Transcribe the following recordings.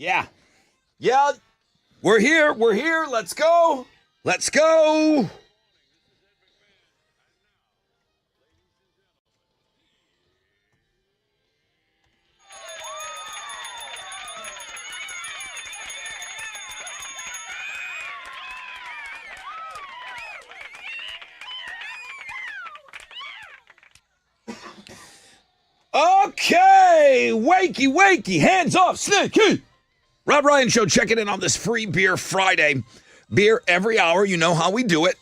Yeah. Yeah. We're here. We're here. Let's go. Let's go. Okay. Wakey, wakey. Hands off, Sneaky. Rob Ryan Show checking in on this free beer Friday. Beer every hour. You know how we do it.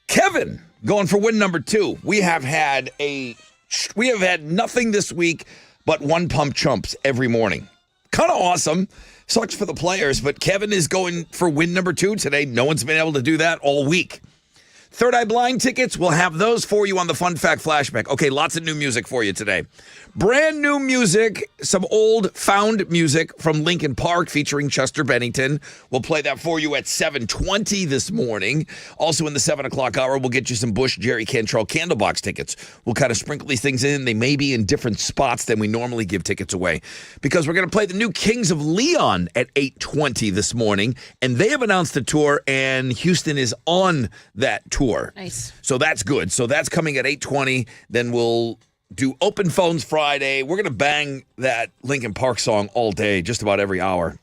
Kevin going for win number 2. We have had nothing this week but one pump chumps every morning. Kind of awesome. Sucks for the players, but Kevin is going for win number 2 today. No one's been able to do that all week. Third Eye Blind tickets, we'll have those for you on the Fun Fact Flashback. Okay, lots of new music for you today. Brand new music, some old found music from Linkin Park featuring Chester Bennington. We'll play that for you at 7:20 this morning. Also in the 7 o'clock hour, we'll get you some Bush Jerry Cantrell Candlebox tickets. We'll kind of sprinkle these things in. They may be in different spots than we normally give tickets away because we're going to play the new Kings of Leon at 8:20 this morning. And they have announced a tour, and Houston is on that tour. Nice. So that's good. So that's coming at 8:20. Then we'll do Open Phones Friday. We're going to bang that Linkin Park song all day, just about every hour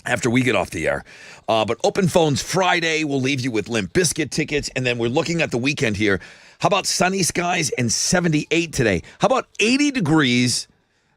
after we get off the air. But Open Phones Friday, we'll leave you with Limp Bizkit tickets. And then we're looking at the weekend here. How about sunny skies and 78 today? How about 80 degrees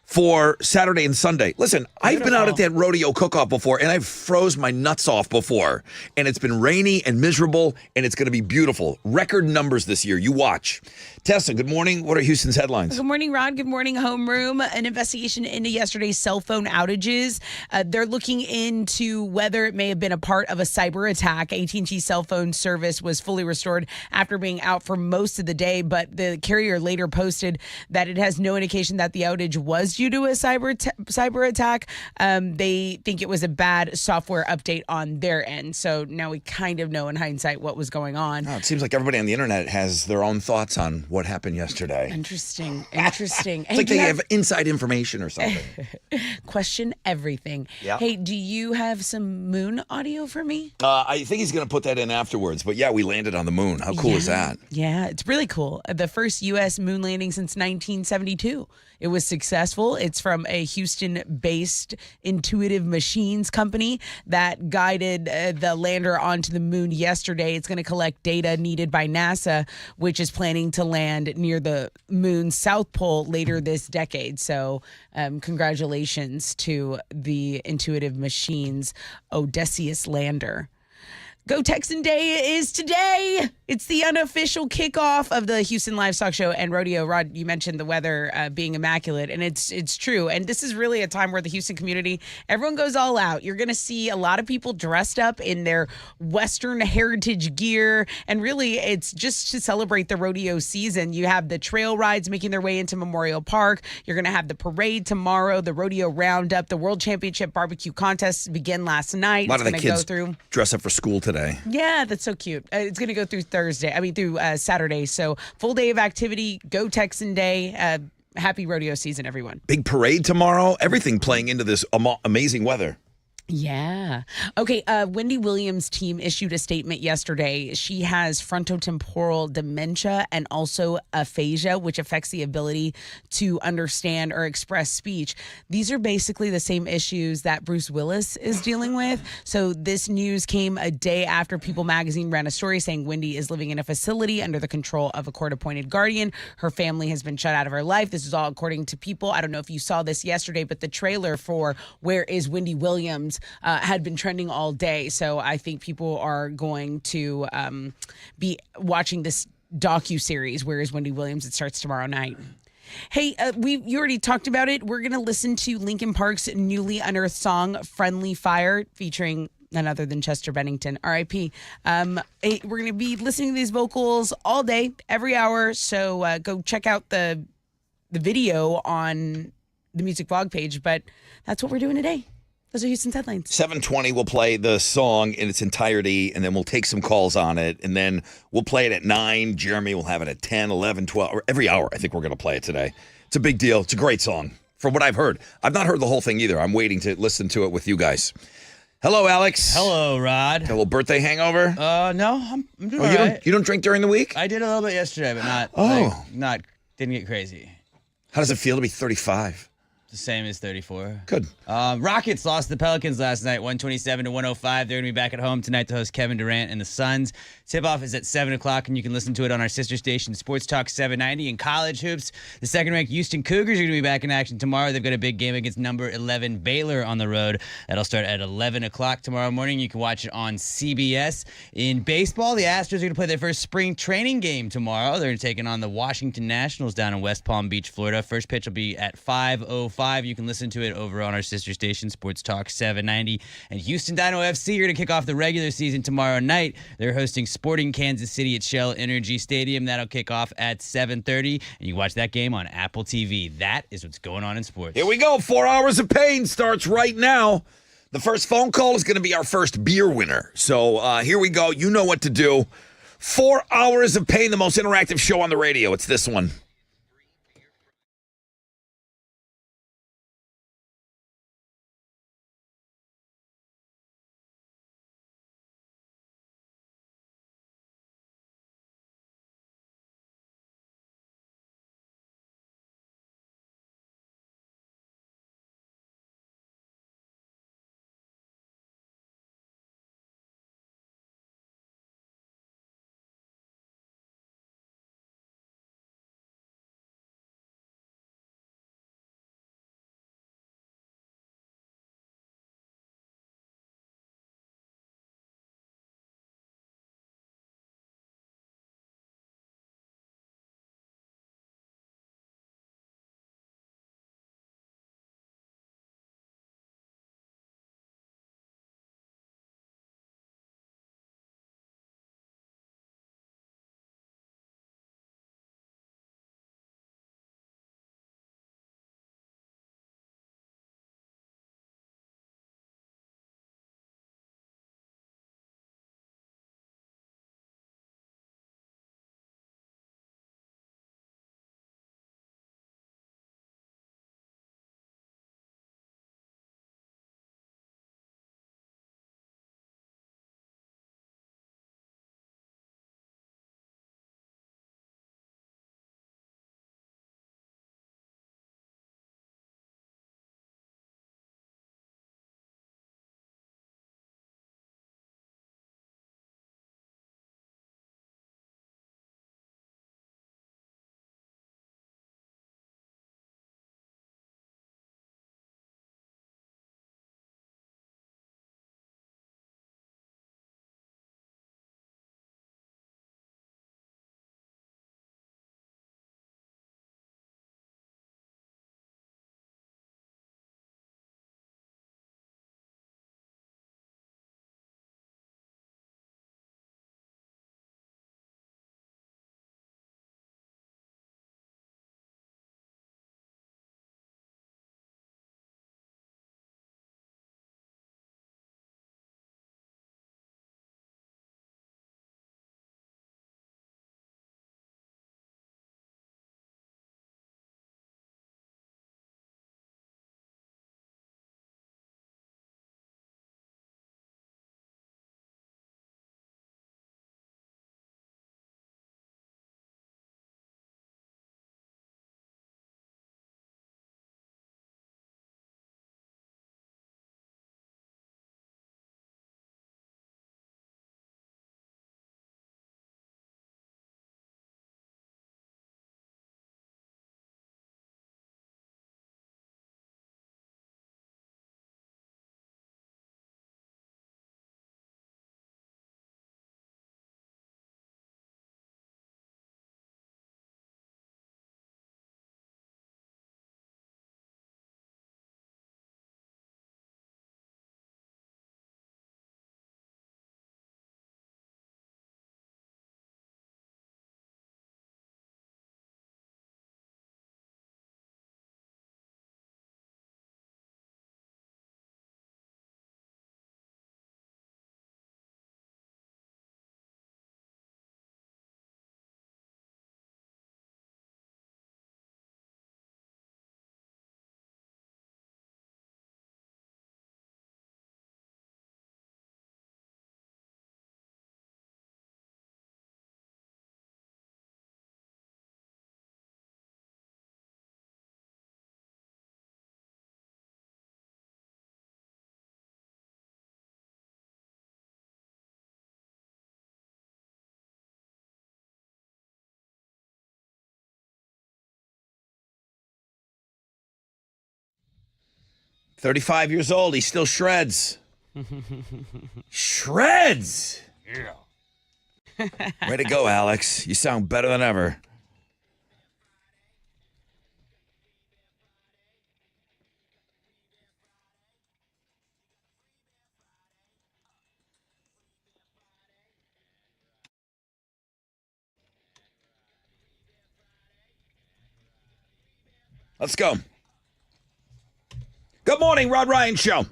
for Saturday and Sunday? Listen, I've been out at that rodeo cook-off before, and I've froze my nuts off before. And it's been rainy and miserable, and it's going to be beautiful. Record numbers this year. You watch. Tessa, good morning. What are Houston's headlines? Good morning, Rod. Good morning, Homeroom. An investigation into yesterday's cell phone outages. They're looking into whether it may have been a part of a cyber attack. AT&T cell phone service was fully restored after being out for most of the day, but the carrier later posted that it has no indication that the outage was due to a cyber attack. They think it was a bad software update on their end. So now we kind of know in hindsight what was going on. Oh, it seems like everybody on the internet has their own thoughts on what happened yesterday. Interesting. It's like they have inside information or something. Question everything. Yeah. Hey, do you have some moon audio for me? I think he's going to put that in afterwards. But yeah, we landed on the moon. How cool is that? Yeah, it's really cool. The first U.S. moon landing since 1972. It was successful. It's from a Houston-based Intuitive Machines company that guided the lander onto the moon yesterday. It's going to collect data needed by NASA, which is planning to land near the moon's south pole later this decade. So congratulations to the Intuitive Machines Odysseus lander. Go Texan Day is today. It's the unofficial kickoff of the Houston Livestock Show and Rodeo. Rod, you mentioned the weather being immaculate, and it's true. And this is really a time where the Houston community, everyone goes all out. You're going to see a lot of people dressed up in their Western heritage gear, and really it's just to celebrate the rodeo season. You have the trail rides making their way into Memorial Park. You're going to have the parade tomorrow, the rodeo roundup, the World Championship barbecue contests begin last night. A lot of the kids dress up for school today. Yeah, that's so cute. It's going to go through Saturday. So full day of activity. Go Texan Day. Happy rodeo season, everyone. Big parade tomorrow. Everything playing into this amazing weather. Yeah. Okay. Wendy Williams' team issued a statement yesterday. She has frontotemporal dementia and also aphasia, which affects the ability to understand or express speech. These are basically the same issues that Bruce Willis is dealing with. So this news came a day after People magazine ran a story saying Wendy is living in a facility under the control of a court-appointed guardian. Her family has been shut out of her life. This is all according to People. I don't know if you saw this yesterday, but the trailer for Where is Wendy Williams had been trending all day. So I think people are going to be watching this docu-series, Where is Wendy Williams? It starts tomorrow night. Hey, you already talked about it. We're going to listen to Linkin Park's newly unearthed song, Friendly Fire, featuring none other than Chester Bennington, R.I.P. We're going to be listening to these vocals all day, every hour. So go check out the video on the music blog page. But that's what we're doing today. Those are Houston's headlines. 7:20, we'll play the song in its entirety, and then we'll take some calls on it, and then we'll play it at 9. Jeremy will have it at 10, 11, 12, or every hour. I think we're going to play it today. It's a big deal. It's a great song. from what I've heard. I've not heard the whole thing either. I'm waiting to listen to it with you guys. Hello, Alex. Hello, Rod. Got a little birthday hangover? No, I'm doing Oh, all right. you don't drink during the week? I did a little bit yesterday, but not. Oh. Didn't get crazy. How does it feel to be 35? The same as 34. Good. Rockets lost to the Pelicans last night, 127 to 105. They're going to be back at home tonight to host Kevin Durant and the Suns. Tip-off is at 7 o'clock, and you can listen to it on our sister station, Sports Talk 790. In college hoops, the second-ranked Houston Cougars are going to be back in action tomorrow. They've got a big game against number 11 Baylor on the road. That'll start at 11 o'clock tomorrow morning. You can watch it on CBS. In baseball, the Astros are going to play their first spring training game tomorrow. They're taking on the Washington Nationals down in West Palm Beach, Florida. First pitch will be at 5:05. You can listen to it over on our sister station, Sports Talk 790. And Houston Dynamo FC are going to kick off the regular season tomorrow night. They're hosting Sporting Kansas City at Shell Energy Stadium. That'll kick off at 7:30. And you can watch that game on Apple TV. That is what's going on in sports. Here we go. 4 Hours of Pain starts right now. The first phone call is going to be our first beer winner. So here we go. You know what to do. 4 Hours of Pain, the most interactive show on the radio. It's this one. 35 years old. He still shreds. Shreds. Yeah. Way to go, Alex. You sound better than ever. Let's go. Good morning, Rod Ryan Show.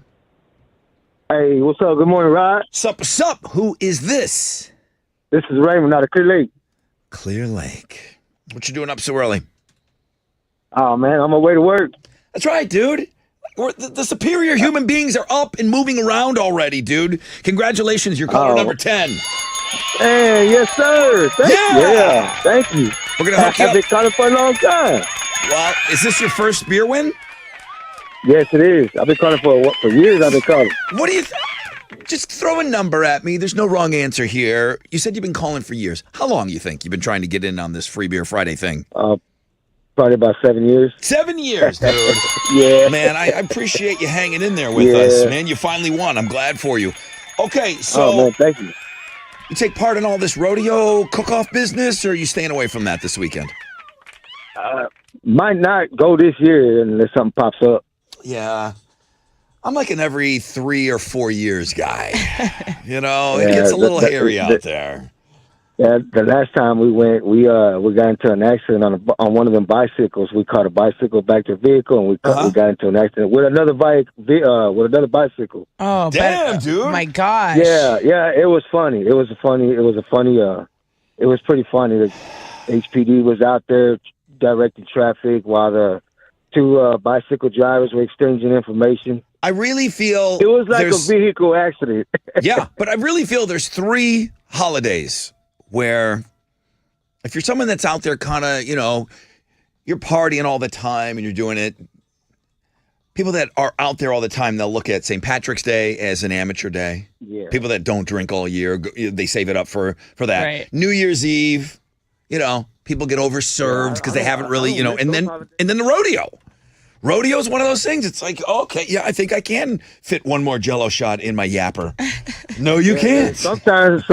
Hey, what's up? Good morning, Rod. Sup? Who is this? This is Raymond out of Clear Lake. Clear Lake. What you doing up so early? Oh, man, I'm on my way to work. That's right, dude. The superior human beings are up and moving around already, dude. Congratulations, you're caller number 10. Hey, yes, sir. Thank you. Yeah, thank you. We're going to hook you I've been up. calling for a long time. Well, is this your first beer win? Yes, it is. I've been calling for years. I've been calling. What do you just throw a number at me. There's no wrong answer here. You said you've been calling for years. How long you think you've been trying to get in on this Free Beer Friday thing? Probably about 7 years. 7 years, dude. Yeah. Man, I appreciate you hanging in there with us, man. You finally won. I'm glad for you. Okay, so Oh, man, thank you. you take part in all this rodeo cook-off business, or are you staying away from that this weekend? Might not go this year unless something pops up. Yeah. I'm like an every 3 or 4 years guy. You know, it Yeah, gets a little that- hairy out that- there. Yeah, the last time we went, we got into an accident on one of them bicycles. We caught a bicycle back to the vehicle, and we got into an accident with another bicycle. Oh, Damn, dude. My gosh. Yeah, it was funny. It was pretty funny. The HPD was out there directing traffic while the two bicycle drivers were exchanging information. I really feel It was like a there's- vehicle accident. Yeah, but I really feel there's 3 holidays where if you're someone that's out there kind of, you know, you're partying all the time and you're doing it, people that are out there all the time, they'll look at St. Patrick's Day as an amateur day. Yeah. People that don't drink all year, they save it up for that. Right. New Year's Eve, you know, people get overserved because they haven't really, you know, and then the rodeo. Rodeo is one of those things. It's like, okay, yeah, I think I can fit one more Jell-O shot in my yapper. No, you can't. Sometimes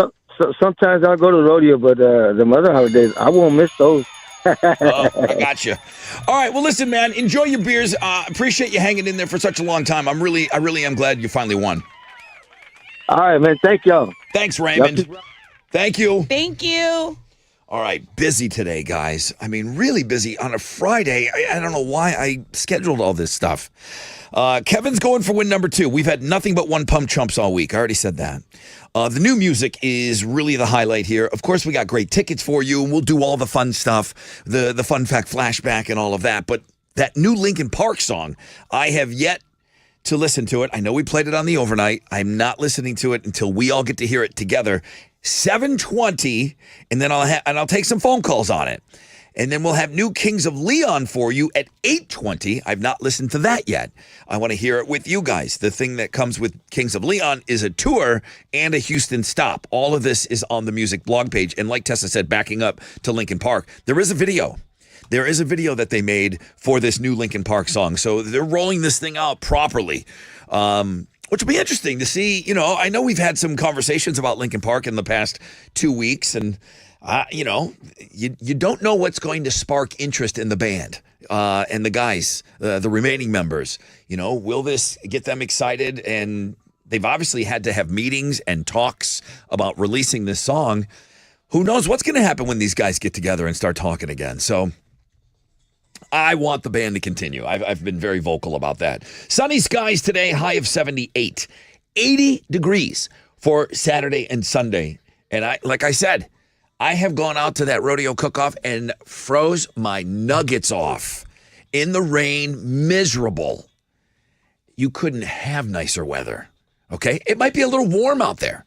I'll go to rodeo, but the other holidays, I won't miss those. Oh, I got you. All right. Well, listen, man. Enjoy your beers. Appreciate you hanging in there for such a long time. I really am glad you finally won. All right, man. Thank y'all. Thanks, Raymond. Thank you. Thank you. All right. Busy today, guys. I mean, really busy on a Friday. I don't know why I scheduled all this stuff. Kevin's going for win number 2. We've had nothing but one pump chumps all week. I already said that. The new music is really the highlight here. Of course, we got great tickets for you, and we'll do all the fun stuff, the fun fact flashback and all of that. But that new Linkin Park song, I have yet to listen to it. I know we played it on the overnight. I'm not listening to it until we all get to hear it together. 7:20, and then I'll take some phone calls on it. And then we'll have new Kings of Leon for you at 8:20. I've not listened to that yet. I want to hear it with you guys. The thing that comes with Kings of Leon is a tour and a Houston stop. All of this is on the music blog page. And like Tessa said, backing up to Linkin Park, there is a video. There is a video that they made for this new Linkin Park song. So they're rolling this thing out properly. Which will be interesting to see. You know, I know we've had some conversations about Linkin Park in the past 2 weeks, and you know, you don't know what's going to spark interest in the band and the guys, the remaining members. You know, will this get them excited? And they've obviously had to have meetings and talks about releasing this song. Who knows what's going to happen when these guys get together and start talking again? So I want the band to continue. I've been very vocal about that. Sunny skies today, high of 78. 80 degrees for Saturday and Sunday. And like I said, I have gone out to that rodeo cook-off and froze my nuggets off in the rain, miserable. You couldn't have nicer weather, okay? It might be a little warm out there.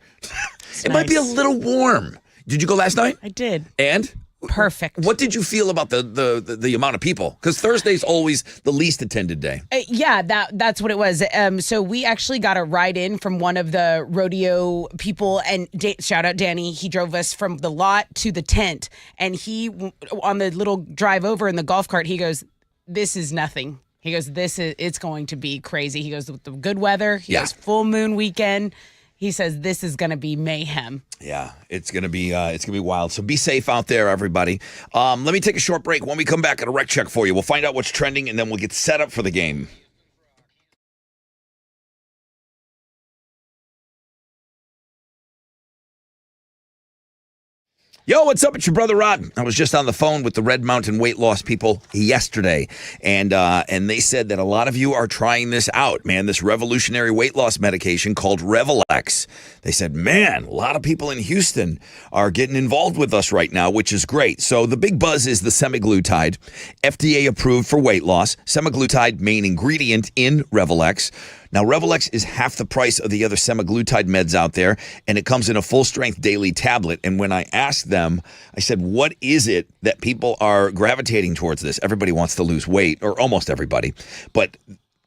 It might be a little warm. Did you go last night? I did. And? Perfect. What did you feel about the amount of people? Because Thursday's always the least attended day. Yeah, that's what it was. So we actually got a ride in from one of the rodeo people, and shout out Danny. He drove us from the lot to the tent, and he on the little drive over in the golf cart, he goes, "This is nothing." He goes, it's going to be crazy. He goes, with the good weather, he Yeah. goes, full moon weekend. He says this is going to be mayhem. Yeah, it's gonna be wild. So be safe out there, everybody. Let me take a short break. When we come back, at a rec check for you. We'll find out what's trending, and then we'll get set up for the game. Yo, what's up? It's your brother Rod. I was just on the phone with the Red Mountain weight loss people yesterday, and they said that a lot of you are trying this out, man, this revolutionary weight loss medication called Revelex. They said, man, a lot of people in Houston are getting involved with us right now, which is great. So the big buzz is the semaglutide, FDA approved for weight loss. Semaglutide, main ingredient in Revelex. Now, Revelex is half the price of the other semaglutide meds out there, and it comes in a full-strength daily tablet. And when I asked them, I said, what is it that people are gravitating towards this? Everybody wants to lose weight, or almost everybody. But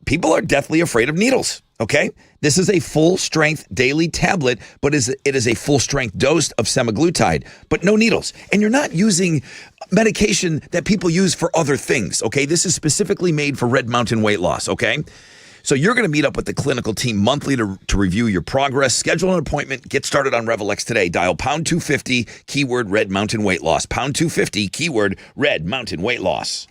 people are deathly afraid of needles, okay? This is a full-strength daily tablet, but it is a full-strength dose of semaglutide, but no needles. And you're not using medication that people use for other things, okay? This is specifically made for Red Mountain weight loss, okay? So you're going to meet up with the clinical team monthly to review your progress. Schedule an appointment. Get started on Revelex today. Dial pound 250, keyword Red Mountain weight loss. Pound 250, keyword Red Mountain weight loss.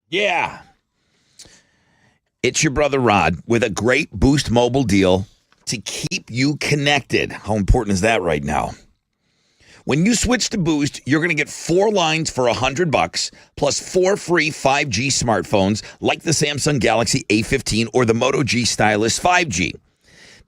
Yeah. It's your brother Rod with a great Boost Mobile deal to keep you connected. How important is that right now? When you switch to Boost, you're going to get 4 lines for $100 plus 4 free 5G smartphones like the Samsung Galaxy A15 or the Moto G Stylus 5G.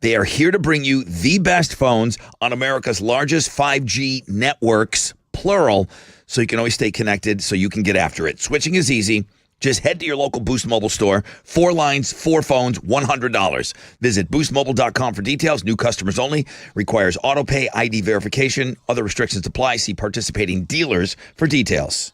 They are here to bring you the best phones on America's largest 5G networks, plural, so you can always stay connected so you can get after it. Switching is easy. Just head to your local Boost Mobile store. 4 lines, 4 phones, $100. Visit boostmobile.com for details. New customers only. Requires auto pay, ID verification. Other restrictions apply. See participating dealers for details.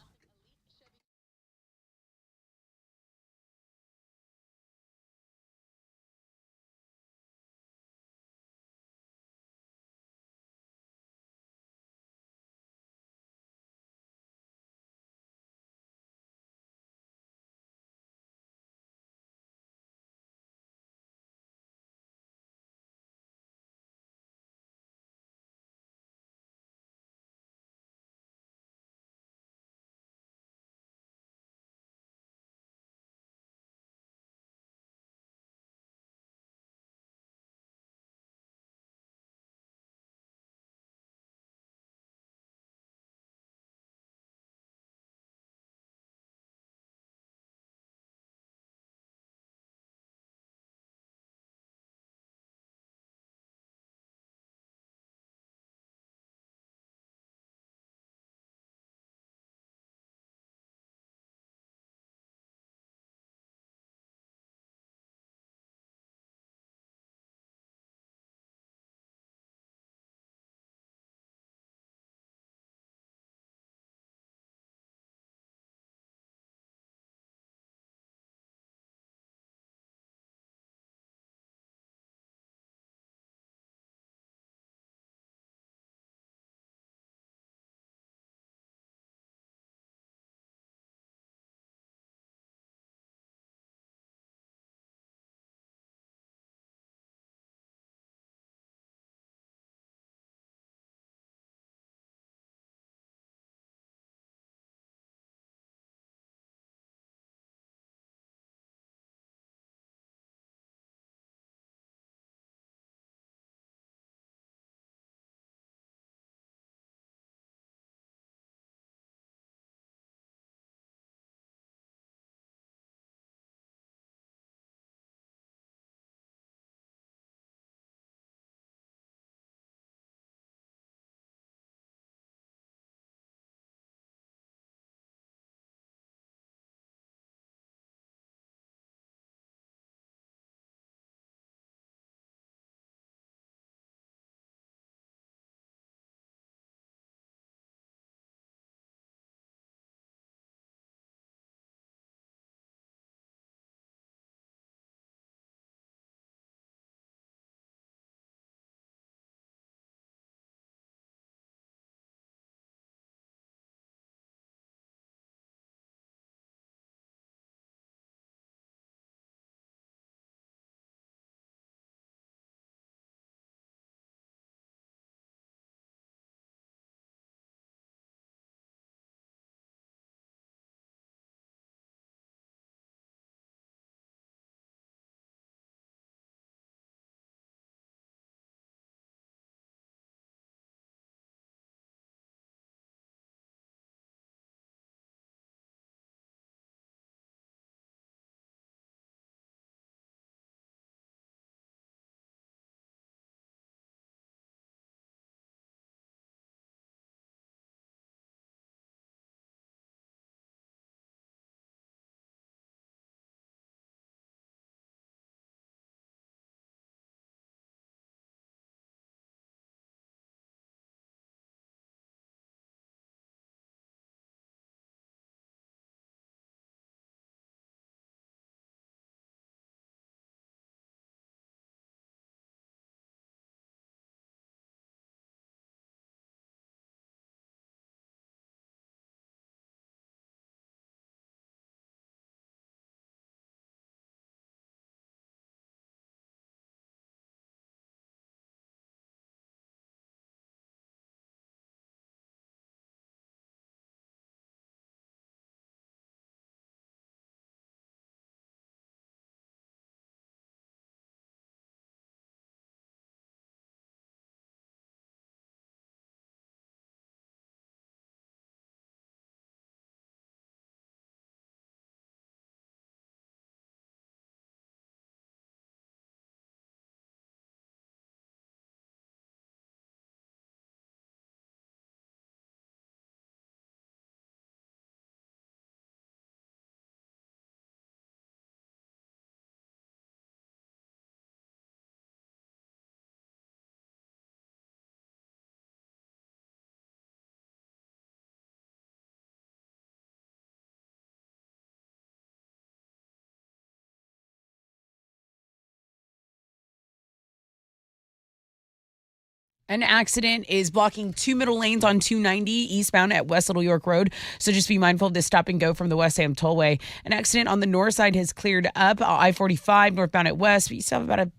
An accident is blocking 2 middle lanes on 290 eastbound at West Little York Road. So just be mindful of this stop and go from the West Ham Tollway. An accident on the north side has cleared up I-45 northbound at West, but you still have about a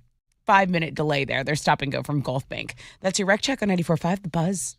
5-minute delay there. They're stop and go from Gulf Bank. That's your Rec Check on 94.5 The Buzz.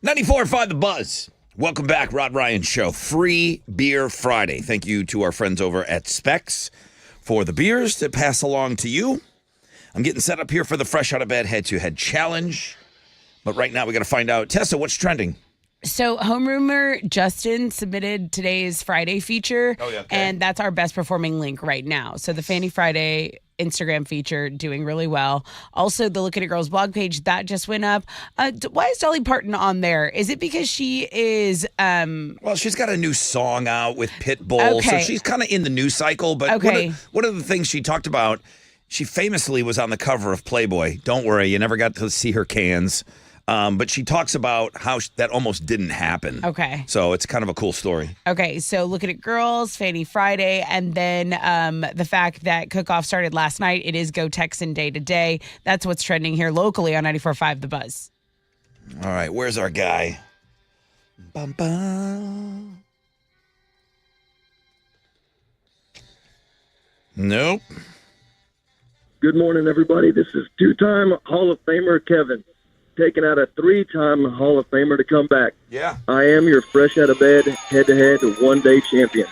Ninety-four five The Buzz. Welcome back, Rod Ryan Show. Free Beer Friday. Thank you to our friends over at Specs for the beers that pass along to you. I'm getting set up here for the Fresh Out of Bed head-to-head challenge. But right now we got to find out. Tessa, what's trending? So, home rumor Justin submitted today's Friday feature, and that's our best performing link right now. So, the Fanny Friday Instagram feature doing really well. Also, the Look at It Girls blog page that just went up. Why is Dolly Parton on there? Is it because she is? Well, she's got a new song out with Pitbull, so she's kind of in the news cycle. But one of the things she talked about, she famously was on the cover of Playboy. Don't worry, you never got to see her cans. But she talks about how that almost didn't happen. Okay. So it's kind of a cool story. Okay, so Look at It Girls, Fanny Friday, and then the fact that Cook-Off started last night. It is Go Texan Day today. That's what's trending here locally on 94.5 The Buzz. All right, where's our guy? Bum, bum. Nope. Good morning, everybody. This is two-time Hall of Famer Kevin, taking out a three-time Hall of Famer to come back. Yeah. I am your fresh out of bed, head-to-head, one-day champion.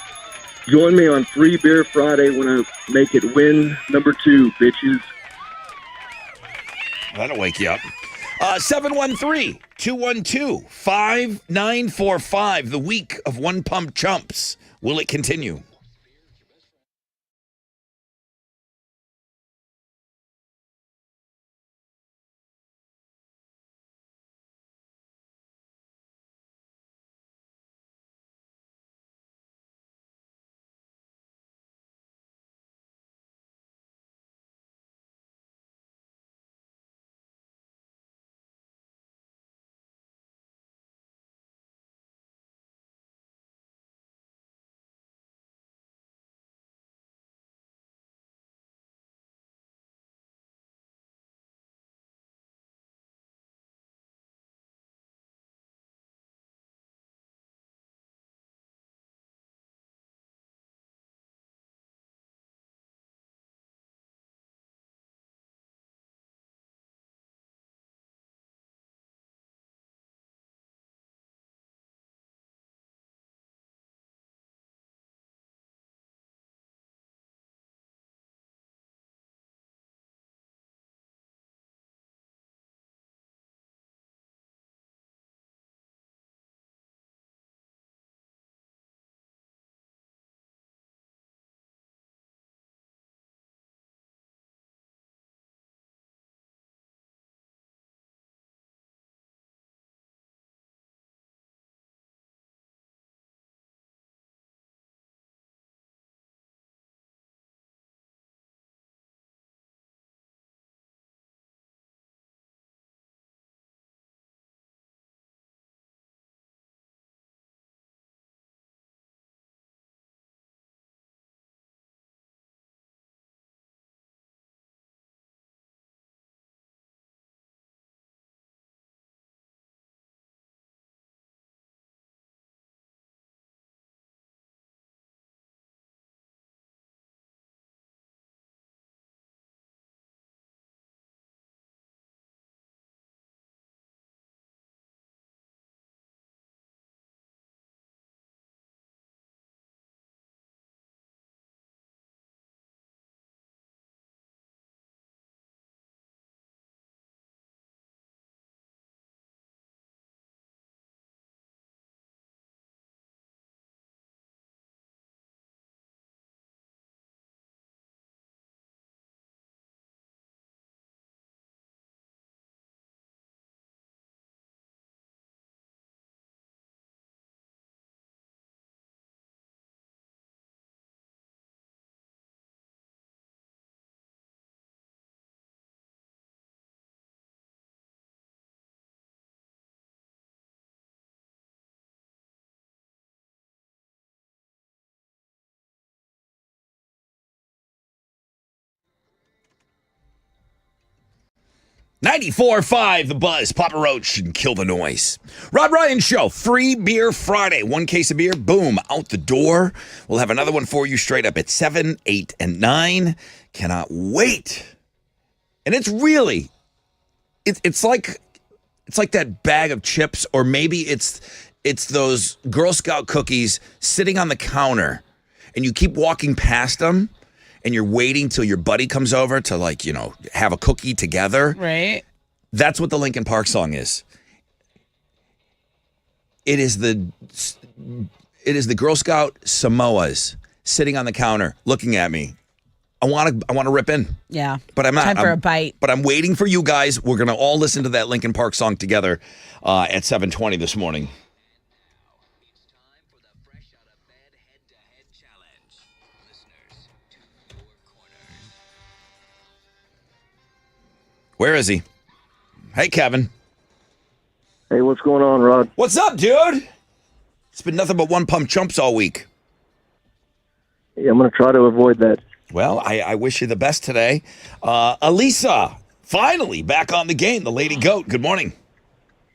Join me on Free Beer Friday when I make it win number 2, bitches. That'll wake you up. 713-212-5945. The week of One Pump Chumps. Will it continue? 94.5 The Buzz, Papa Roach, and Kill the Noise. Rod Ryan Show, Free Beer Friday. 1 case of beer, boom, out the door. We'll have another one for you straight up at 7, 8, and 9. Cannot wait. And it's really, it's like that bag of chips, or maybe it's those Girl Scout cookies sitting on the counter, and you keep walking past them, and you're waiting till your buddy comes over to, like, you know, have a cookie together. Right. That's what the Linkin Park song is. It is the Girl Scout Samoas sitting on the counter looking at me. I want to rip in. Yeah. But I'm not. Time for a bite. But I'm waiting for you guys. We're going to all listen to that Linkin Park song together at 7:20 this morning. Where is he? Hey, Kevin. Hey, what's going on, Rod? What's up, dude? It's been nothing but one pump chumps all week. Yeah, I'm going to try to avoid that. Well, I wish you the best today. Elisa, finally back on the game, the Lady Goat. Good morning.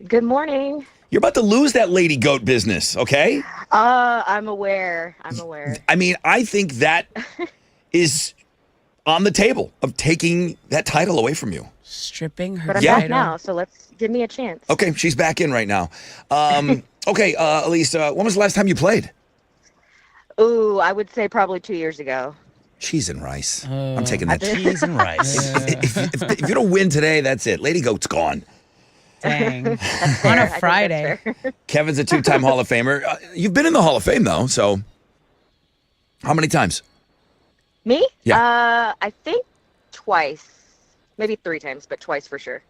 Good morning. You're about to lose that Lady Goat business, okay? I'm aware. I mean, I think that is on the table of taking that title away from you. Stripping her But I'm Yeah. back now, so let's give me a chance. Okay, she's back in right now. Okay, Elisa, when was the last time you played? Ooh, I would say probably 2 years ago. Cheese and rice. I'm taking that. Cheese and rice. If you don't win today, that's it. Lady Goat's gone. Dang. On Fair, I a think Friday. that's fair. Kevin's a 2-time Hall of Famer. You've been in the Hall of Fame, though, so how many times? Me? Yeah. I think twice. Maybe 3 times, but twice for sure.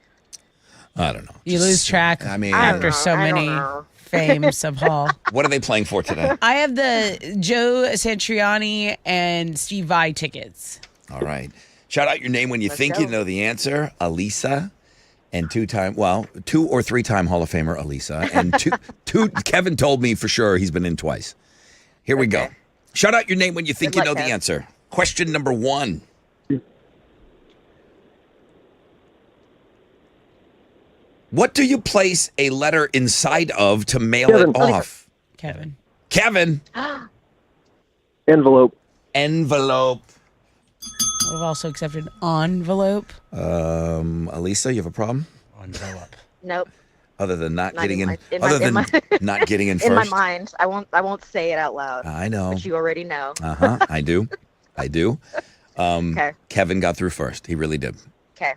I don't know. You lose track I mean, I don't after know, so I don't many know. fames of Hall. what are they playing for today? I have the Joe Satriani and Steve Vai tickets. All right. Shout out your name when you Let's think go. you know the answer, Elisa. And 2 or 3-time Hall of Famer, Elisa. And two. Kevin told me for sure he's been in twice. Here we go. Shout out your name when you think Good you know luck, the Kev. answer. Question number 1. What do you place a letter inside of to mail Kevin. it off? Kevin. Kevin, Envelope. envelope. Would have also accepted envelope. Elisa, you have a problem? Envelope. Nope. Other than not Not getting in in, my- in my- other in than my- not getting in In my first. mind, I won't say it out loud. I know. But you already know. I do. Okay. Kevin got through first. He really did. Okay.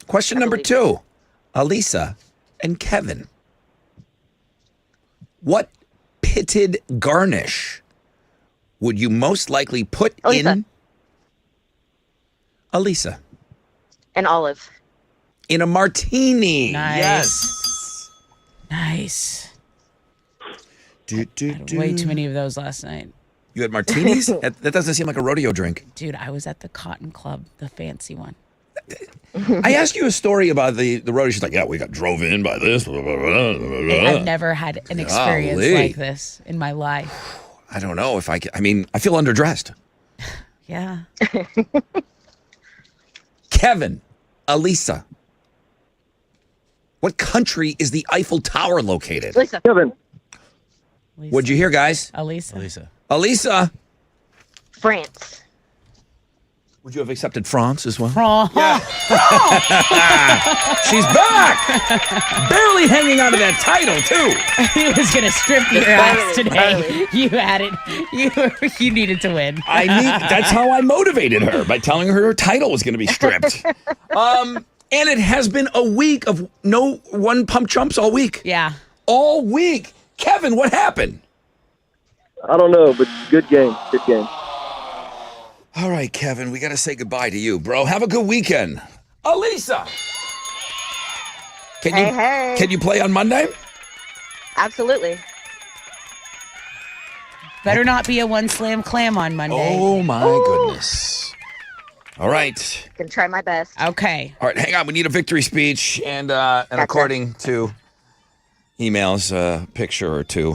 Question number believe 2. Elisa and Kevin. What pitted garnish would you most likely put Elisa. in Elisa? An olive. In a martini. Nice. Yes. Nice. Do, do, do. Way too many of those last night. You had martinis? that doesn't seem like a rodeo drink. Dude, I was at the Cotton Club, the fancy one. I asked you a story about the rodeo. She's like, yeah, we got drove in by this. Blah, blah, blah, blah, blah. I've never had an experience Golly. like this in my life. I don't know if I can. I mean, I feel underdressed. Yeah. Kevin, Elisa. What country is the Eiffel Tower located? Lisa. Kevin. Lisa. What'd you hear, guys? Elisa. Lisa. Elisa, France. would you have accepted France as well? France. She's back! Barely hanging on to that title, too. He was gonna strip your ass Barely, today. barely. You had it. You needed to win. That's how I motivated her, by telling her title was going to be stripped. And it has been a week of no one pump chumps all week. Yeah. All week. Kevin, what happened? I don't know, but good game. Good game. All right, Kevin, we got to say goodbye to you, bro. Have a good weekend. Elisa. Hey. Can you play on Monday? Absolutely. Better not be a one slam clam on Monday. Oh, my goodness. All right. Can try my best. Okay. All right, hang on. We need a victory speech, and according to emails, a picture or two.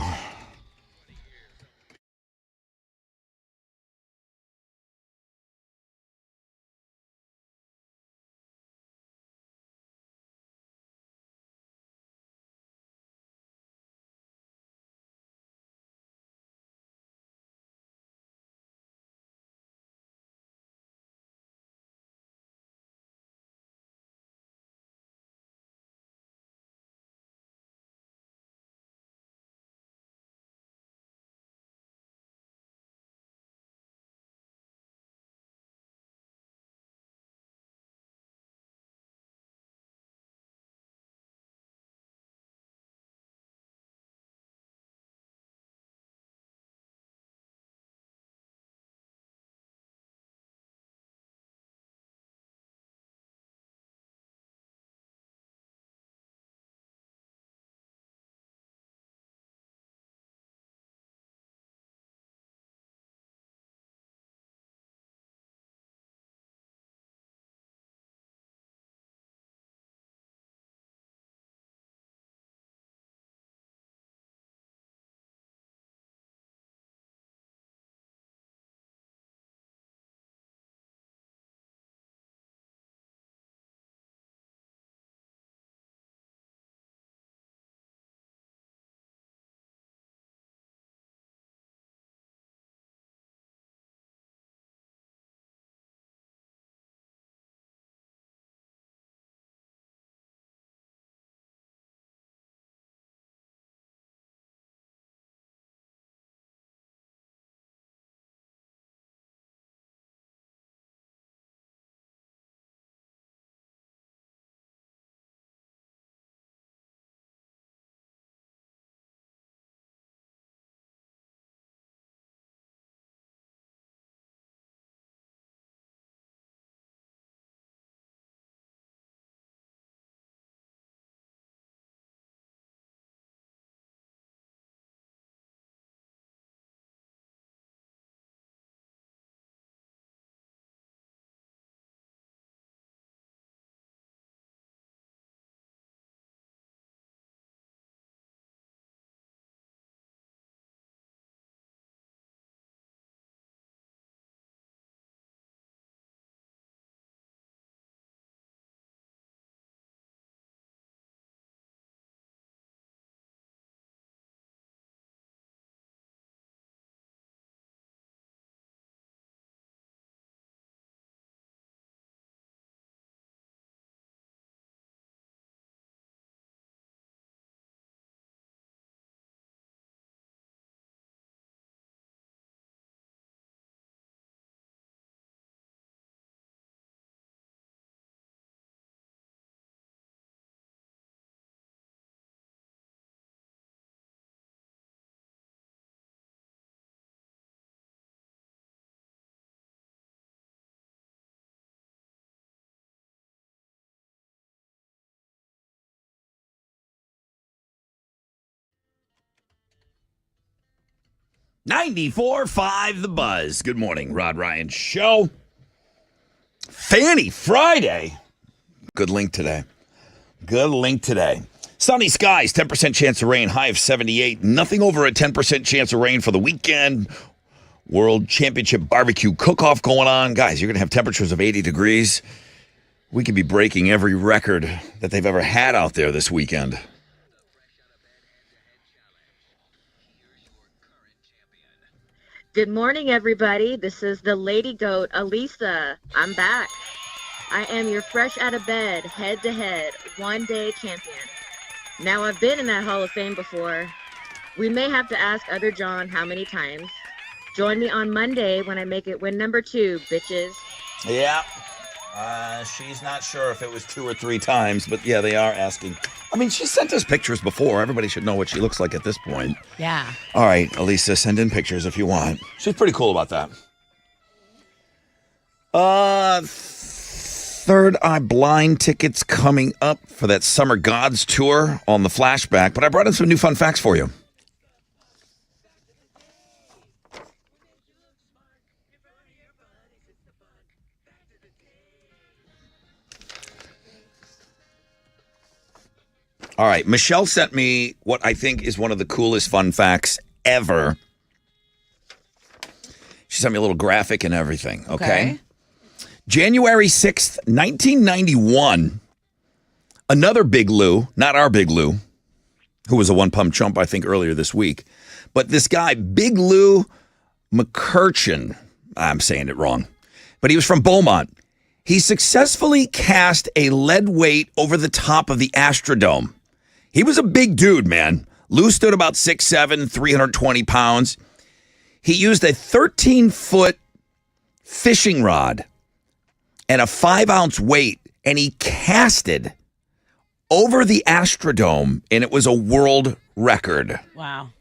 94.5 The Buzz. Good morning, Rod Ryan Show. Fanny Friday. Good link today. Sunny skies, 10% chance of rain, high of 78. Nothing over a 10% chance of rain for the weekend. World Championship barbecue cook-off going on. Guys, you're going to have temperatures of 80 degrees. We could be breaking every record that they've ever had out there this weekend. Good morning, everybody. This is the Lady Goat, Alisa. I'm back. I am your fresh out of bed, head-to-head, one-day champion. Now, I've been in that Hall of Fame before. We may have to ask other John how many times. Join me on Monday when I make it win number 2, bitches. Yeah. She's not sure if it was 2 or 3 times, but yeah, they are asking. I mean, she sent us pictures before. Everybody should know what she looks like at this point. Yeah. All right, Alisa, send in pictures if you want. She's pretty cool about that. Third Eye Blind tickets coming up for that Summer Gods tour on the Flashback, but I brought in some new fun facts for you. All right, Michelle sent me what I think is one of the coolest fun facts ever. She sent me a little graphic and everything, okay? January 6th, 1991, another Big Lou, not our Big Lou, who was a one-pump chump, I think, earlier this week, but this guy, Big Lou McCurchin, I'm saying it wrong, but he was from Beaumont. He successfully cast a lead weight over the top of the Astrodome. He was a big dude, man. Lou stood about 6'7", 320 pounds. He used a 13-foot fishing rod and a 5-ounce weight, and he casted over the Astrodome, and it was a world record. Wow.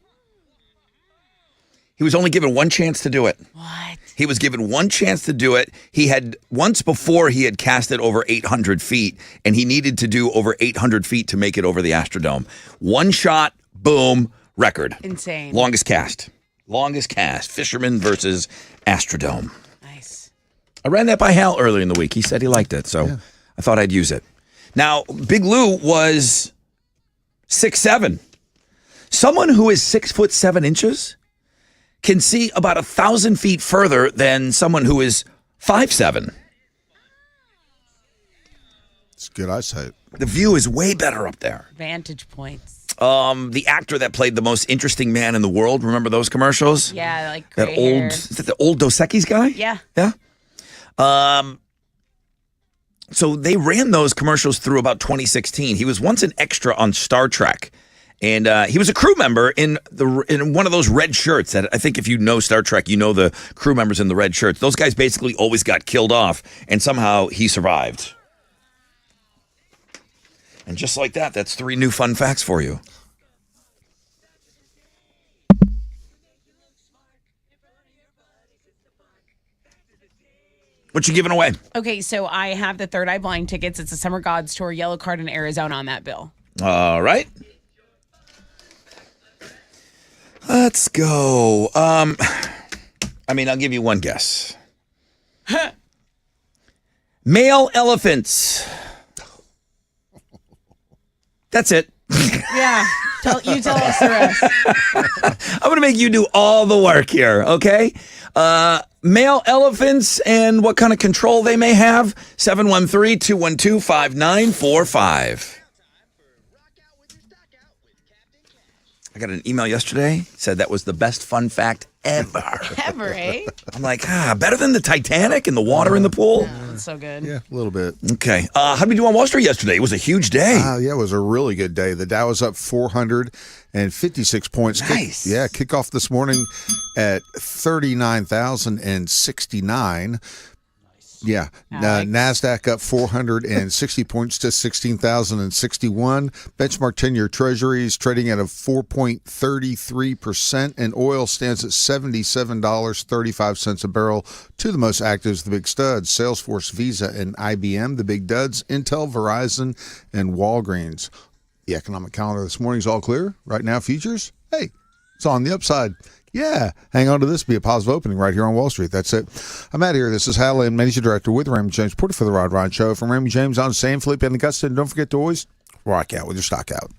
He was only given one chance to do it. What? He was given one chance to do it. He had once before he had cast it over 800 feet, and he needed to do over 800 feet to make it over the Astrodome. One shot, boom, record. Insane. Longest cast. Fisherman versus Astrodome. Nice. I ran that by Hal earlier in the week. He said he liked it, so I thought I'd use it. Now, Big Lou was 6'7". Someone who is 6'7" can see about 1,000 feet further than someone who is 5'7". It's good eyesight. The view is way better up there. Vantage points. The actor that played the most interesting man in the world, remember those commercials? Yeah, like That gray old, hair. is that the old Dos Equis guy? Yeah. Yeah. So they ran those commercials through about 2016. He was once an extra on Star Trek. And he was a crew member in one of those red shirts that I think if you know Star Trek, you know the crew members in the red shirts. Those guys basically always got killed off, and somehow he survived. And just like that, that's 3 new fun facts for you. What you giving away? Okay, so I have the Third Eye Blind tickets. It's a Summer Gods tour, yellow card in Arizona on that bill. All right. Let's go. I'll give you one guess. Male elephants. That's it. Yeah. You tell us the rest. I'm going to make you do all the work here, okay? Male elephants and what kind of control they may have. 713-212-5945. I got an email yesterday, said that was the best fun fact ever. Ever, eh? I'm like, better than the Titanic and the water in the pool? That's so good. Yeah, a little bit. Okay. How did we do on Wall Street yesterday? It was a huge day. Yeah, it was a really good day. The Dow was up 456 points. Nice. Kick off this morning at 39,069. Yeah. NASDAQ up 460 points to 16,061. Benchmark 10-year treasuries trading at a 4.33%. And oil stands at $77.35 a barrel. Two of the most active is the big studs, Salesforce, Visa, and IBM. The big duds, Intel, Verizon, and Walgreens. The economic calendar this morning is all clear. Right now, futures, hey, It's on the upside. Yeah. Hang on to this. Be a positive opening right here on Wall Street. That's it. I'm out of here. This is Hal Lynn, Managing Director with Raymond James, reporting for the Rod Ryan Show. From Raymond James on San Felipe and Augusta. And don't forget to always rock out with your stock out.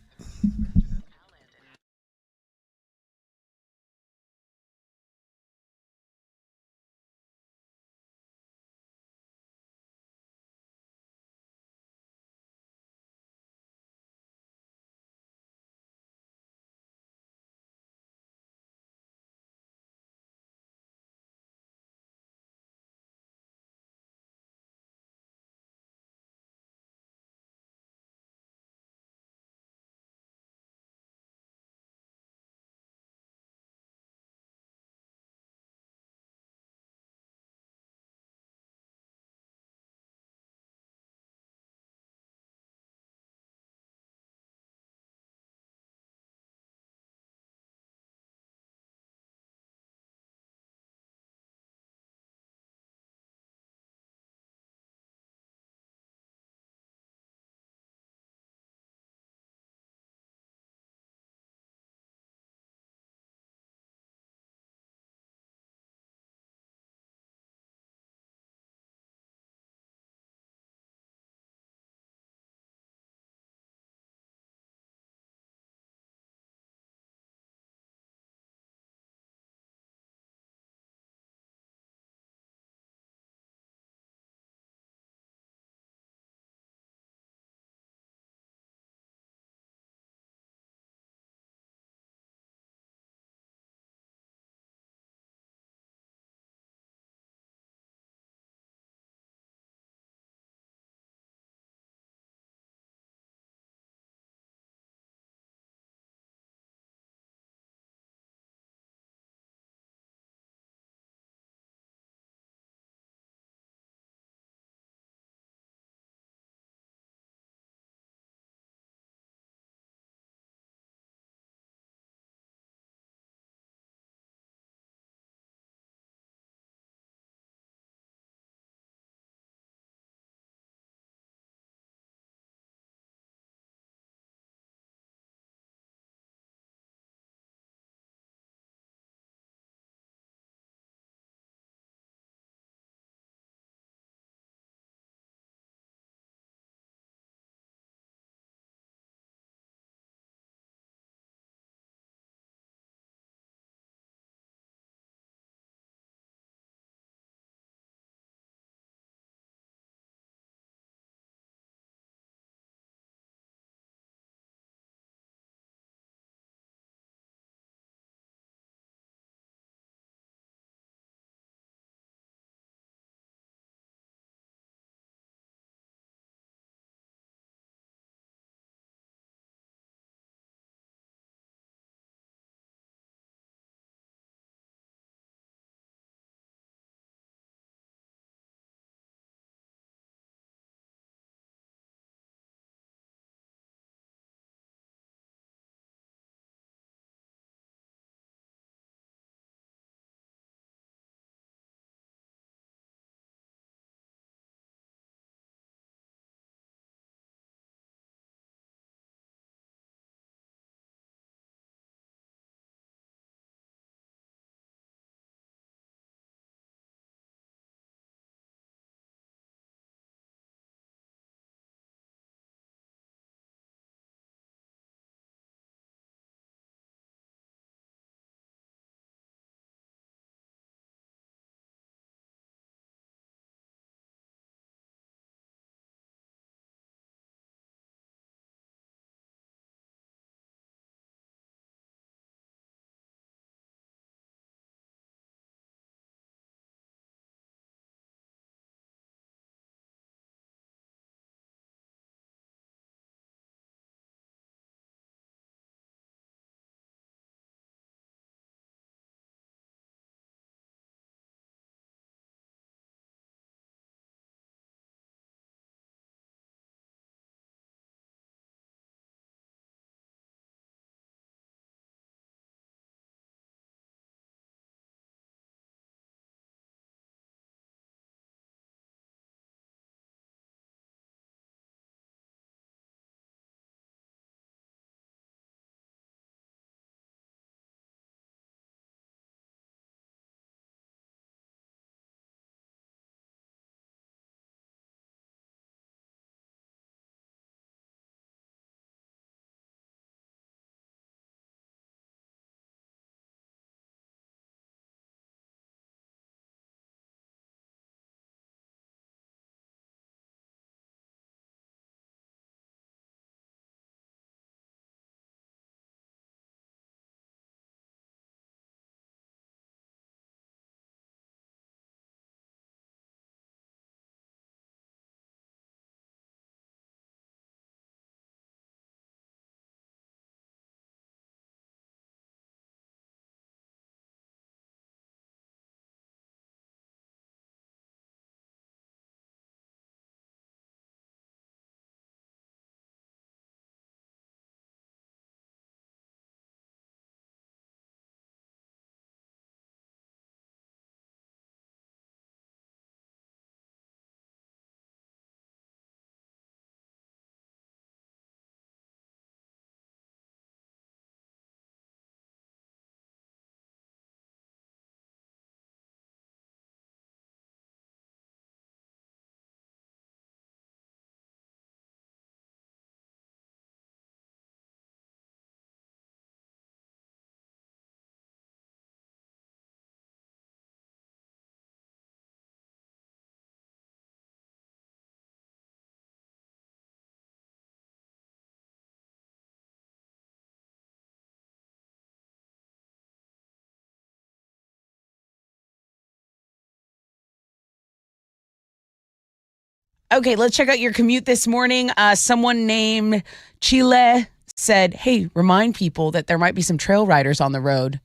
Okay, let's check out your commute this morning. Someone named Chile said, hey, remind people that there might be some trail riders on the road.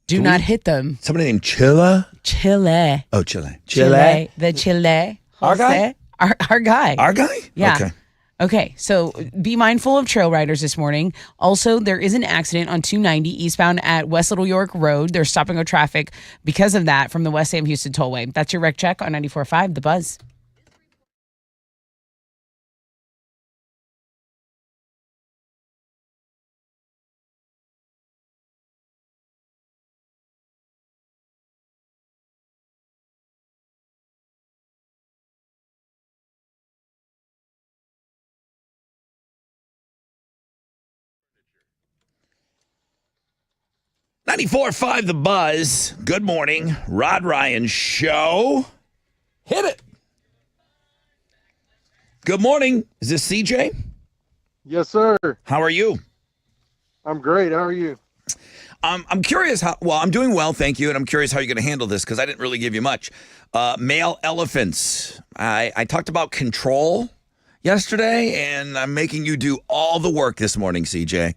Do not hit them. Somebody named Chilla? Chile. Oh, Chile. The Chile. Our guy? Our guy. Our guy? Yeah. Okay. Okay, so be mindful of trail riders this morning. Also, there is an accident on 290 eastbound at West Little York Road. They're stopping of traffic because of that from the West Sam Houston Tollway. That's your wreck check on 94.5 The Buzz. .94.5 The Buzz. Good morning. Rod Ryan Show. Hit it. Good morning. Is this CJ? Yes, sir. How are you? I'm great. How are you? I'm curious how, well, I'm doing well, thank you, and I'm curious how you're going to handle this because I didn't really give you much. Male elephants. I talked about control yesterday, and I'm making you do all the work this morning, CJ.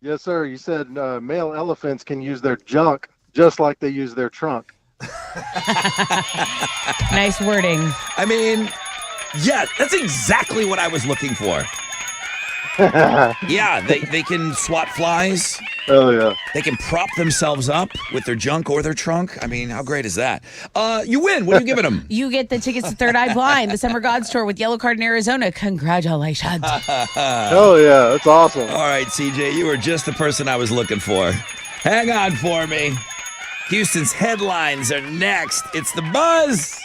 Yes, sir. You said male elephants can use their junk just like they use their trunk. Nice wording. I mean, yeah, that's exactly what I was looking for. Yeah, they can swat flies. Oh, yeah. They can prop themselves up with their junk or their trunk. I mean, how great is that? You win. What are you giving them? You get the tickets to Third Eye Blind, the Summer Gods Tour with Yellow Card in Arizona. Congratulations. Oh, yeah. That's awesome. All right, CJ, you were just the person I was looking for. Hang on for me. Houston's headlines are next. It's The Buzz.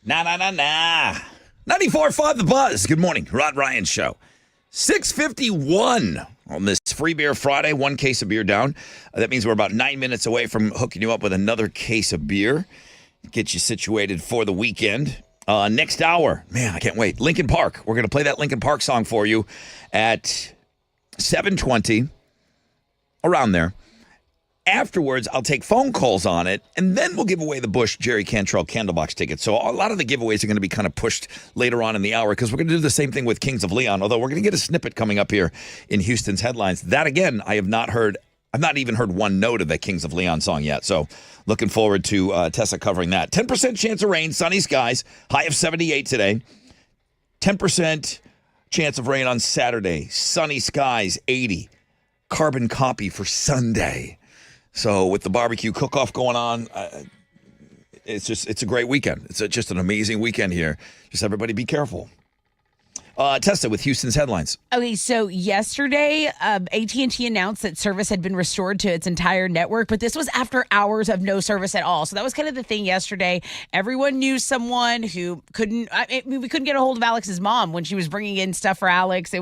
Nah. 94.5 The Buzz. Good morning. Rod Ryan Show. 6:51 on this Free Beer Friday. 1 case of beer down. That means we're about 9 minutes away from hooking you up with another case of beer. Get you situated for the weekend. Next hour, man, I can't wait. Linkin Park. We're going to play that Linkin Park song for you at 7:20, around there. Afterwards, I'll take phone calls on it, and then we'll give away the Bush Jerry Cantrell Candlebox tickets. So a lot of the giveaways are going to be kind of pushed later on in the hour because we're going to do the same thing with Kings of Leon, although we're going to get a snippet coming up here in Houston's headlines. That, again, I have not heard. I've not even heard one note of that Kings of Leon song yet. So looking forward to Tessa covering that. 10% chance of rain, sunny skies, high of 78 today. 10% chance of rain on Saturday, sunny skies, 80. Carbon copy for Sunday. So with the barbecue cook-off going on, it's a great weekend. It's just an amazing weekend here. Just everybody be careful. Tessa with Houston's headlines. Okay, so yesterday, AT&T announced that service had been restored to its entire network, but this was after hours of no service at all. So that was kind of the thing yesterday. Everyone knew someone who we couldn't get a hold of Alex's mom when she was bringing in stuff for Alex.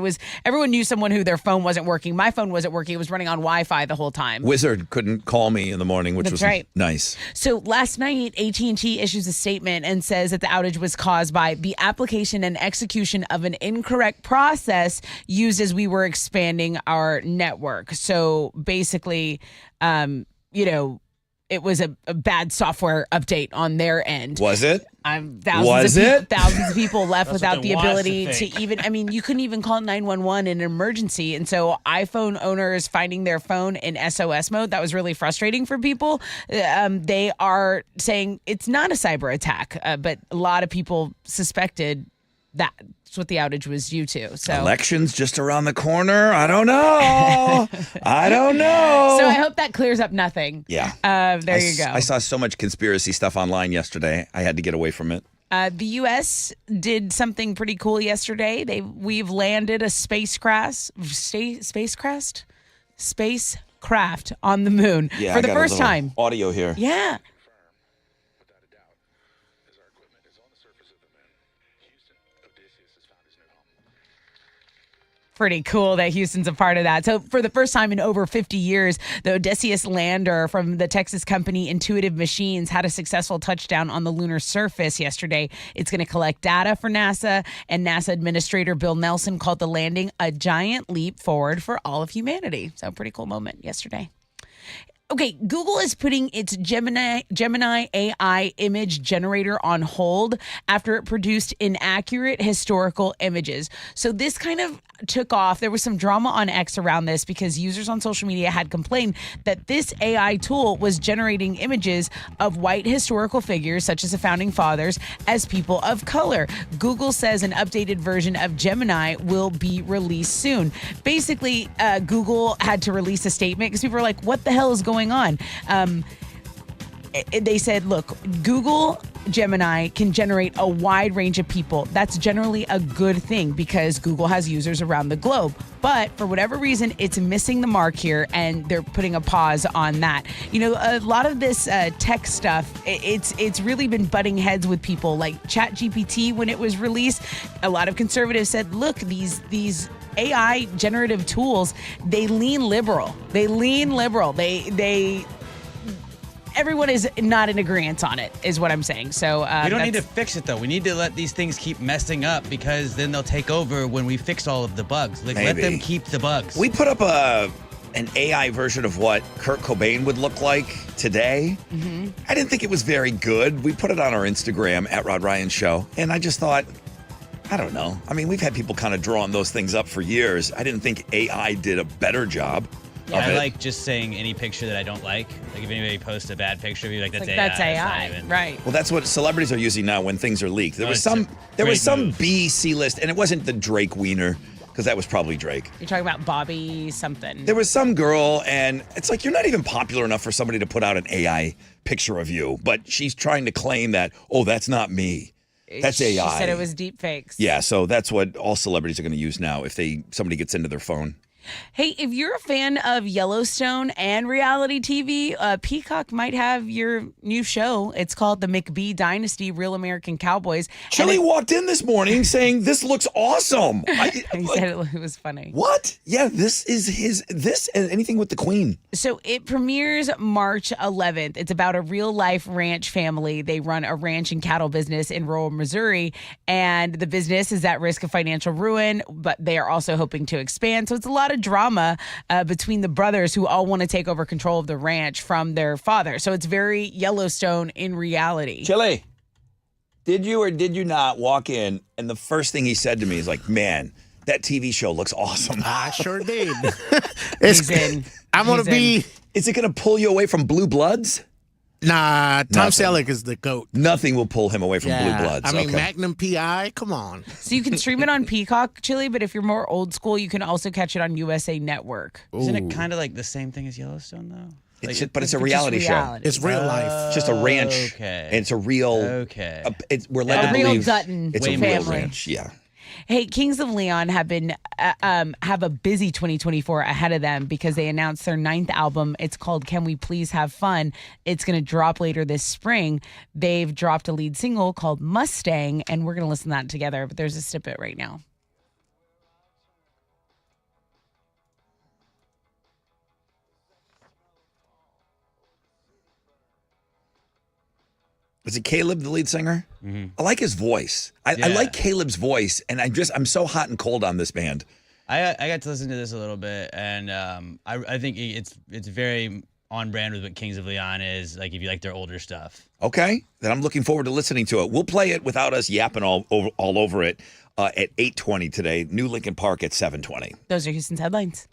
Everyone knew someone who their phone wasn't working. My phone wasn't working. It was running on Wi-Fi the whole time. Wizard couldn't call me in the morning, which was right. Nice. So last night, AT&T issues a statement and says that the outage was caused by the application and execution of an incorrect process used as we were expanding our network. So basically, it was a bad software update on their end. Was it? Thousands of people left without the ability to to even, you couldn't even call 911 in an emergency. And so iPhone owners finding their phone in SOS mode, that was really frustrating for people. They are saying it's not a cyber attack, but a lot of people suspected that's what the outage was due to. So elections just around the corner. I don't know. I don't know. So I hope that clears up nothing. Yeah. There you go. I saw so much conspiracy stuff online yesterday. I had to get away from it. The U.S. did something pretty cool yesterday. We've landed a spacecraft on the moon Yeah, for I the got a first little time. Audio here. Yeah. Pretty cool that Houston's a part of that. So for the first time in over 50 years, the Odysseus lander from the Texas company Intuitive Machines had a successful touchdown on the lunar surface yesterday. It's going to collect data for NASA, and NASA Administrator Bill Nelson called the landing a giant leap forward for all of humanity. So pretty cool moment yesterday. Okay, Google is putting its Gemini AI image generator on hold after it produced inaccurate historical images. So this kind of took off. There was some drama on X around this because users on social media had complained that this AI tool was generating images of white historical figures, such as the Founding Fathers, as people of color. Google says an updated version of Gemini will be released soon. Basically, Google had to release a statement because people were like, what the hell is going on? They said, look, Google Gemini can generate a wide range of people. That's generally a good thing because Google has users around the globe. But for whatever reason, it's missing the mark here, and they're putting a pause on that. You know, a lot of this tech stuff, it's really been butting heads with people. Like ChatGPT, when it was released, a lot of conservatives said, look, these AI generative tools, they lean liberal. Everyone is not in agreement on it, is what I'm saying. So we don't need to fix it, though. We need to let these things keep messing up because then they'll take over when we fix all of the bugs. Like, let them keep the bugs. We put up an AI version of what Kurt Cobain would look like today. Mm-hmm. I didn't think it was very good. We put it on our Instagram at Rod Ryan Show, and I just thought, I don't know. I mean, we've had people kind of drawing those things up for years. I didn't think AI did a better job. Yeah, I like just saying any picture that I don't like. Like if anybody posts a bad picture of you, like that's AI. That's AI, right? Well, that's what celebrities are using now when things are leaked. There was some B, C list, and it wasn't the Drake wiener because that was probably Drake. You're talking about Bobby something. There was some girl, and it's like you're not even popular enough for somebody to put out an AI picture of you, but she's trying to claim that, oh, that's not me. That's AI. She said it was deep fakes. Yeah, so that's what all celebrities are going to use now if somebody gets into their phone. Hey, if you're a fan of Yellowstone and reality TV, Peacock might have your new show. It's called The McBee Dynasty: Real American Cowboys. Chili walked in this morning saying, "This looks awesome." He said it was funny. What? Yeah, this is this and anything with the Queen. So it premieres March 11th. It's about a real life ranch family. They run a ranch and cattle business in rural Missouri, and the business is at risk of financial ruin, but they are also hoping to expand. So it's a lot of drama between the brothers who all want to take over control of the ranch from their father. So it's very Yellowstone in reality. Chili, did you or did you not walk in and the first thing he said to me is like, "Man, that TV show looks awesome." I sure did. He's in. I'm going to be. Is it going to pull you away from Blue Bloods? Nah, Tom Nothing. Selleck is the GOAT. Nothing will pull him away from Blue Bloods. I mean, Okay. Magnum PI, come on. So you can stream it on Peacock, Chili, but if you're more old school, you can also catch it on USA Network. Isn't it kind of like the same thing as Yellowstone, though? But it's a Just reality show. It's real life. It's just a ranch. Okay. And it's a real. Okay. We're led A to real believe Dutton it's Way a real family. ranch. Yeah. Hey, Kings of Leon have been have a busy 2024 ahead of them because they announced their 9th album. It's called Can We Please Have Fun. It's going to drop later this spring. They've dropped a lead single called Mustang, and we're going to listen to that together. But there's a snippet right now. Is it Caleb, the lead singer? Mm-hmm. I like his voice. I Yeah. like Caleb's voice, and I'm so hot and cold on this band. I got to listen to this a little bit, and I think it's very on brand with what Kings of Leon is. Like if you like their older stuff. Okay, then I'm looking forward to listening to it. We'll play it without us yapping all over it at 8:20 today. New Lincoln Park at 7:20. Those are Houston's headlines.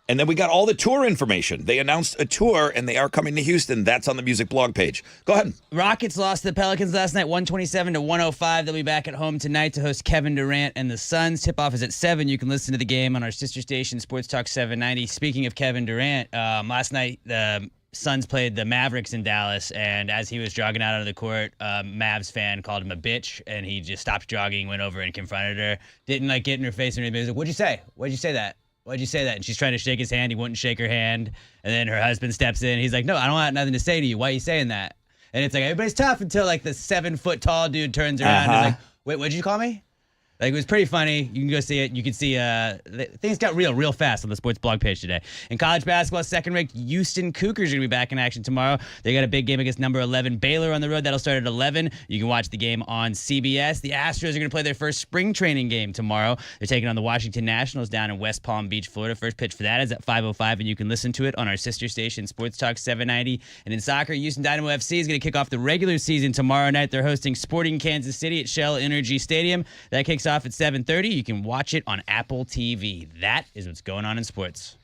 And then we got all the tour information. They announced a tour, and they are coming to Houston. That's on the music blog page. Go ahead. Rockets lost to the Pelicans last night, 127-105. They'll be back at home tonight to host Kevin Durant and the Suns. Tip-off is at 7. You can listen to the game on our sister station, Sports Talk 790. Speaking of Kevin Durant, last night the Suns played the Mavericks in Dallas, and as he was jogging out onto the court, a Mavs fan called him a bitch, and he just stopped jogging, went over and confronted her. Didn't get in her face or anything. He was like, "What'd you say? Why'd you say that? Why'd you say that?" And she's trying to shake his hand. He wouldn't shake her hand. And then her husband steps in. He's like, "No, I don't have nothing to say to you. Why are you saying that?" And it's like, everybody's tough until the 7-foot tall dude turns around and is like, "Wait, what'd you call me?" It was pretty funny. You can go see it. You can see things got real fast on the sports blog page today. In college basketball, second-ranked Houston Cougars are going to be back in action tomorrow. They got a big game against number 11 Baylor on the road. That'll start at 11. You can watch the game on CBS. The Astros are going to play their first spring training game tomorrow. They're taking on the Washington Nationals down in West Palm Beach, Florida. First pitch for that is at 5:05, and you can listen to it on our sister station, Sports Talk 790. And in soccer, Houston Dynamo FC is going to kick off the regular season tomorrow night. They're hosting Sporting Kansas City at Shell Energy Stadium. That kicks off at 7:30. You can watch it on Apple TV. That is what's going on in sports.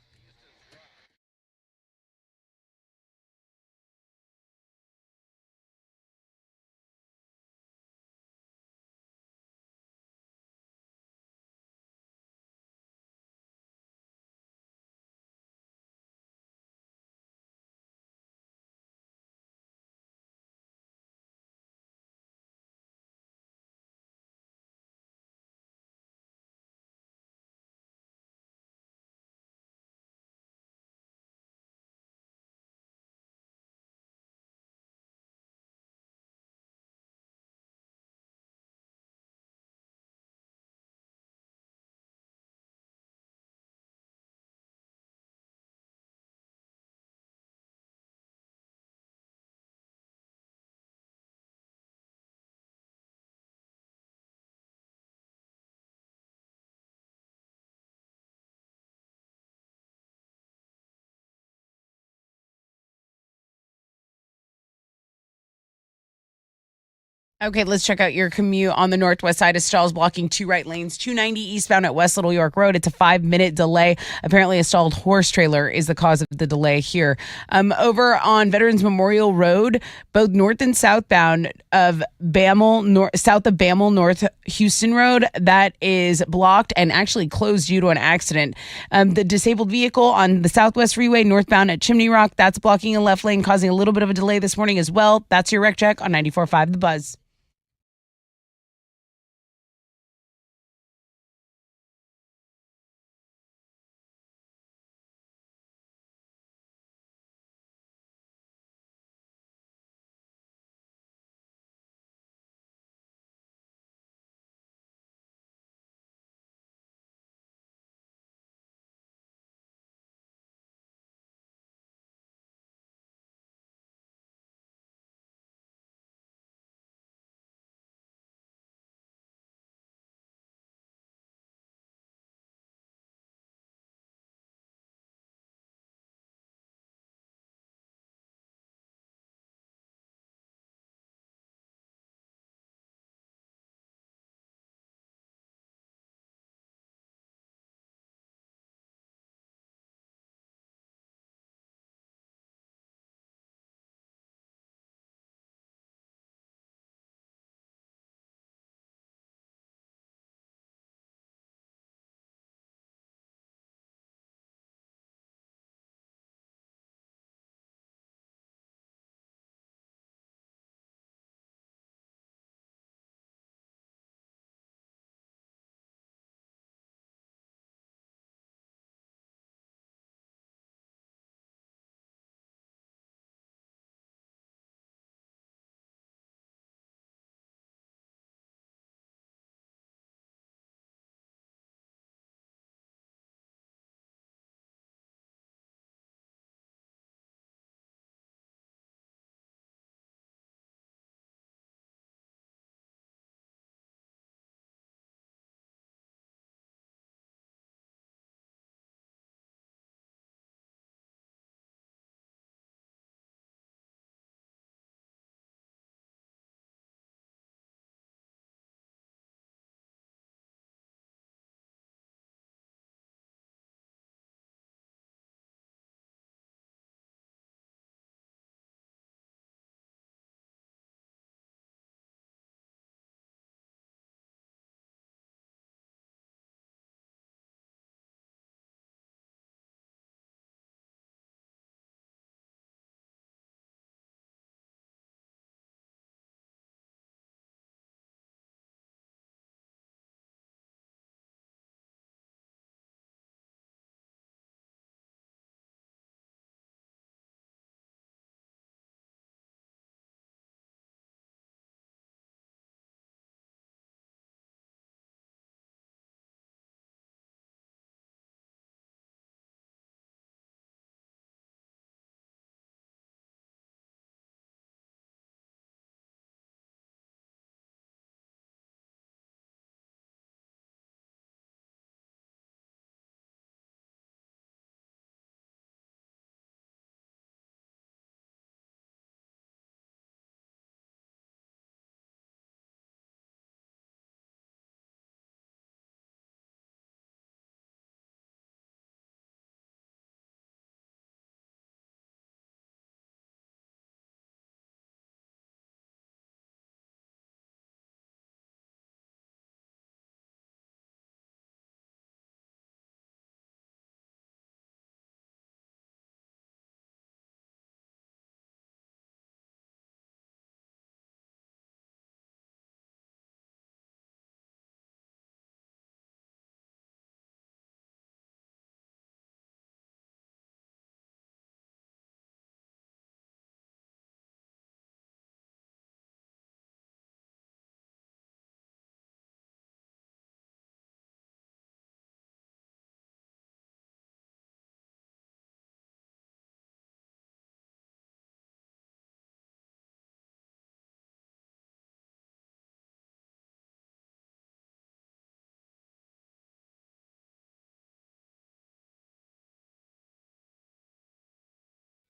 Okay, let's check out your commute on the northwest side of stalls blocking 2 right lanes. 290 eastbound at West Little York Road. It's a 5-minute delay. Apparently, a stalled horse trailer is the cause of the delay here. Over on Veterans Memorial Road, both north and southbound of south of Bammel, North Houston Road, that is blocked and actually closed due to an accident. The disabled vehicle on the Southwest Freeway northbound at Chimney Rock, that's blocking a left lane, causing a little bit of a delay this morning as well. That's your wreck check on 94.5 The Buzz.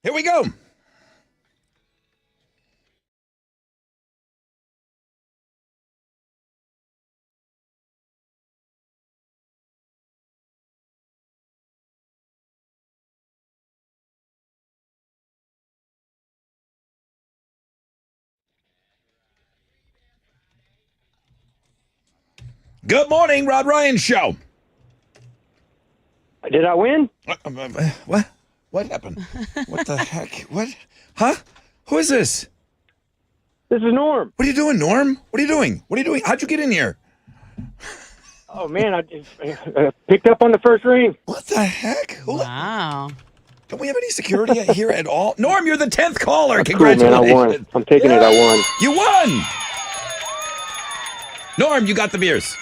Here we go. Good morning, Rod Ryan Show. Did I win? What? What happened? What the heck? What? Huh? Who is this? This is Norm. What are you doing, Norm? What are you doing? What are you doing? How'd you get in here? Oh, man, I just picked up on the first ring. What the heck? Wow. Don't we have any security here at all? Norm, you're the 10th caller. That's cool, Congratulations. man. I won. I'm taking it. I won. You won. Norm, you got the beers.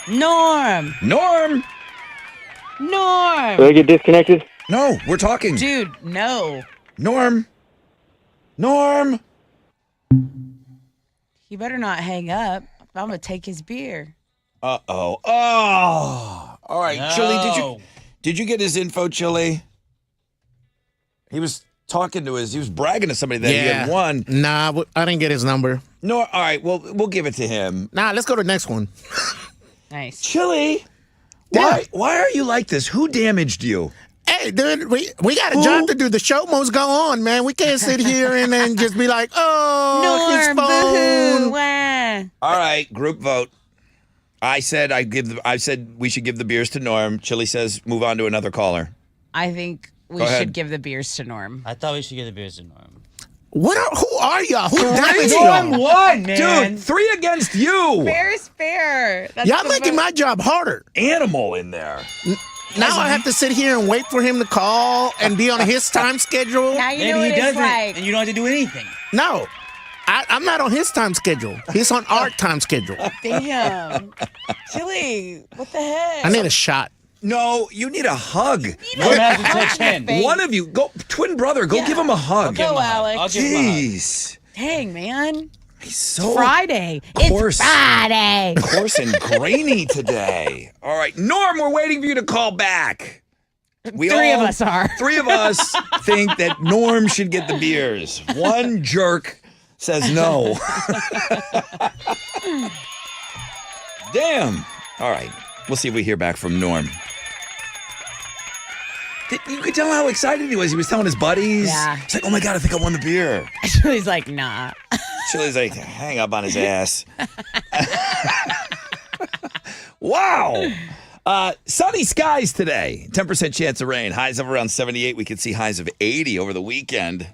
Norm. Norm. Norm. Did I get disconnected? No, we're talking. Dude, no. Norm. Norm. He better not hang up. I'm going to take his beer. Uh-oh. Oh. All right, No. Chili, did you get his info, Chili? He was talking to he was bragging to somebody that he had won. Nah, I didn't get his number. No, all right, well, we'll give it to him. Nah, let's go to the next one. Nice. Chili, Yeah. why are you like this? Who damaged you? Hey, dude, we got a job to do. The show must go on, man. We can't sit here and then just be like, oh, his Norm, phone. boo-hoo, wah. All right, group vote. I said we should give the beers to Norm. Chili says move on to another caller. I think we Go ahead. should give the beers to Norm. I thought we should give the beers to Norm. Who are y'all? Who damaged Norm y'all? won, man. Dude, 3 against you. Fair is fair. That's Y'all the making vote. my job harder. Animal in there. Now I have to sit here and wait for him to call and be on his time schedule. Now you Maybe know what he it's doesn't, like. and you don't have to do anything. No, I'm not on his time schedule. He's on our time schedule. Damn. Chili, what the heck? I need a shot. No, you need a hug. Norm has to touch him. face. One of you, go twin brother, go Yeah. give him a hug. Go, Alex. I'll give him a hug. Jeez. Dang, man. He's so Friday. coarse. It's Friday. coarse and grainy today. All right, Norm, we're waiting for you to call back. Three of us are. 3 of us think that Norm should get the beers. One jerk says no. Damn. All right, we'll see if we hear back from Norm. You could tell how excited he was. He was telling his buddies. Yeah. He's like, oh my God, I think I won the beer. Chili's like, nah. Chili's like, hang up on his ass. Wow. Sunny skies today. 10% chance of rain. Highs of around 78. We could see highs of 80 over the weekend.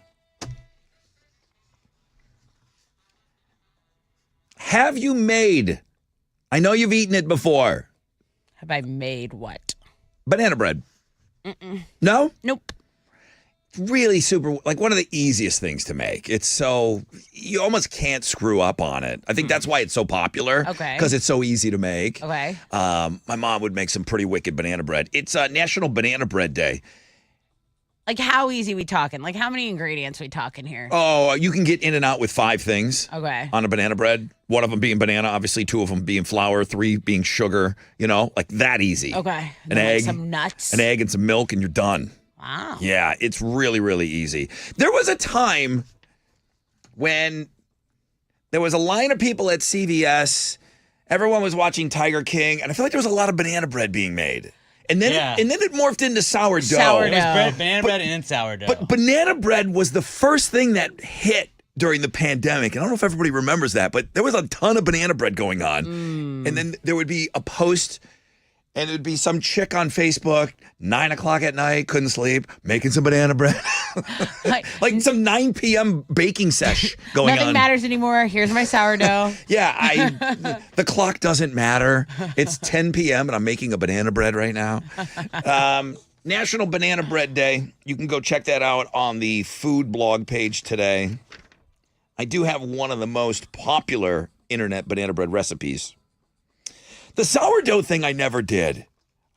Have you made, I know you've eaten it before, Have I made what? banana bread? No? Nope. Really super, like one of the easiest things to make. It's so, you almost can't screw up on it. I think that's why it's so popular. Okay. Because it's so easy to make. Okay. My mom would make some pretty wicked banana bread. It's National Banana Bread Day. Like, how easy we talking? Like, how many ingredients we talking here? Oh, you can get in and out with 5 things Okay. on a banana bread. One of them being banana, obviously 2 of them being flour, 3 being sugar, like that easy. Okay. An Then, like, egg. some nuts. An egg and some milk and you're done. Wow. Yeah, it's really, really easy. There was a time when there was a line of people at CVS. Everyone was watching Tiger King, and I feel like there was a lot of banana bread being made. And then, Yeah. it morphed into sourdough. Sourdough. It was banana bread and sourdough. But banana bread was the first thing that hit during the pandemic. And I don't know if everybody remembers that, but there was a ton of banana bread going on. And then there would be a post, and it would be some chick on Facebook, 9 o'clock at night, couldn't sleep, making some banana bread. like some 9 p.m. baking sesh going Nothing on. matters anymore. Here's my sourdough. Yeah, the clock doesn't matter. It's 10 p.m. and I'm making a banana bread right now. National Banana Bread Day. You can go check that out on the food blog page today. I do have one of the most popular internet banana bread recipes. The sourdough thing I never did.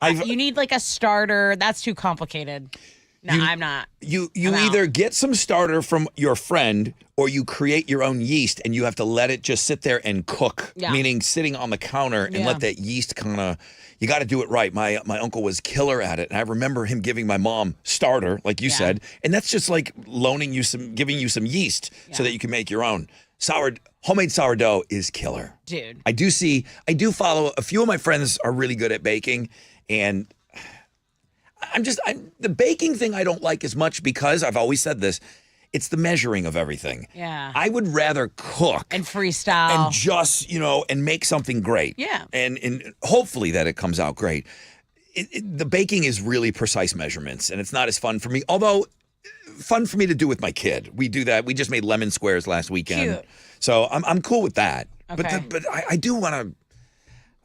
You need like a starter. That's too complicated. No, I'm not. You I'm out. either get some starter from your friend or you create your own yeast and you have to let it just sit there and cook, meaning sitting on the counter and let that yeast kind of, you got to do it right. My uncle was killer at it. And I remember him giving my mom starter, like you said, and that's just like giving you some yeast so that you can make your own. Homemade sourdough is killer. Dude. I do follow, a few of my friends are really good at baking, and the baking thing I don't like as much because I've always said this, it's the measuring of everything. Yeah. I would rather cook and freestyle and just, and make something great. Yeah. And hopefully that it comes out great. The baking is really precise measurements, and it's not as fun for me, although fun for me to do with my kid. We do that. We just made lemon squares last weekend. Cute. So I'm cool with that. Okay. But I do want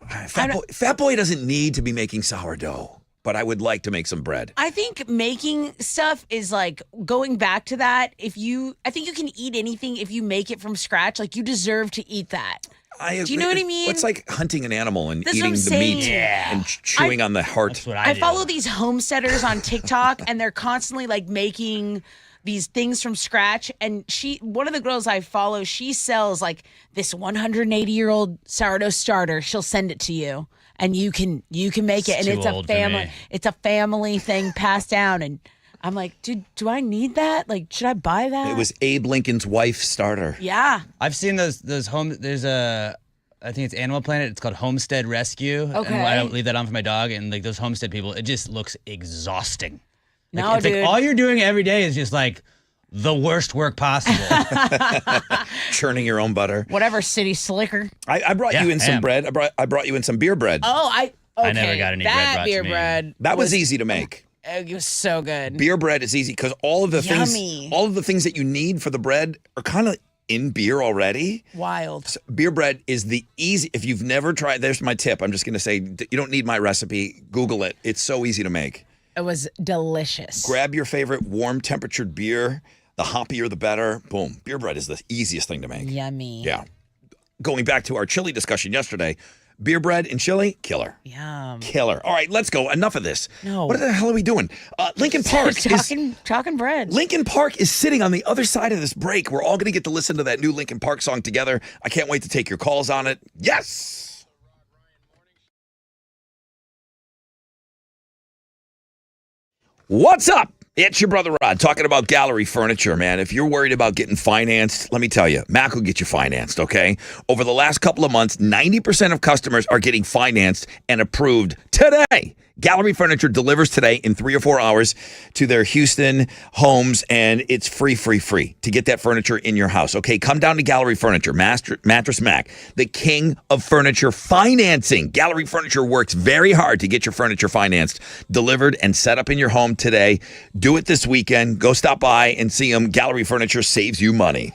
to, Fat Boy doesn't need to be making sourdough, but I would like to make some bread. I think making stuff is like going back to that. I think you can eat anything if you make it from scratch. Like you deserve to eat that. I agree. Do you know what I mean? It's like hunting an animal and That's eating what I'm the meat saying. and chewing on the heart. That's what I do. follow these homesteaders on TikTok and they're constantly like making these things from scratch. And one of the girls I follow, she sells like this 180-year-old sourdough starter. She'll send it to you and you can make it. And too it's a old for family, me. it's a family thing passed down. And I'm like, dude, do I need that? Like, should I buy that? It was Abe Lincoln's wife starter. Yeah. I've seen those home. There's I think it's Animal Planet. It's called Homestead Rescue. Okay. And I don't leave that on for my dog. And like those homestead people, it just looks exhausting. Like, No, it's dude. like all you're doing every day is just like the worst work possible. Churning your own butter. Whatever, city slicker. I brought you in some bread. I brought you in some beer bread. Oh, I never got any bread that brought to beer me. bread. That was easy to make. It was so good. Beer bread is easy because all of the Yummy. things that you need for the bread are kind of in beer already. Wild. So beer bread is the easy. If you've never tried, there's my tip. I'm just going to say you don't need my recipe. Google it. It's so easy to make. It was delicious. Grab your favorite warm temperatured beer. The hoppier, the better. Boom. Beer bread is the easiest thing to make. Yummy. Yeah. Going back to our chili discussion yesterday, beer bread and chili, killer. Yum. Killer. All right, let's go. Enough of this. No. What the hell are we doing? Lincoln Park talking bread. Lincoln Park is sitting on the other side of this break. We're all going to get to listen to that new Lincoln Park song together. I can't wait to take your calls on it. Yes. What's up? It's your brother Rod talking about Gallery Furniture, man. If you're worried about getting financed, let me tell you, Mac will get you financed, okay? Over the last couple of months, 90% of customers are getting financed and approved today. Gallery Furniture delivers today in 3 or 4 hours to their Houston homes, and it's free to get that furniture in your house. Okay, come down to Gallery Furniture, Mattress Mac, the king of furniture financing. Gallery Furniture works very hard to get your furniture financed, delivered, and set up in your home today. Do it this weekend. Go stop by and see them. Gallery Furniture saves you money.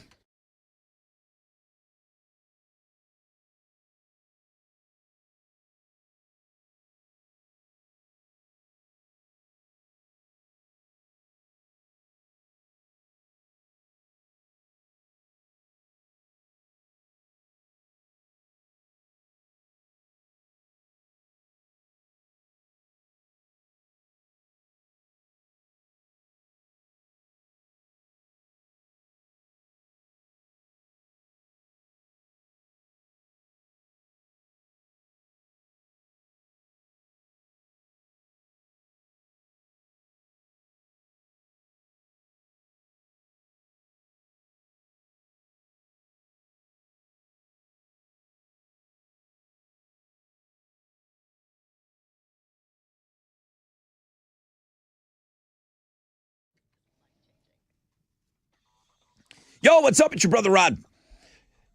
Yo, what's up? It's your brother Rod.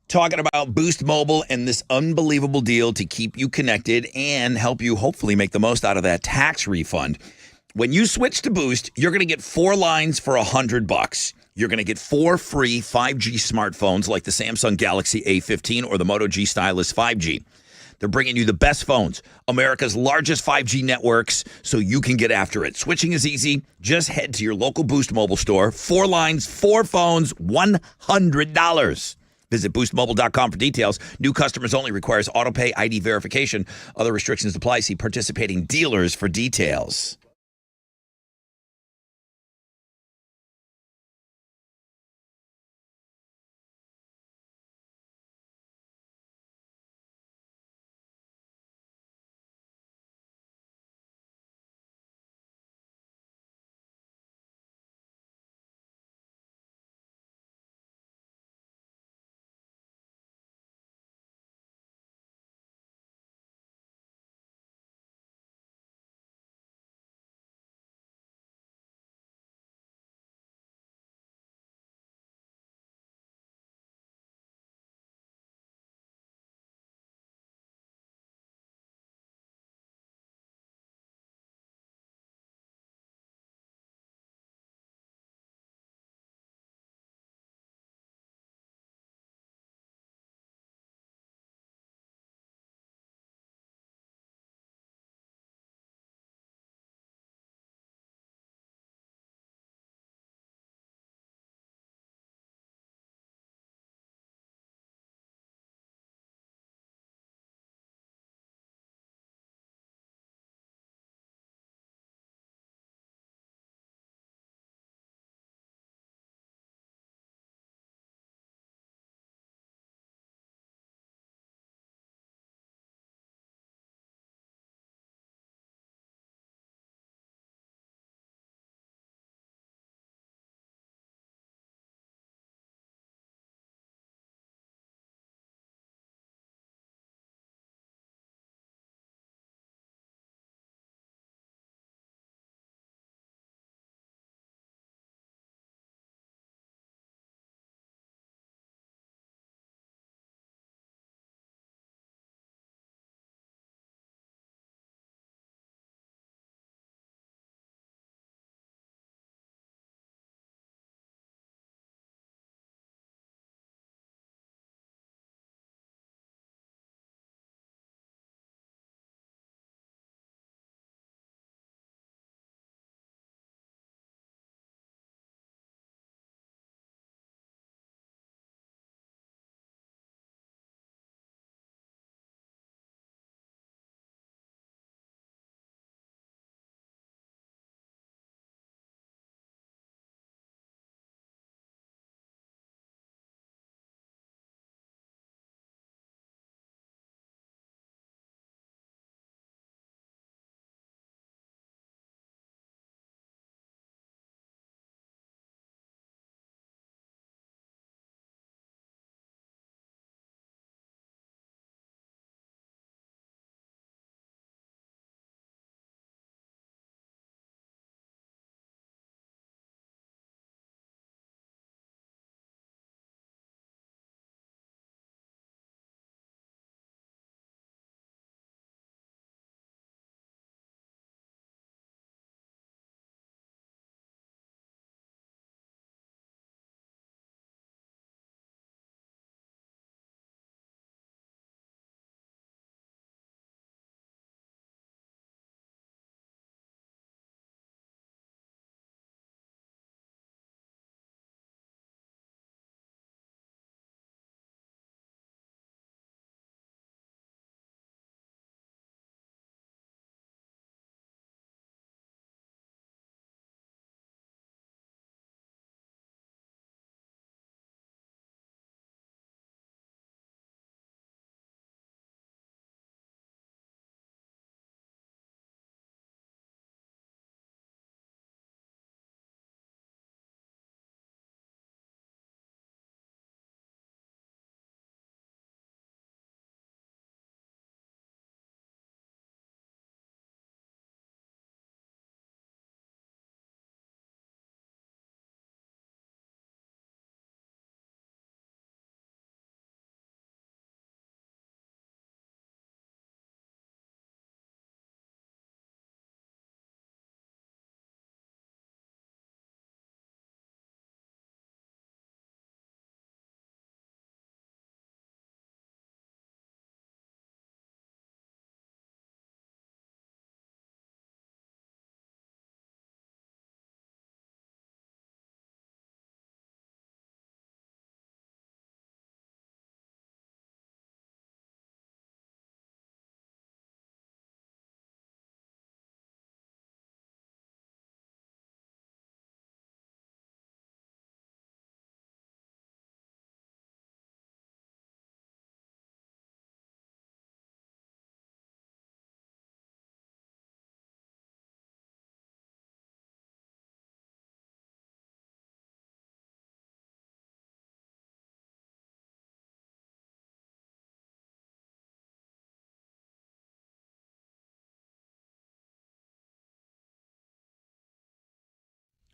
Talking about Boost Mobile and this unbelievable deal to keep you connected and help you hopefully make the most out of that tax refund. When you switch to Boost, you're going to get 4 lines for $100. You're going to get 4 free 5G smartphones like the Samsung Galaxy A15 or the Moto G Stylus 5G. They're bringing you the best phones, America's largest 5G networks, so you can get after it. Switching is easy. Just head to your local Boost Mobile store. 4 lines, 4 phones, $100. Visit boostmobile.com for details. New customers only, requires autopay ID verification. Other restrictions apply. See participating dealers for details.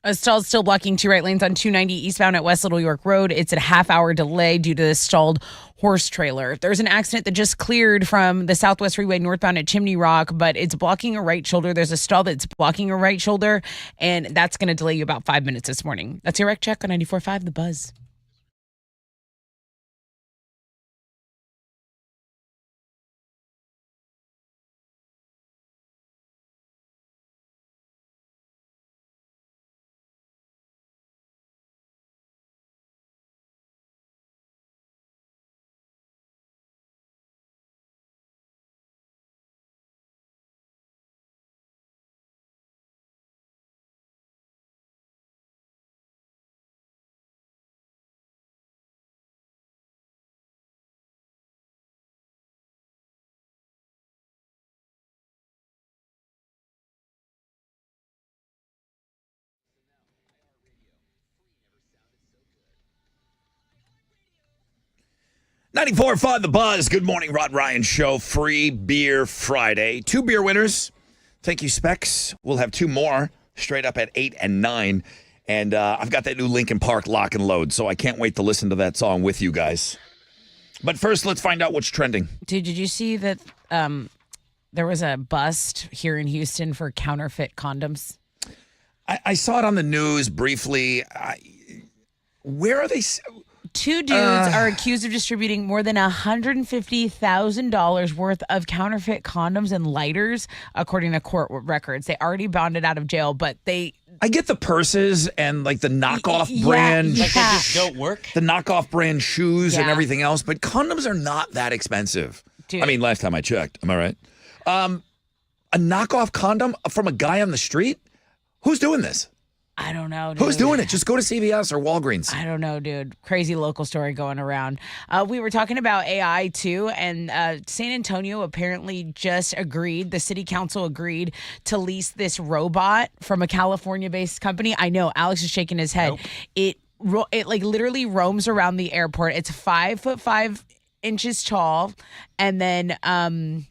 A stall's still blocking two right lanes on 290 eastbound at West Little York Road. It's a half-hour delay due to the stalled horse trailer. There's an accident that just cleared from the Southwest Freeway northbound at Chimney Rock, but it's blocking a right shoulder. There's a stall that's blocking a right shoulder, and that's going to delay you about 5 minutes this morning. That's your Wreck Check on 94.5 The Buzz. .94.5 The Buzz. Good morning, Rod Ryan Show. Free Beer Friday. 2 beer winners. Thank you, Specs. We'll have 2 more straight up at 8 and 9. And I've got that new Linkin Park Lock and Load, so I can't wait to listen to that song with you guys. But first, let's find out what's trending. Dude, did you see that there was a bust here in Houston for counterfeit condoms? I saw it on the news briefly. Where are they? 2 dudes are accused of distributing more than $150,000 worth of counterfeit condoms and lighters, according to court records. They already bonded out of jail, but they... I get the purses and like the knockoff brand. Like they just don't work? The knockoff brand shoes and everything else, but condoms are not that expensive. Dude. I mean, last time I checked. Am I right? A knockoff condom from a guy on the street? Who's doing this? I don't know, dude. Who's doing it? Just go to CVS or Walgreens. I don't know, dude. Crazy local story going around. We were talking about AI too, and San Antonio apparently just agreed, the city council agreed to lease this robot from a California-based company. I know, Alex is shaking his head. Nope. It like literally roams around the airport. It's 5'5" tall, and then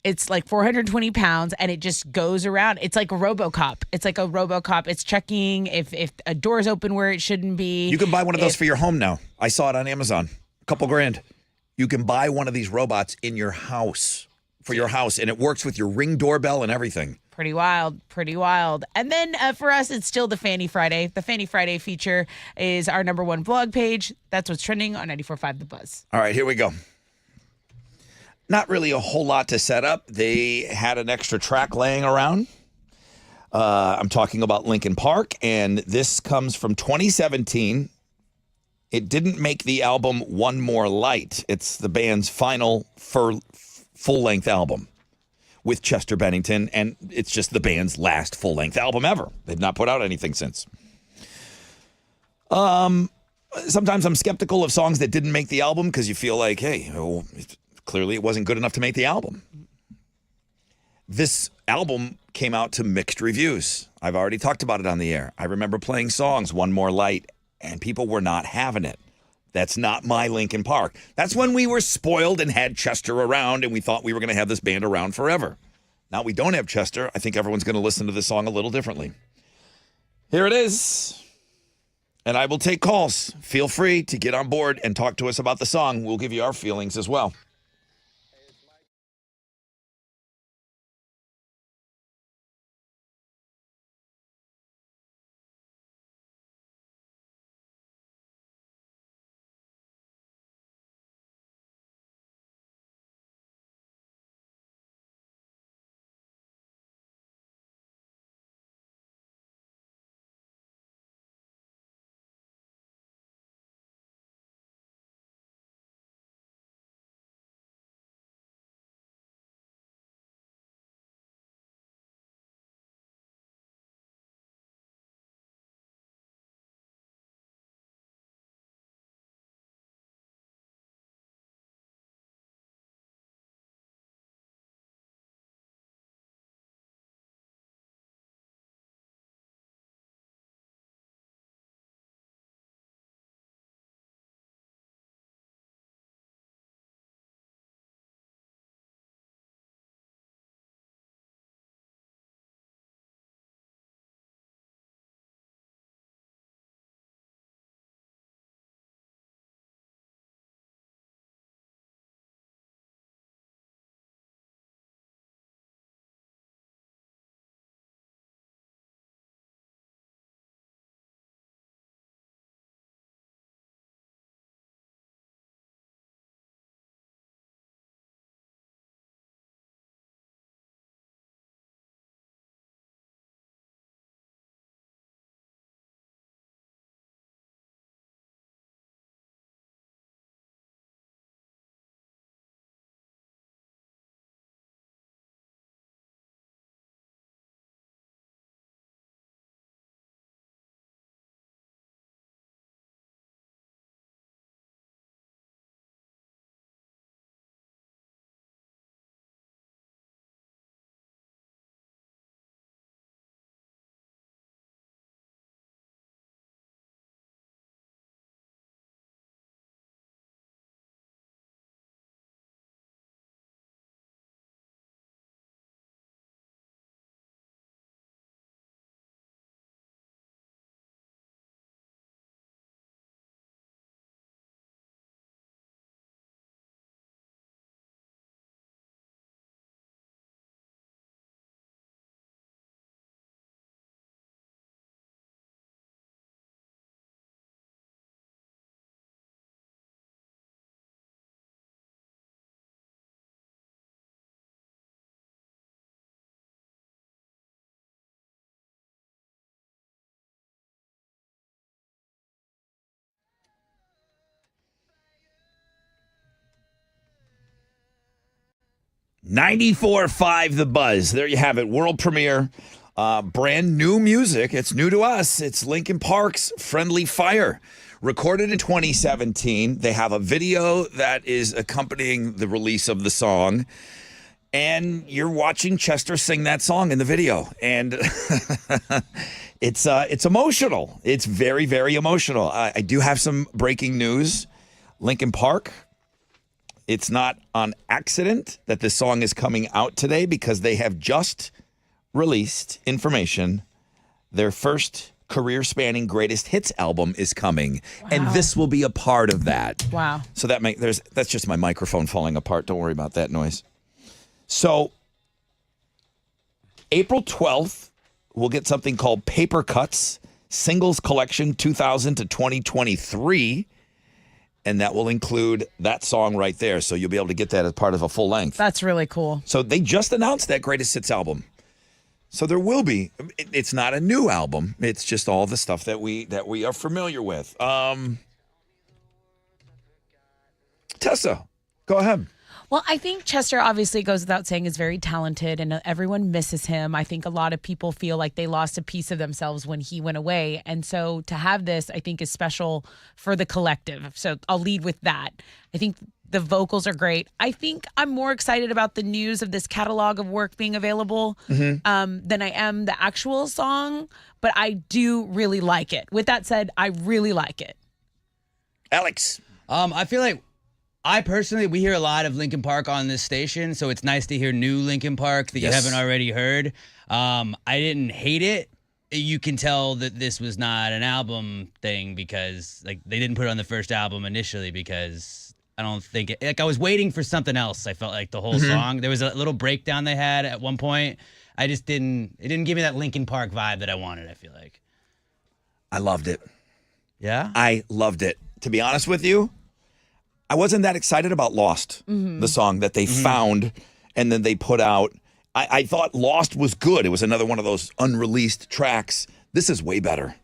it's like 420 pounds, and it just goes around. It's like a RoboCop. It's checking if a door's open where it shouldn't be. You can buy one of those for your home now. I saw it on Amazon. A couple grand. You can buy one of these robots in your house, for your house, and it works with your Ring doorbell and everything. Pretty wild. And then for us, it's still the Fanny Friday. The Fanny Friday feature is our #1 blog page. That's what's trending on 94.5 The Buzz. All right, here we go. Not really a whole lot to set up. They had an extra track laying around. I'm talking about Linkin Park, and this comes from 2017. It didn't make the album One More Light. It's the band's final full-length album with Chester Bennington, and it's just the band's last full-length album ever. They've not put out anything since. Sometimes I'm skeptical of songs that didn't make the album because you feel like, hey, clearly it wasn't good enough to make the album. This album came out to mixed reviews. I've already talked about it on the air. I remember playing songs, One More Light, and people were not having it. That's not my Linkin Park. That's when we were spoiled and had Chester around and we thought we were going to have this band around forever. Now we don't have Chester. I think everyone's going to listen to this song a little differently. Here it is. And I will take calls. Feel free to get on board and talk to us about the song. We'll give you our feelings as well. 94.5 The Buzz. There you have it. World premiere. Brand new music. It's new to us. It's Linkin Park's Friendly Fire. Recorded in 2017. They have a video that is accompanying the release of the song. And you're watching Chester sing that song in the video. And it's emotional. It's very, very emotional. I do have some breaking news. Linkin Park. It's not on accident that this song is coming out today because they have just released information. Their first career-spanning greatest hits album is coming, and this will be a part of that. Wow. So that's just my microphone falling apart. Don't worry about that noise. So April 12th, we'll get something called Paper Cuts Singles Collection 2000 to 2023. And that will include that song right there. So you'll be able to get that as part of a full length. That's really cool. So they just announced that greatest hits album. So there will be. It's not a new album. It's just all the stuff that we are familiar with. Tessa, go ahead. Well, I think Chester obviously goes without saying is very talented and everyone misses him. I think a lot of people feel like they lost a piece of themselves when he went away. And so to have this, I think, is special for the collective. So I'll lead with that. I think the vocals are great. I think I'm more excited about the news of this catalog of work being available than I am the actual song. But I do really like it. With that said, I really like it. Alex. I feel like we hear a lot of Linkin Park on this station, so it's nice to hear new Linkin Park that you haven't already heard. I didn't hate it. You can tell that this was not an album thing because they didn't put it on the first album initially because I don't think I was waiting for something else. I felt like the whole song. There was a little breakdown they had at one point. It didn't give me that Linkin Park vibe that I wanted, I feel like. I loved it. Yeah? I loved it. To be honest with you, I wasn't that excited about Lost, the song that they found and then they put out. I thought Lost was good. It was another one of those unreleased tracks. This is way better.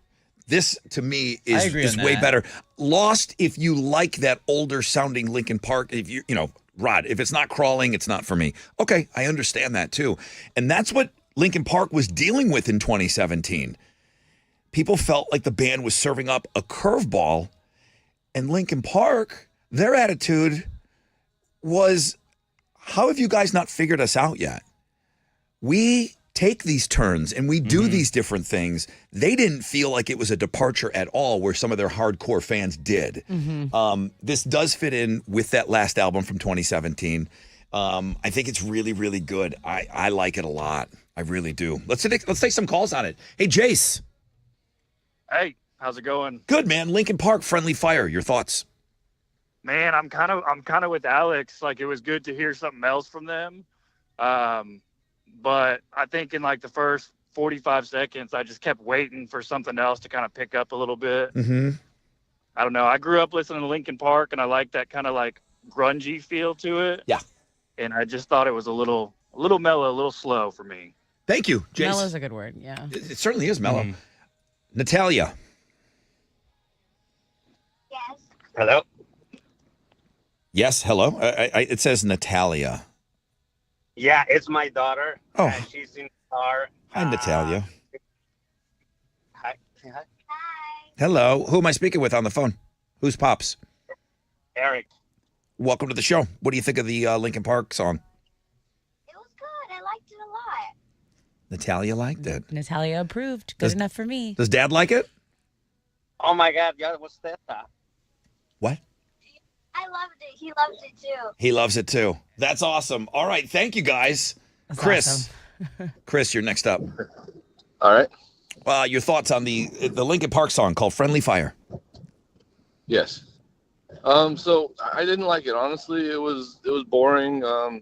This, to me, is way better. Lost, if you like that older sounding Linkin Park, if Rod, if it's not crawling, it's not for me. Okay, I understand that too. And that's what Linkin Park was dealing with in 2017. People felt like the band was serving up a curveball, and Linkin Park, their attitude was, how have you guys not figured us out yet? We take these turns and we do these different things. They didn't feel like it was a departure at all where some of their hardcore fans did. This does fit in with that last album from 2017. I think it's really, really good. I like it a lot. I really do. Let's take some calls on it. Hey, Jace. Hey, how's it going? Good, man. Linkin Park, Friendly Fire. Your thoughts? Man, I'm kind of with Alex. Like, it was good to hear something else from them. But I think in the first 45 seconds, I just kept waiting for something else to kind of pick up a little bit. I don't know. I grew up listening to Linkin Park, and I like that kind of grungy feel to it. Yeah. And I just thought it was a little mellow, a little slow for me. Thank you, Jason. Mellow is a good word. Yeah. It certainly is mellow. Natalia. Yes. Hello? Yes, hello. It says Natalia. Yeah, it's my daughter. Oh. She's in the car. Hi, Natalia. Hi. Hi. Hello. Who am I speaking with on the phone? Who's Pops? Eric. Welcome to the show. What do you think of the Linkin Park song? It was good. I liked it a lot. Natalia liked it. Natalia approved. Good enough for me. Does Dad like it? Oh my God, yeah, what's that? What? I loved it. He loved it too. He loves it too. That's awesome. All right. Thank you, guys. That's Chris. awesome. Chris, you're next up. All right. Your thoughts on the Linkin Park song called Friendly Fire? Yes. So I didn't like it. Honestly, it was boring. I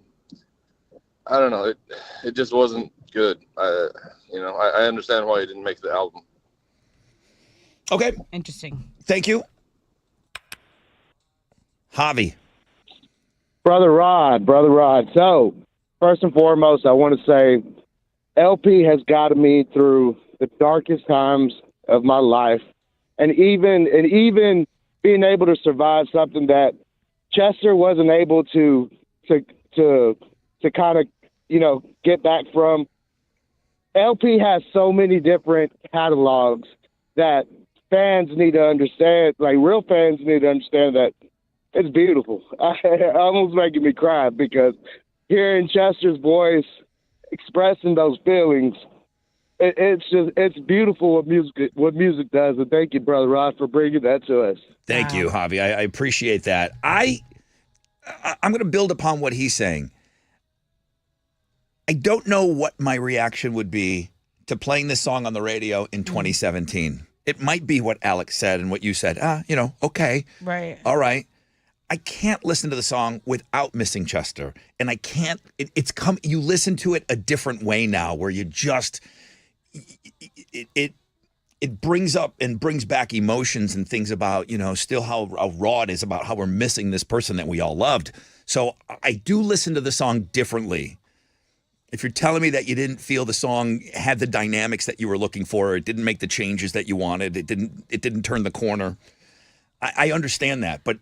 don't know. It just wasn't good. I understand why he didn't make the album. Okay. Interesting. Thank you. Javi. Brother Rod. So, first and foremost, I want to say LP has gotten me through the darkest times of my life. And even being able to survive something that Chester wasn't able to to kind of, get back from. LP has so many different catalogs that fans need to understand, like real fans need to understand that it's beautiful. Almost making me cry because hearing Chester's voice expressing those feelings, it's beautiful what music does. And thank you, Brother Rod, for bringing that to us. Thank you, Javi. I appreciate that. I'm going to build upon what he's saying. I don't know what my reaction would be to playing this song on the radio in 2017. It might be what Alex said and what you said. Okay. Right. All right. I can't listen to the song without missing Chester. And I can't, you listen to it a different way now where you just, it brings up and brings back emotions and things about, still how raw it is about how we're missing this person that we all loved. So I do listen to the song differently. If you're telling me that you didn't feel the song had the dynamics that you were looking for, it didn't make the changes that you wanted, it didn't turn the corner, I understand that. But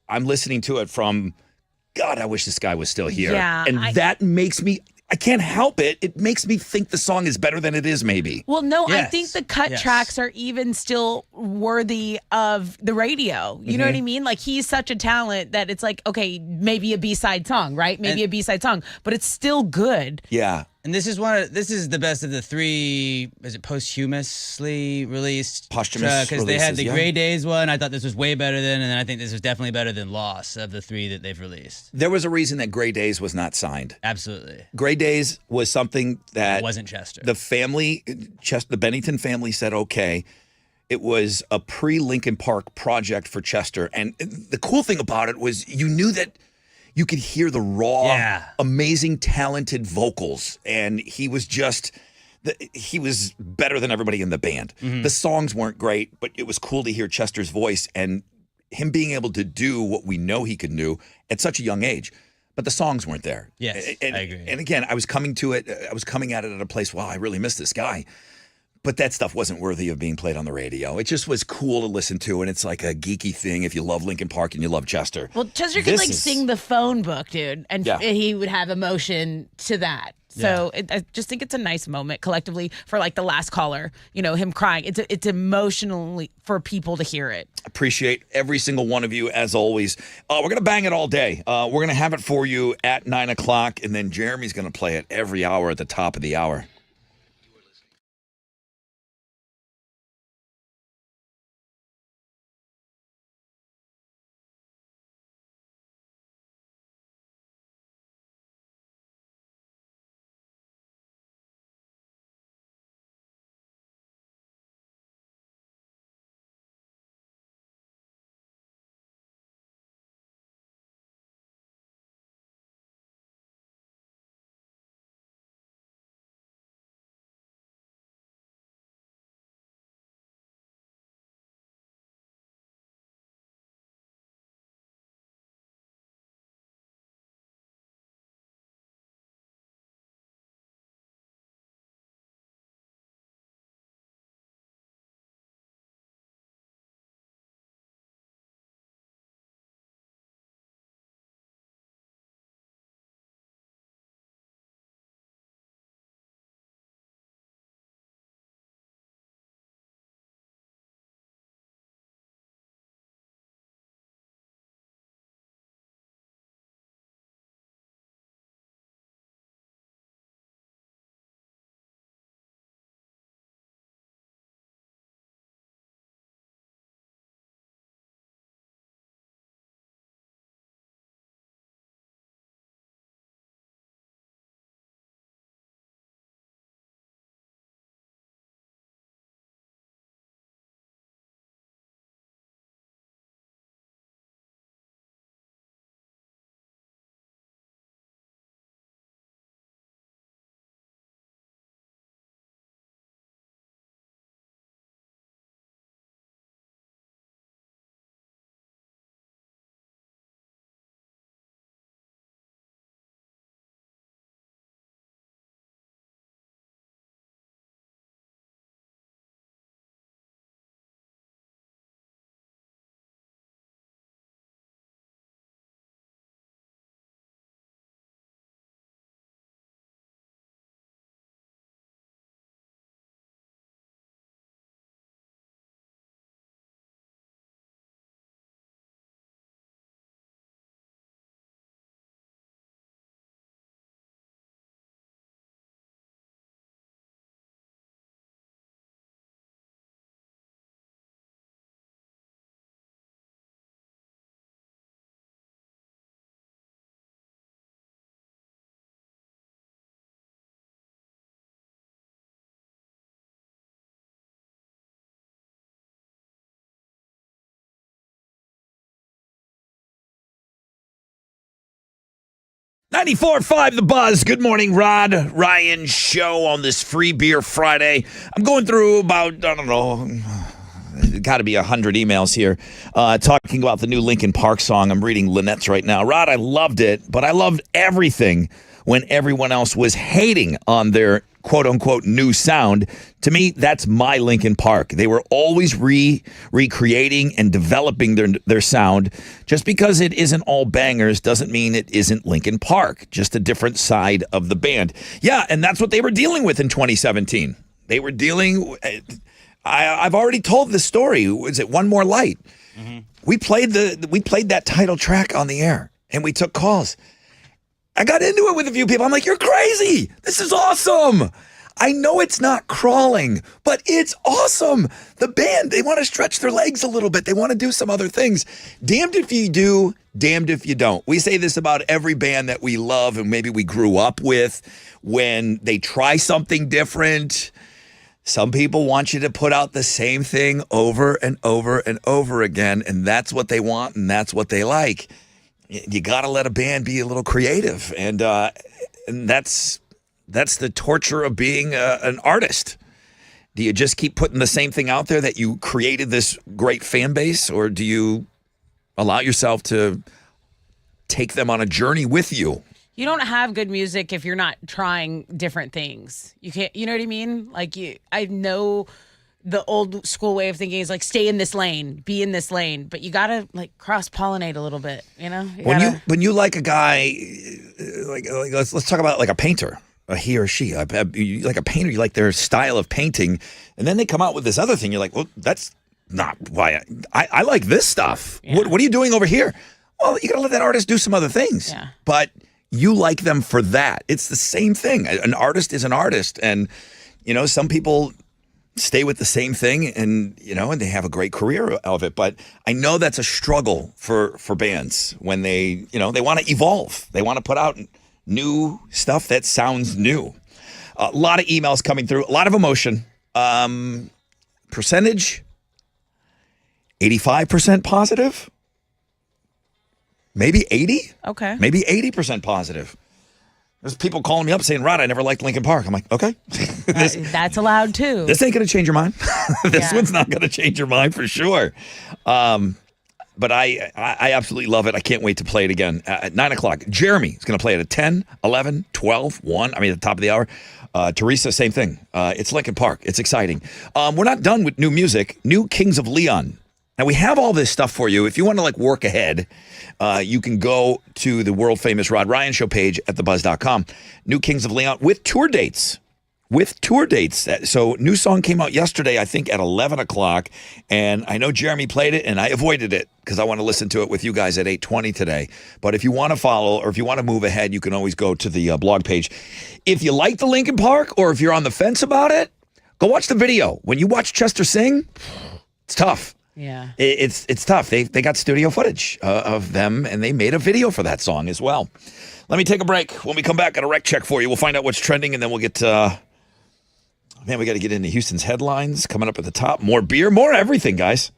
I'm listening to it from, God, I wish this guy was still here. Yeah, and that makes me, I can't help it. It makes me think the song is better than it is, maybe. Well, no, Yes. I think the cut tracks are even still worthy of the radio. You know what I mean? Like, he's such a talent that it's like, okay, maybe a B-side song, right? Maybe a B-side song, but it's still good. Yeah. And this is the best of the three. Is it posthumously released? Posthumous Because they had the releases, yeah. Gray Days one. I thought this was way better than, and then I think this was definitely better than Loss of the three that they've released. There was a reason that Gray Days was not signed. Absolutely. Gray Days was something that It wasn't Chester. the family, the Bennington family said, okay. It was a pre-Lincoln Park project for Chester. And the cool thing about it was you knew that you could hear the raw, amazing, talented vocals. And he was he was better than everybody in the band. The songs weren't great, but it was cool to hear Chester's voice and him being able to do what we know he could do at such a young age. But the songs weren't there. Yes, I agree. And again, I was coming at it at a place, wow, I really miss this guy. But that stuff wasn't worthy of being played on the radio. It just was cool to listen to, and it's like a geeky thing if you love Linkin Park and you love Chester. Well, Chester could sing the phone book, dude, and Yeah. he would have emotion to that. So I just think it's a nice moment collectively for like the last caller, him crying. It's emotionally for people to hear it. Appreciate every single one of you as always. We're going to bang it all day. We're going to have it for you at 9 o'clock, and then Jeremy's going to play it every hour at the top of the hour. 94.5 The Buzz. Good morning, Rod Ryan Show on this Free Beer Friday. I'm going through about, I don't know, got to be 100 emails here talking about the new Linkin Park song. I'm reading Lynette's right now. Rod, I loved it, but I loved everything when everyone else was hating on their quote-unquote new sound. To me, that's my Linkin Park. They were always recreating and developing their sound. Just because it isn't all bangers doesn't mean it isn't Linkin Park, just a different side of the band. Yeah, and that's what they were dealing with in 2017. They were dealing... I've already told this story. Was it One More Light? Mm-hmm. We played that title track on the air, and we took calls. I got into it with a few people. I'm like, you're crazy. This is awesome. I know it's not crawling, but it's awesome. The band, they want to stretch their legs a little bit. They want to do some other things. Damned if you do, damned if you don't. We say this about every band that we love and maybe we grew up with. When they try something different, some people want you to put out the same thing over and over and over again, and that's what they want and that's what they like. You got to let a band be a little creative, and that's the torture of being an artist. Do you just keep putting the same thing out there that you created this great fan base, or do you allow yourself to take them on a journey with you? You don't have good music if you're not trying different things. You can't, you know what I mean? Like, I know the old school way of thinking is like, stay in this lane, be in this lane, but you gotta like cross-pollinate a little bit, you know? When you like a guy, like let's talk about like a painter, he or she, you like a painter, you like their style of painting, and then they come out with this other thing. You're like, well, that's not why I like this stuff. Yeah. What are you doing over here? Well, you gotta let that artist do some other things. Yeah. But you like them for that. It's the same thing. An artist is an artist, and some people stay with the same thing, and and they have a great career of it. But I know that's a struggle for bands when they want to evolve. They want to put out new stuff that sounds new. A lot of emails coming through, a lot of emotion. Percentage, 85% positive. Maybe 80? Okay. Maybe 80% positive. There's people calling me up saying, Rod, I never liked Linkin Park. I'm like, okay. That's allowed too. This ain't going to change your mind. This one's not going to change your mind for sure. But I absolutely love it. I can't wait to play it again at 9 o'clock. Jeremy is going to play it at 10, 11, 12, 1. I mean, at the top of the hour. Teresa, same thing. It's Linkin Park. It's exciting. We're not done with new music. New Kings of Leon. Now, we have all this stuff for you. If you want to work ahead, you can go to the world famous Rod Ryan Show page at thebuzz.com. New Kings of Leon with tour dates. So new song came out yesterday, I think at 11 o'clock. And I know Jeremy played it and I avoided it because I want to listen to it with you guys at 8:20 today. But if you want to follow or if you want to move ahead, you can always go to the blog page. If you like the Linkin Park or if you're on the fence about it, go watch the video. When you watch Chester sing, it's tough. Yeah, it's tough. They got studio footage of them, and they made a video for that song as well. Let me take a break. When we come back, got a rec check for you. We'll find out what's trending, and then we'll get. We got to get into Houston's headlines coming up at the top. More beer, more everything, guys.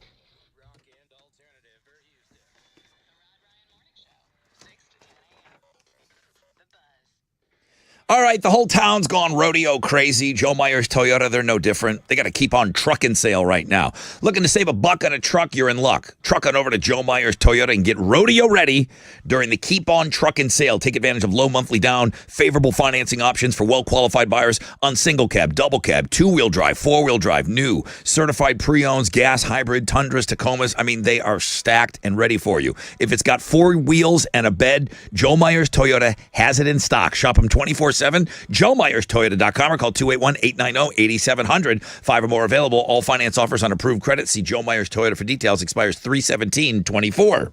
All right, the whole town's gone rodeo crazy. Joe Myers Toyota, they're no different. They got a Keep On Truckin' sale right now. Looking to save $1 on a truck? You're in luck. Truck on over to Joe Myers Toyota and get rodeo ready during the Keep On Truckin' sale. Take advantage of low monthly down, favorable financing options for well-qualified buyers on single cab, double cab, two-wheel drive, four-wheel drive, new, certified pre-owns, gas, hybrid, Tundras, Tacomas. I mean, they are stacked and ready for you. If it's got 4 wheels and a bed, Joe Myers Toyota has it in stock. Shop them 24/7. JoeMyersToyota.com or call 281-890-8700. 5 or more available. All finance offers on approved credit. See Joe Myers Toyota for details. Expires 3/17/24.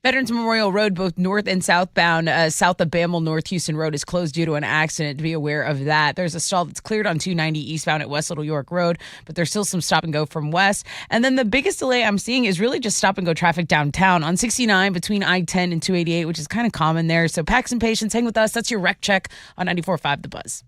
Veterans Memorial Road, both north and southbound, south of Bamble North Houston Road, is closed due to an accident. To be aware of that. There's a stall that's cleared on 290 eastbound at West Little York Road, but there's still some stop and go from west. And then the biggest delay I'm seeing is really just stop and go traffic downtown on 69 between I-10 and 288, which is kind of common there. So pack some patience, hang with us. That's your wreck check on 94.5 The Buzz.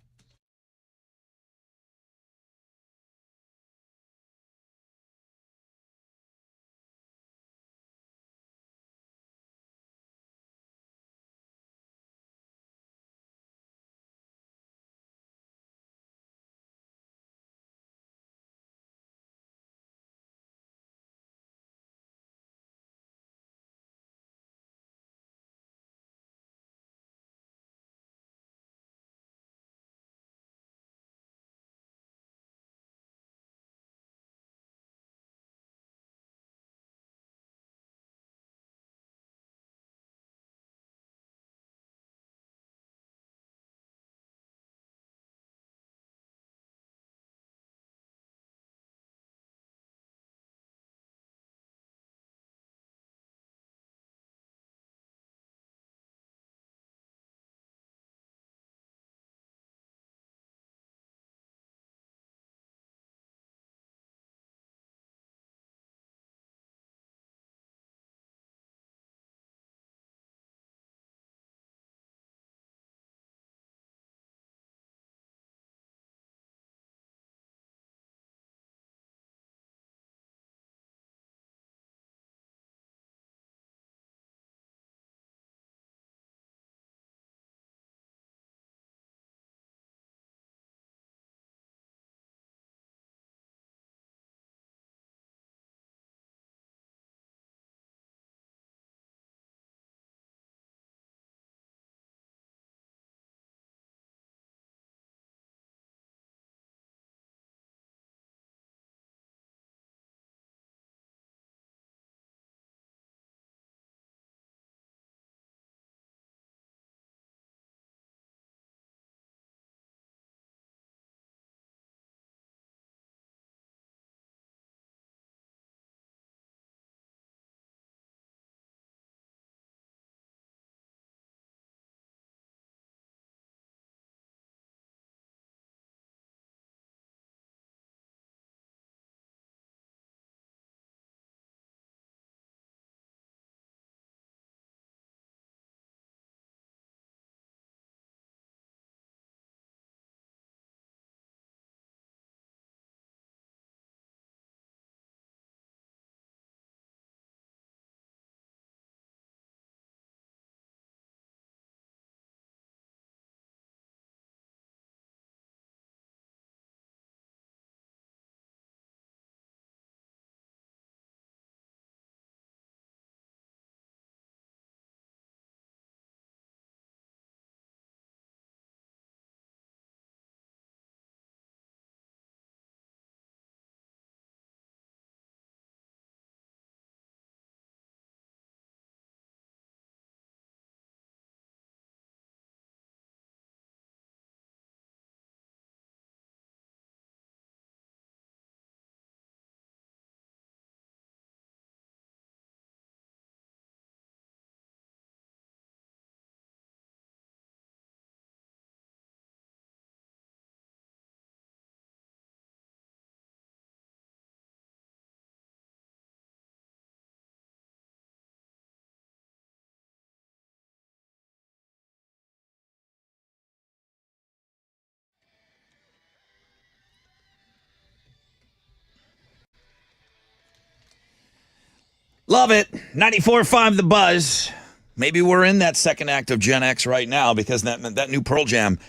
Love it. 94.5 The Buzz. Maybe we're in that second act of Gen X right now because that new Pearl Jam,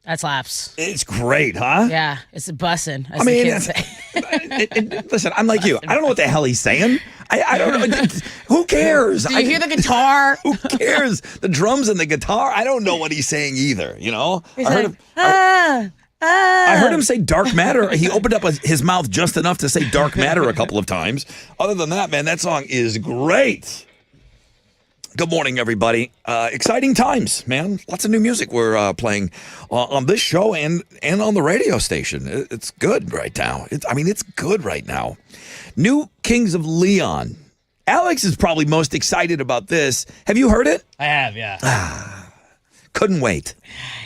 That slaps. it's great, huh? Yeah, it's a bussin', as I mean, the kids say. Listen, I'm like you. I don't know what the hell he's saying. I don't know. Who cares? Do you hear the guitar? Who cares? The drums and the guitar. I don't know what he's saying either. You know, He's I heard like, him. I heard him say dark matter. He opened up his mouth just enough to say dark matter a couple of times. Other than that, man, that song is great. Good morning, everybody. Exciting times, man. Lots of new music we're playing on this show and on the radio station. It's good right now. It's good right now. New Kings of Leon Alex is probably most excited about this. Have you heard it? I have, yeah. Couldn't wait.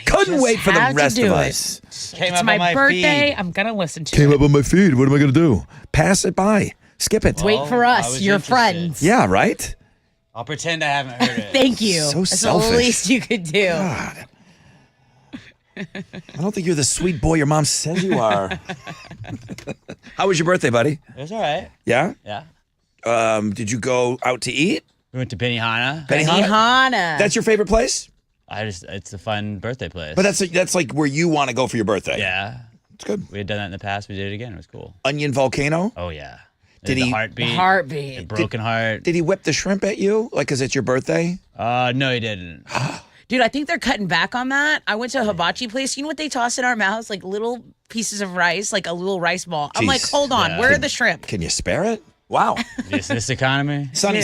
Couldn't wait for the have to rest do of it. us. Came It's up my on my birthday. feed. I'm gonna listen to Came it. up on my feed. What am I going to do? Pass it by. Skip it. Wait for I us, was your interested. friends. Yeah, right? I'll pretend I haven't heard it. Thank you. So That's selfish. the least you could do. God. I don't think you're the sweet boy your mom says you are. How was your birthday, buddy? It was all right. Yeah? Yeah. Did you go out to eat? We went to Benihana. Benihana. That's your favorite place? It's a fun birthday place. But that's like where you want to go for your birthday. Yeah. It's good. We had done that in the past. We did it again. It was cool. Onion Volcano? Oh, yeah. Did the he- heartbeat? The heartbeat. The broken heart. Did he whip the shrimp at you? Like, because it's your birthday? No, he didn't. Dude, I think they're cutting back on that. I went to a hibachi place. You know what they toss in our mouths? Like little pieces of rice, like a little rice ball. I'm like, Jeez. hold on, Yeah. where are the shrimp? Can you spare it? Wow. this economy? Sunny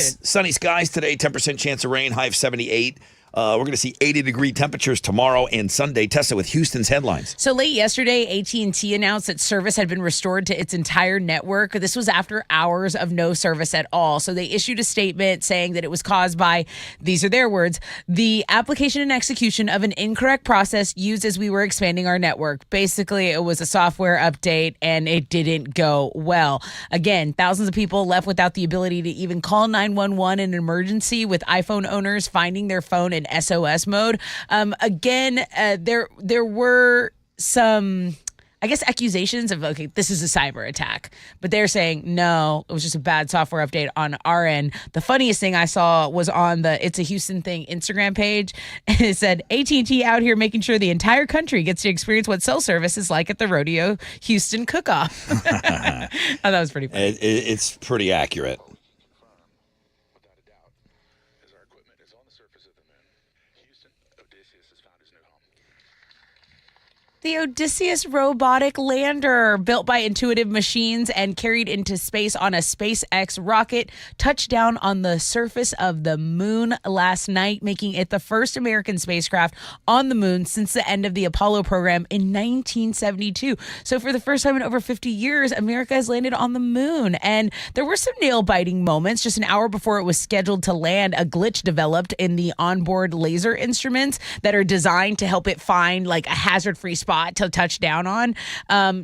skies today, 10% chance of rain, high of 78. We're going to see 80-degree temperatures tomorrow and Sunday. Tessa with Houston's headlines. So late yesterday, AT&T announced that service had been restored to its entire network. This was after hours of no service at all. So they issued a statement saying that it was caused by, these are their words, the application and execution of an incorrect process used as we were expanding our network. Basically, it was a software update and it didn't go well. Again, thousands of people left without the ability to even call 911 in an emergency, with iPhone owners finding their phone in SOS mode. There were some, I guess, accusations of, okay, this is a cyber attack, but they're saying no, it was just a bad software update on our end. The funniest thing I saw was on the It's a Houston Thing Instagram page. It said AT&T out here making sure the entire country gets to experience what cell service is like at the Rodeo Houston Cook-Off. I thought that was pretty funny. It's pretty accurate. The Odysseus robotic lander, built by Intuitive Machines and carried into space on a SpaceX rocket, touched down on the surface of the moon last night, making it the first American spacecraft on the moon since the end of the Apollo program in 1972. So for the first time in over 50 years, America has landed on the moon. And there were some nail-biting moments. Just an hour before it was scheduled to land, a glitch developed in the onboard laser instruments that are designed to help it find like a hazard-free spot to touch down on.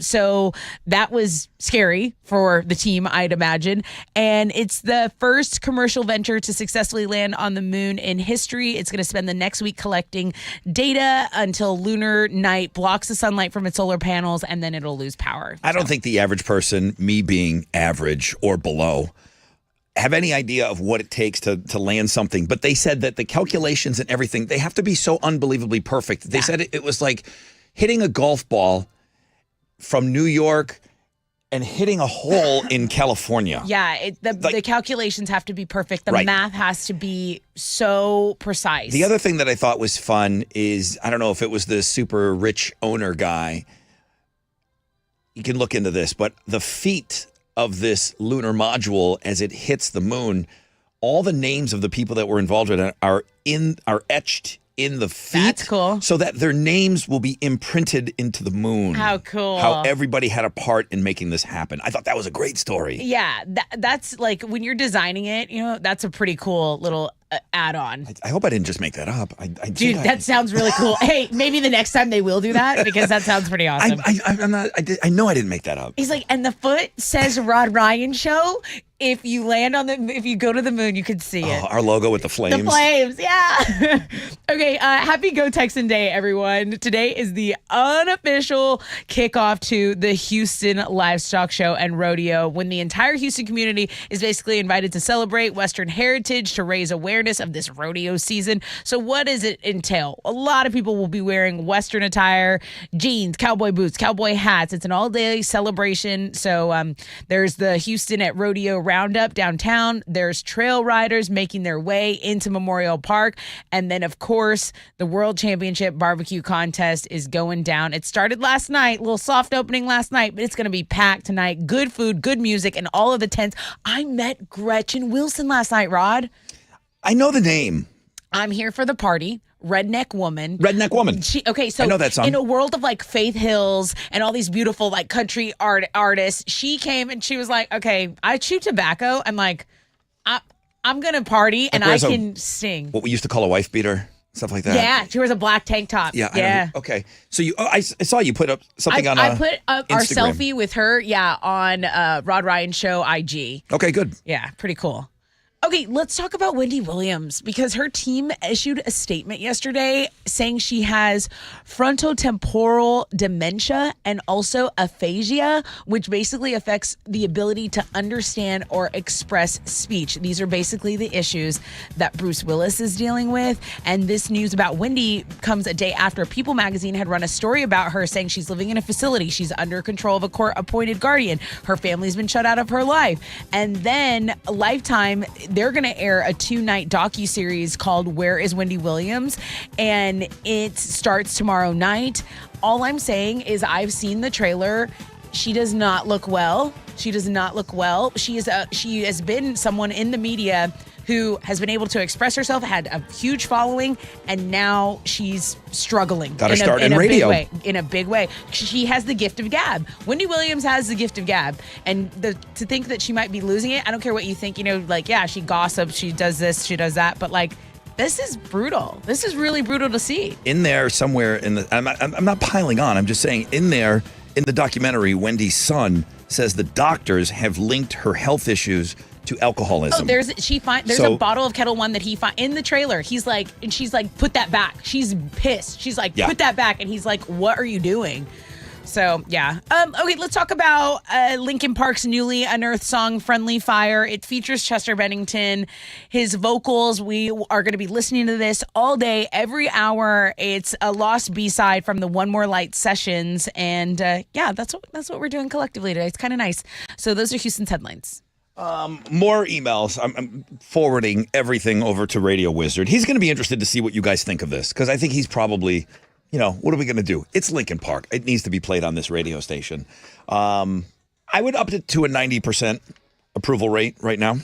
So that was scary for the team, I'd imagine. And it's the first commercial venture to successfully land on the moon in history. It's going to spend the next week collecting data until lunar night blocks the sunlight from its solar panels, and then it'll lose power. I don't think the average person, me being average or below, have any idea of what it takes to land something. But they said that the calculations and everything, they have to be so unbelievably perfect. They said it was like hitting a golf ball from New York and hitting a hole in California. Yeah, the calculations have to be perfect. The Right. math has to be so precise. The other thing that I thought was fun is, I don't know if it was the super rich owner guy. You can look into this, but the feet of this lunar module as it hits the moon, all the names of the people that were involved in it are etched in the feet. That's cool. So that their names will be imprinted into the moon. How cool. How everybody had a part in making this happen. I thought that was a great story. Yeah, that's like when you're designing it, that's a pretty cool little add-on. I hope I didn't just make that up. Dude, that sounds really cool. Hey, maybe the next time they will do that, because that sounds pretty awesome. I know I didn't make that up. He's like, and the foot says Rod Ryan Show. If you go to the moon, you can see it. Our logo with the flames. The flames, yeah. Okay, happy Go Texan Day, everyone. Today is the unofficial kickoff to the Houston Livestock Show and Rodeo, when the entire Houston community is basically invited to celebrate Western heritage, to raise awareness of this rodeo season. So what does it entail? A lot of people will be wearing Western attire, jeans, cowboy boots, cowboy hats. It's an all-day celebration. So there's the Houston at Rodeo Roundup downtown. There's trail riders making their way into Memorial Park. And then, of course, the World Championship Barbecue Contest is going down. It started last night, a little soft opening last night, but it's going to be packed tonight. Good food, good music, and all of the tents. I met Gretchen Wilson last night, Rod. I know the name. I'm here for the party. Redneck Woman. Redneck Woman. So I know that song. In a world of like Faith Hills and all these beautiful like country artists, she came and she was like, okay, I chew tobacco. I'm like, I'm gonna party and I wears can sing. What we used to call a wife beater, stuff like that. Yeah, she wears a black tank top. Yeah. Yeah. Okay. So I saw you put up something on. I put up our Instagram. selfie with her. Yeah, on Rod Ryan Show IG. Okay, good. Yeah, pretty cool. Okay, let's talk about Wendy Williams because her team issued a statement yesterday saying she has frontotemporal dementia and also aphasia, which basically affects the ability to understand or express speech. These are basically the issues that Bruce Willis is dealing with. And this news about Wendy comes a day after People magazine had run a story about her saying she's living in a facility. She's under control of a court-appointed guardian. Her family's been shut out of her life. And then Lifetime, they're going to air a 2-night docuseries called Where is Wendy Williams? And it starts tomorrow night. All I'm saying is I've seen the trailer. She does not look well. She does not look well. She has been someone in the media who has been able to express herself, had a huge following, and now she's struggling. Got to start in radio. In a big way. She has the gift of gab. Wendy Williams has the gift of gab. And to think that she might be losing it, I don't care what you think, yeah, she gossips, she does this, she does that, but this is brutal. This is really brutal to see. In there somewhere I'm not piling on. I'm just saying in there in the documentary, Wendy's son says the doctors have linked her health issues to alcoholism. Oh, there's a bottle of Kettle One that he found in the trailer. He's like, and she's like, put that back. She's pissed. She's like, put that back. And he's like, what are you doing? So, yeah. Okay, let's talk about Linkin Park's newly unearthed song, Friendly Fire. It features Chester Bennington. His vocals, we are going to be listening to this all day, every hour. It's a lost B-side from the One More Light sessions. And, that's what we're doing collectively today. It's kind of nice. So those are Houston's headlines. More emails. I'm forwarding everything over to Radio Wizard. He's going to be interested to see what you guys think of this because I think he's probably, what are we going to do? It's Linkin Park. It needs to be played on this radio station. I would up it to a 90% approval rate right now.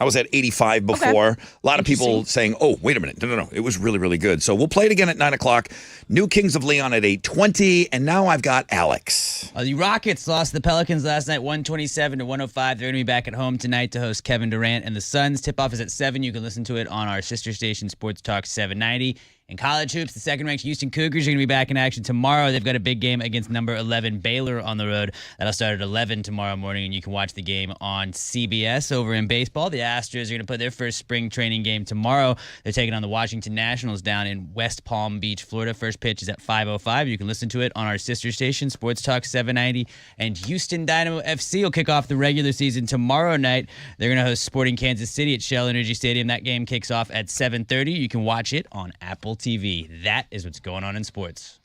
I was at 85 before. Okay. A lot of people saying, oh, wait a minute. No. It was really, really good. So we'll play it again at 9 o'clock. New Kings of Leon at 8:20. And now I've got Alex. The Rockets lost to the Pelicans last night, 127 to 105. They're going to be back at home tonight to host Kevin Durant and the Suns. Tip-off is at 7. You can listen to it on our sister station, Sports Talk 790. In college hoops, the second-ranked Houston Cougars are going to be back in action tomorrow. They've got a big game against number 11 Baylor on the road. That'll start at 11 tomorrow morning, and you can watch the game on CBS. Over in baseball, the Astros are going to put their first spring training game tomorrow. They're taking on the Washington Nationals down in West Palm Beach, Florida. First pitch is at 5:05. You can listen to it on our sister station, Sports Talk 790. And Houston Dynamo FC will kick off the regular season tomorrow night. They're going to host Sporting Kansas City at Shell Energy Stadium. That game kicks off at 7:30. You can watch it on Apple TV. That is what's going on in sports.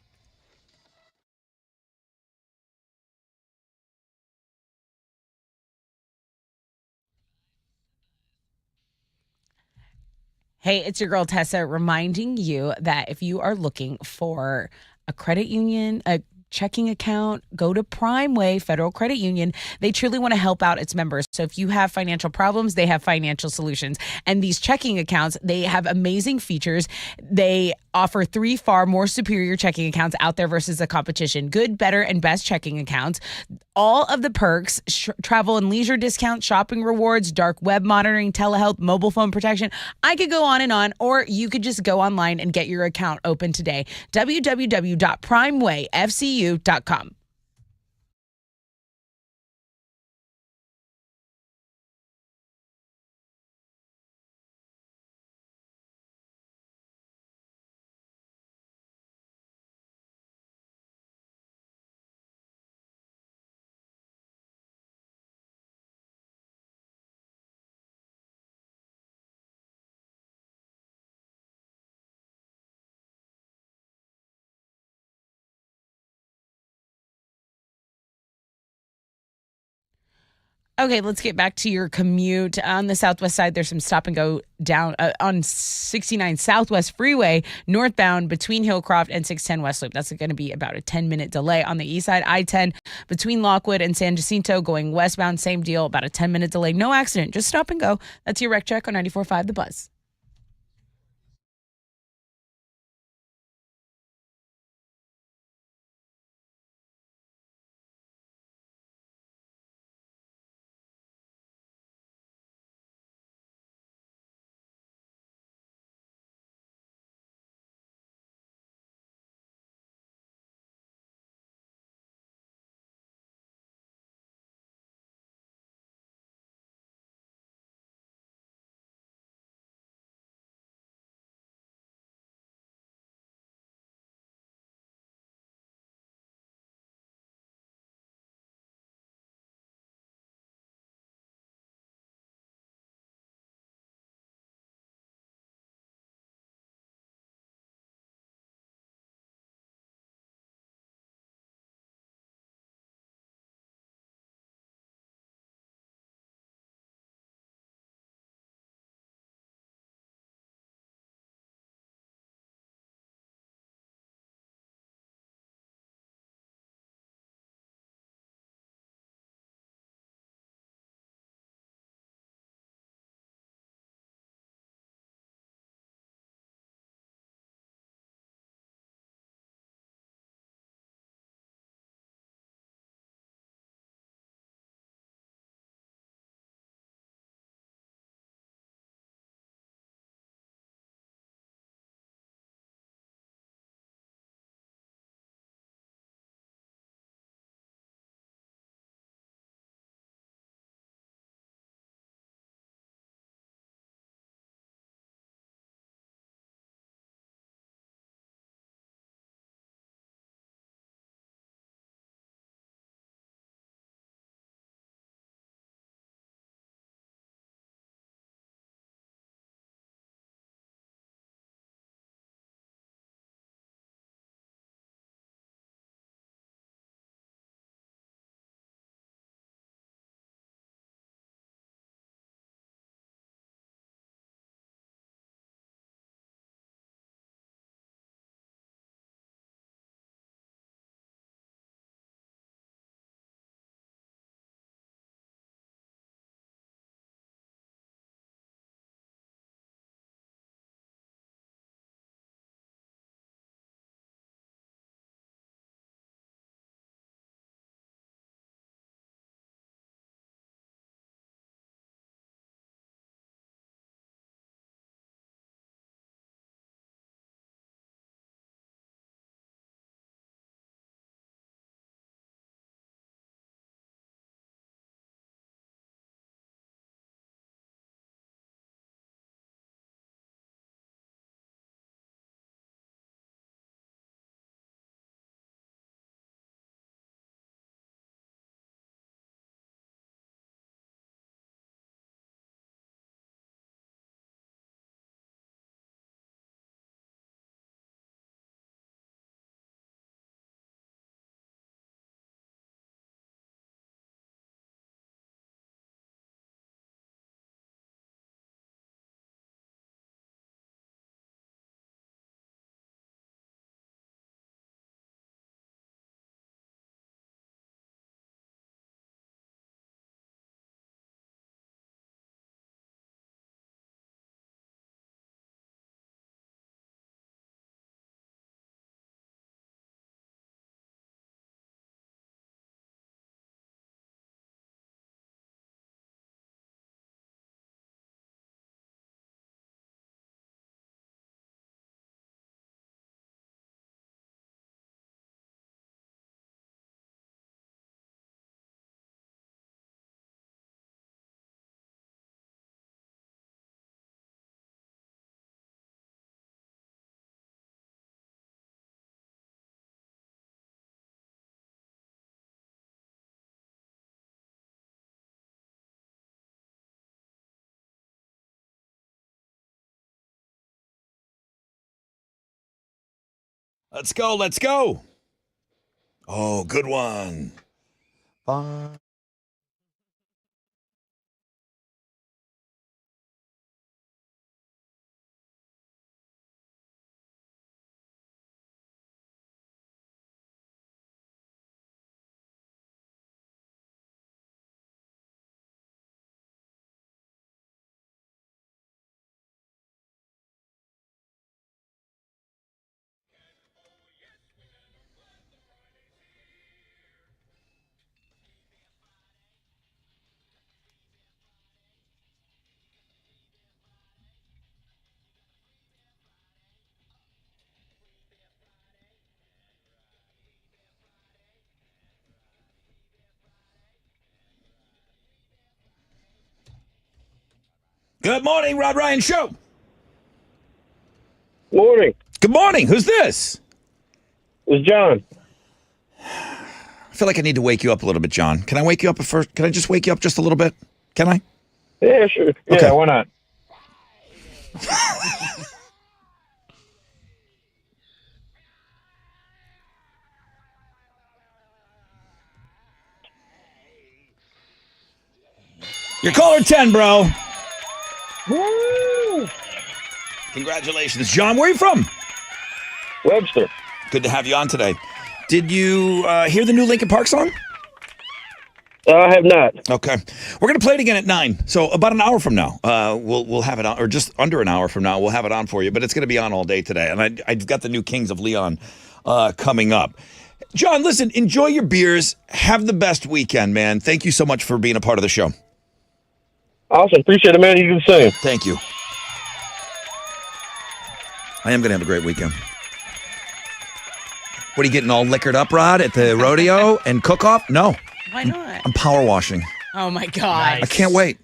Hey, it's your girl Tessa reminding you that if you are looking for a credit union, a checking account, go to Primeway Federal Credit Union. They truly want to help out its members. So if you have financial problems, they have financial solutions. And these checking accounts, they have amazing features. They offer 3 far more superior checking accounts out there versus the competition. Good, better, and best checking accounts. All of the perks, travel and leisure discounts, shopping rewards, dark web monitoring, telehealth, mobile phone protection. I could go on, or you could just go online and get your account open today. www.primewayfcu.com. Okay, let's get back to your commute. On the southwest side, there's some stop and go down on 69 Southwest Freeway, northbound between Hillcroft and 610 West Loop. That's going to be about a 10-minute delay. On the east side, I-10 between Lockwood and San Jacinto going westbound, same deal, about a 10-minute delay. No accident, just stop and go. That's your Rec Check on 94.5 The Buzz. Let's go. Let's go. Oh, good one. Bye. Good morning, Rod Ryan Show. Morning. Good morning. Who's this? It's John. I feel like I need to wake you up a little bit, John. Can I wake you up first? Can I just wake you up just a little bit? Can I? Yeah, sure. Yeah, Okay. why not? You're caller 10, bro. Woo! Congratulations. John, where are you from? Webster. Good to have you on today. Did you hear the new Linkin Park song? I have not. Okay. We're going to play it again at 9. So about an hour from now, we'll have it on, or just under an hour from now, we'll have it on for you. But it's going to be on all day today. And I've got the new Kings of Leon coming up. John, listen, enjoy your beers. Have the best weekend, man. Thank you so much for being a part of the show. Awesome. Appreciate it, man. You do the same. Thank you. I am going to have a great weekend. What are you getting all liquored up, Rod, at the rodeo and cook-off? No. Why not? I'm power washing. Oh my God. I can't wait.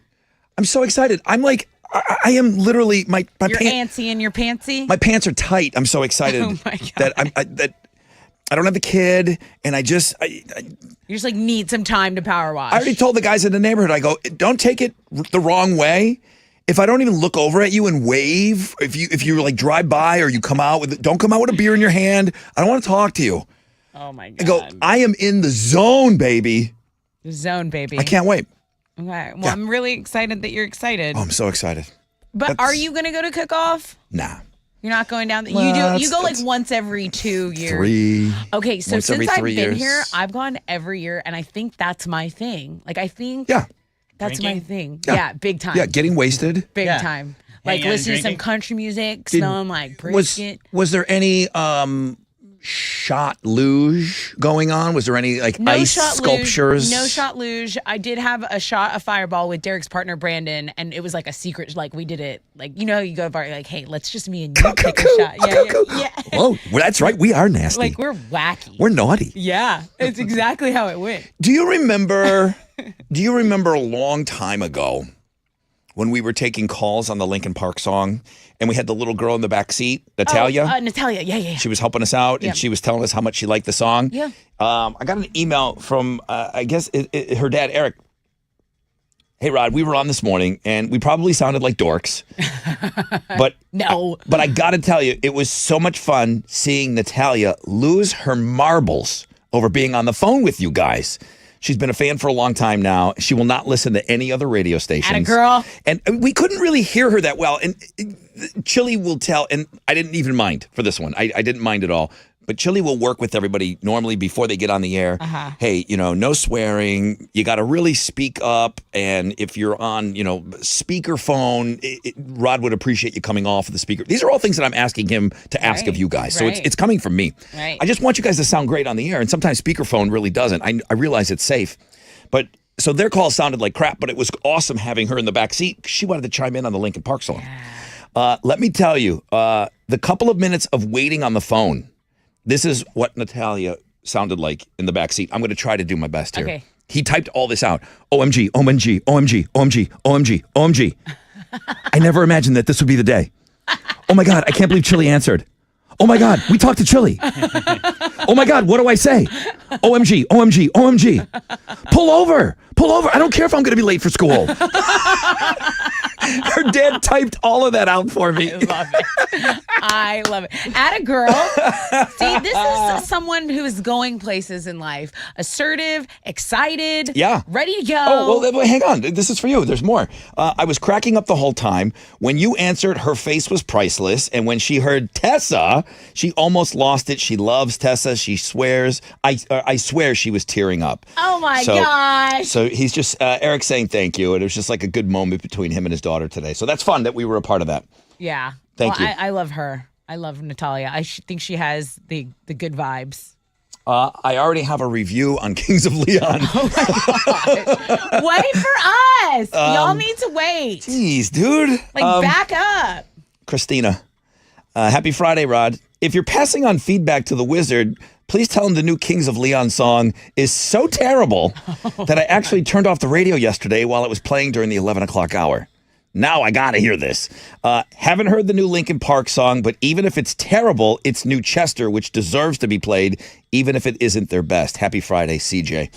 I'm so excited. I'm like, I am literally my You're antsy and you're pantsy? my pants are tight. I'm so excited Oh my God. that I don't have a kid, and I You just like need some time to power wash. already told the guys in the neighborhood, I go, don't take it the wrong way. If I don't even look over at you and wave, if you like drive by or you come out don't come out with a beer in your hand. I don't want to talk to you. Oh my God. I go, I am in the zone, baby. The zone, baby. I can't wait. Okay. Well, Yeah. I'm really excited that you're excited. Oh, I'm so excited. But are you going to go to cook-off? Nah. You're not going down. Well, You go like once every 2 years. 3. Okay, so Once every since I've 3 been years. here, I've gone every year, and I think that's my thing. Like I think that's my thing. Yeah. Big time. Yeah, getting wasted. Big time. Like Hanging out and listening to some drinking. country music, Did- smelling like Was brisket. was there any shot luge going on? Was there any like ice sculptures? Luge, no shot luge. I did have a shot of Fireball with Derek's partner Brandon, and it was like a secret. Like we did it. Like you know, you go to a bar, you're like, hey, let's just me and you take a shot. Yeah. Oh, well, that's right. We are nasty. Like we're wacky. We're naughty. Yeah, it's exactly how it went. Do you remember? Do you remember a long time ago when we were taking calls on the Linkin Park song, and we had the little girl in the back seat, Natalia? Natalia. Yeah. She was helping us out, Yeah. and she was telling us how much she liked the song. Yeah. I got an email from, I guess, her dad, Eric. Hey, Rod, we were on this morning, and we probably sounded like dorks. But no. But I got to tell you, it was so much fun seeing Natalia lose her marbles over being on the phone with you guys. She's been a fan for a long time now. She will not listen to any other radio stations. Atta girl. And we couldn't really hear her that well. And Chili will tell, and I didn't even mind for this one. I didn't mind at all. But Chili will work with everybody normally before they get on the air. Uh-huh. Hey, no swearing. You got to really speak up. And if you're on, speakerphone, Rod would appreciate you coming off of the speaker. These are all things that I'm asking him to ask of you guys. So right. it's coming from me. Right. I just want you guys to sound great on the air. And sometimes speakerphone really doesn't. I realize it's safe. But so their call sounded like crap, but it was awesome having her in the back seat. She wanted to chime in on the Linkin Park song. Let me tell you, the couple of minutes of waiting on the phone, this is what Natalia sounded like in the back seat. I'm going to try to do my best here. Okay. He typed all this out. OMG, OMG, OMG, OMG, OMG, OMG. I never imagined that this would be the day. Oh my God, I can't believe Chili answered. Oh my God, we talked to Chili. Oh my God, what do I say? OMG, OMG, OMG. Pull over. I don't care if I'm going to be late for school. Her dad typed all of that out for me. I love it. Atta girl. See, this is someone who is going places in life. Assertive, excited, Yeah. ready to go. Oh, well, hang on. This is for you. There's more. I was cracking up the whole time. When you answered, her face was priceless. And when she heard Tessa, she almost lost it. She loves Tessa. She swears. I swear she was tearing up. Oh, my gosh. So he's just, Eric saying thank you. And it was just like a good moment between him and his daughter today. So that's fun that we were a part of that. Yeah. Thank you. I love her. I love Natalia. I think she has the good vibes. I already have a review on Kings of Leon. Wait for us. Y'all need to wait. Jeez, dude. Back up. Christina, happy Friday, Rod. If you're passing on feedback to the wizard, please tell him the new Kings of Leon song is so terrible that I actually turned off the radio yesterday while it was playing during the 11 o'clock hour. Now I gotta hear this. Haven't heard the new Linkin Park song, but even if it's terrible, it's New Chester, which deserves to be played, even if it isn't their best. Happy Friday, CJ.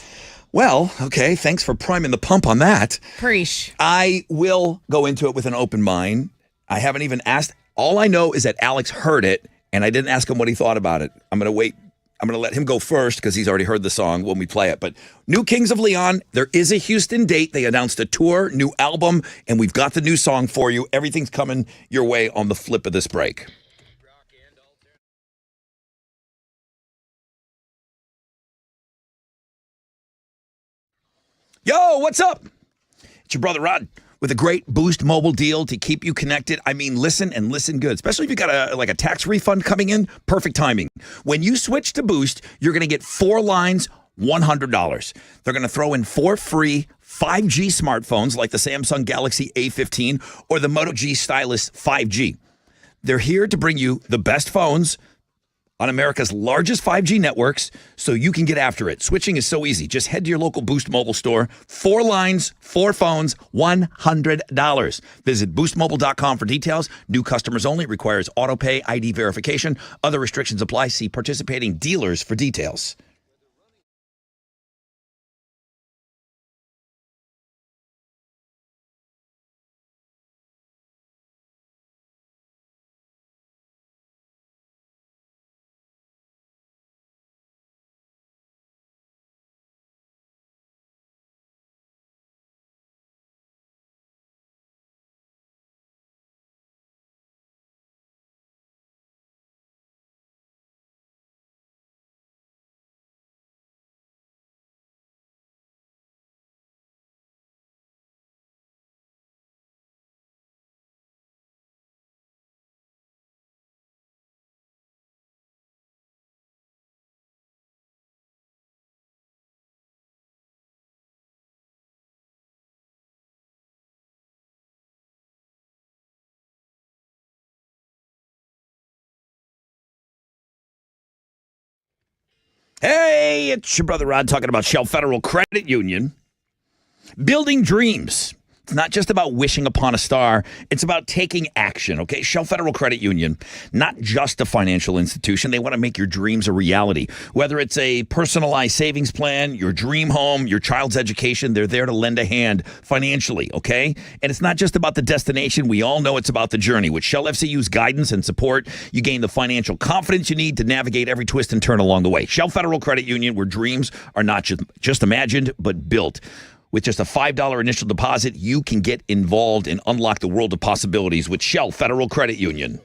Well, okay, thanks for priming the pump on that. Preach. I will go into it with an open mind. I haven't even asked. All I know is that Alex heard it, and I didn't ask him what he thought about it. I'm gonna wait. I'm going to let him go first because he's already heard the song when we play it. But new Kings of Leon, there is a Houston date. They announced a tour, new album, and we've got the new song for you. Everything's coming your way on the flip of this break. Yo, what's up? It's your brother Rod with a great Boost mobile deal to keep you connected. I mean, listen and listen good, especially if you got a tax refund coming in. Perfect timing. When you switch to Boost, you're going to get 4 lines, $100. They're going to throw in 4 free 5G smartphones like the Samsung Galaxy A15 or the Moto G Stylus 5G. They're here to bring you the best phones on America's largest 5G networks, so you can get after it. Switching is so easy. Just head to your local Boost mobile store. 4 lines, 4 phones, $100. Visit boostmobile.com for details. New customers only. Requires auto pay, ID verification. Other restrictions apply. See participating dealers for details. Hey, it's your brother Rod talking about Shell Federal Credit Union. Building dreams. It's not just about wishing upon a star. It's about taking action, okay? Shell Federal Credit Union, not just a financial institution. They want to make your dreams a reality. Whether it's a personalized savings plan, your dream home, your child's education, they're there to lend a hand financially, okay? And it's not just about the destination. We all know it's about the journey. With Shell FCU's guidance and support, you gain the financial confidence you need to navigate every twist and turn along the way. Shell Federal Credit Union, where dreams are not just imagined, but built. With just a $5 initial deposit, you can get involved and unlock the world of possibilities with Shell Federal Credit Union.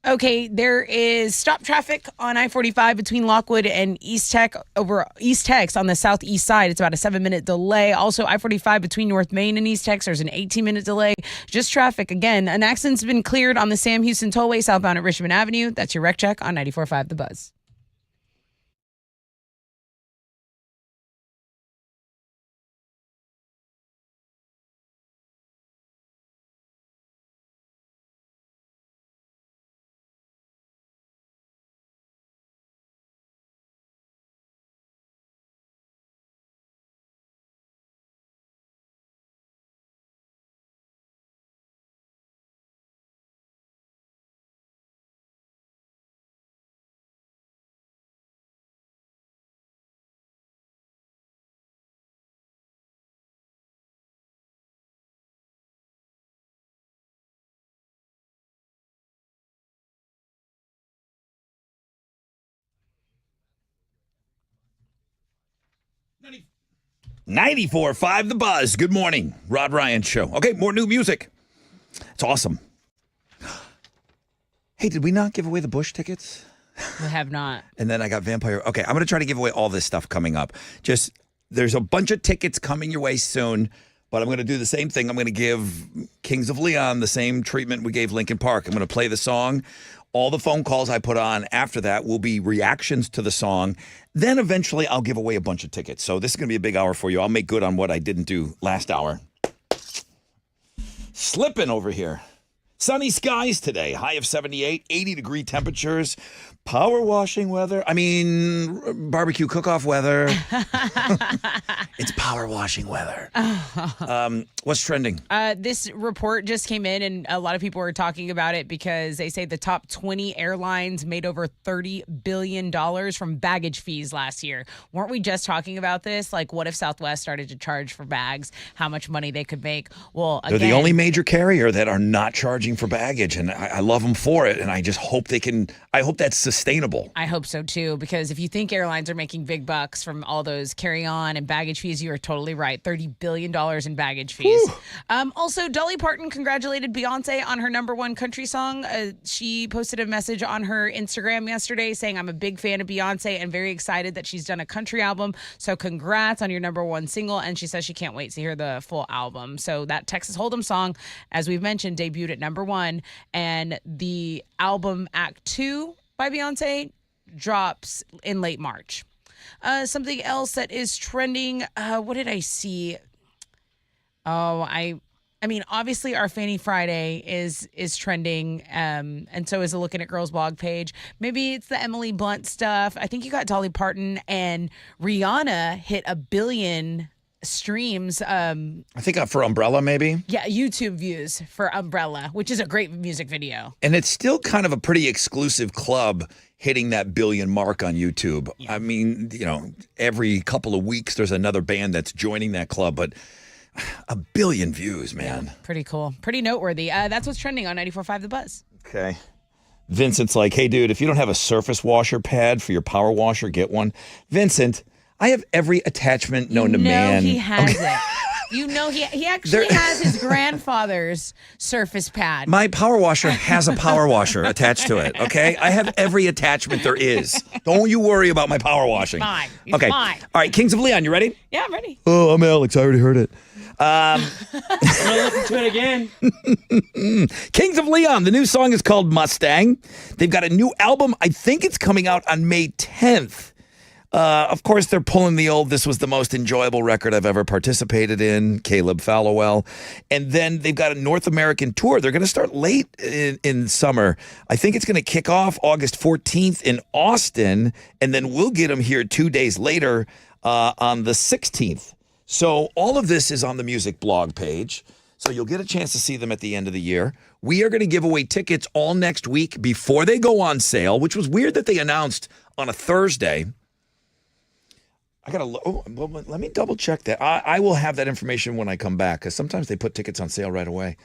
Okay, there is stop traffic on I-45 between Lockwood and East Tech over East Tex on the southeast side. It's about a 7-minute delay. Also, I-45 between North Main and East Tex, there's an 18-minute delay. Just traffic. Again, an accident's been cleared on the Sam Houston Tollway southbound at Richmond Avenue. That's your wreck check on 94.5 The Buzz. .94.5 The Buzz. Good morning. Rod Ryan Show. Okay, more new music. It's awesome. Hey, did we not give away the Bush tickets? We have not. And then I got Vampire. Okay, I'm going to try to give away all this stuff coming up. Just, there's a bunch of tickets coming your way soon, but I'm going to do the same thing. I'm going to give Kings of Leon the same treatment we gave Linkin Park. I'm going to play the song. All the phone calls I put on after that will be reactions to the song. Then eventually I'll give away a bunch of tickets. So this is going to be a big hour for you. I'll make good on what I didn't do last hour. Slipping over here. Sunny skies today. High of 78, 80-degree temperatures. Power washing weather. I mean, barbecue cook-off weather. It's power washing weather. What's trending? This report just came in, and a lot of people are talking about it because they say the top 20 airlines made over $30 billion from baggage fees last year. Weren't we just talking about this? Like, what if Southwest started to charge for bags? How much money they could make? Well, again, they're the only major carrier that are not charging for baggage, and I love them for it, and I just hope they can. I hope that's sustainable. I hope so too, because if you think airlines are making big bucks from all those carry-on and baggage fees, you are totally right. $30 billion in baggage fees. Also, Dolly Parton congratulated Beyonce on her #1 country song. She posted a message on her Instagram yesterday saying, "I'm a big fan of Beyonce and very excited that she's done a country album. So congrats on your #1 single." And she says she can't wait to hear the full album. So that Texas Hold'em song, as we've mentioned, debuted at #1, and the album Act 2 by Beyonce drops in late March. Something else that is trending. What did I see? Oh, I mean, obviously our Fanny Friday is trending, and so is the Looking at Girls blog page. Maybe it's the Emily Blunt stuff. I think you got Dolly Parton and Rihanna hit 1 billion streams. I think for Umbrella, maybe. Yeah, YouTube views for Umbrella, which is a great music video. And it's still kind of a pretty exclusive club hitting that 1 billion mark on YouTube. Yeah. I mean, you know, every couple of weeks there's another band that's joining that club, but 1 billion views, man. Yeah, pretty cool. Pretty noteworthy. That's what's trending on 94.5 The Buzz. Okay. Vincent's like, "Hey, dude, if you don't have a surface washer pad for your power washer, get one." Vincent, I have every attachment known to man. He has it. You know, he actually has his grandfather's surface pad. My power washer has a power washer attached to it, okay? I have every attachment there is. Don't you worry about my power washing. Fine. Okay. Fine. All right, Kings of Leon, you ready? Yeah, I'm ready. Oh, I'm Alex. I already heard it. I'm gonna listen to it again. Kings of Leon. The new song is called Mustang. They've got a new album. I think it's coming out on May 10th. Of course, they're pulling the old, "This was the most enjoyable record I've ever participated in," Caleb Fallowell. And then they've got a North American tour. They're going to start late in summer. I think it's going to kick off August 14th in Austin, and then we'll get them here 2 days later on the 16th. So all of this is on the music blog page. So you'll get a chance to see them at the end of the year. We are going to give away tickets all next week before they go on sale, which was weird that they announced on a Thursday. Let me double check that. I will have that information when I come back, because sometimes they put tickets on sale right away.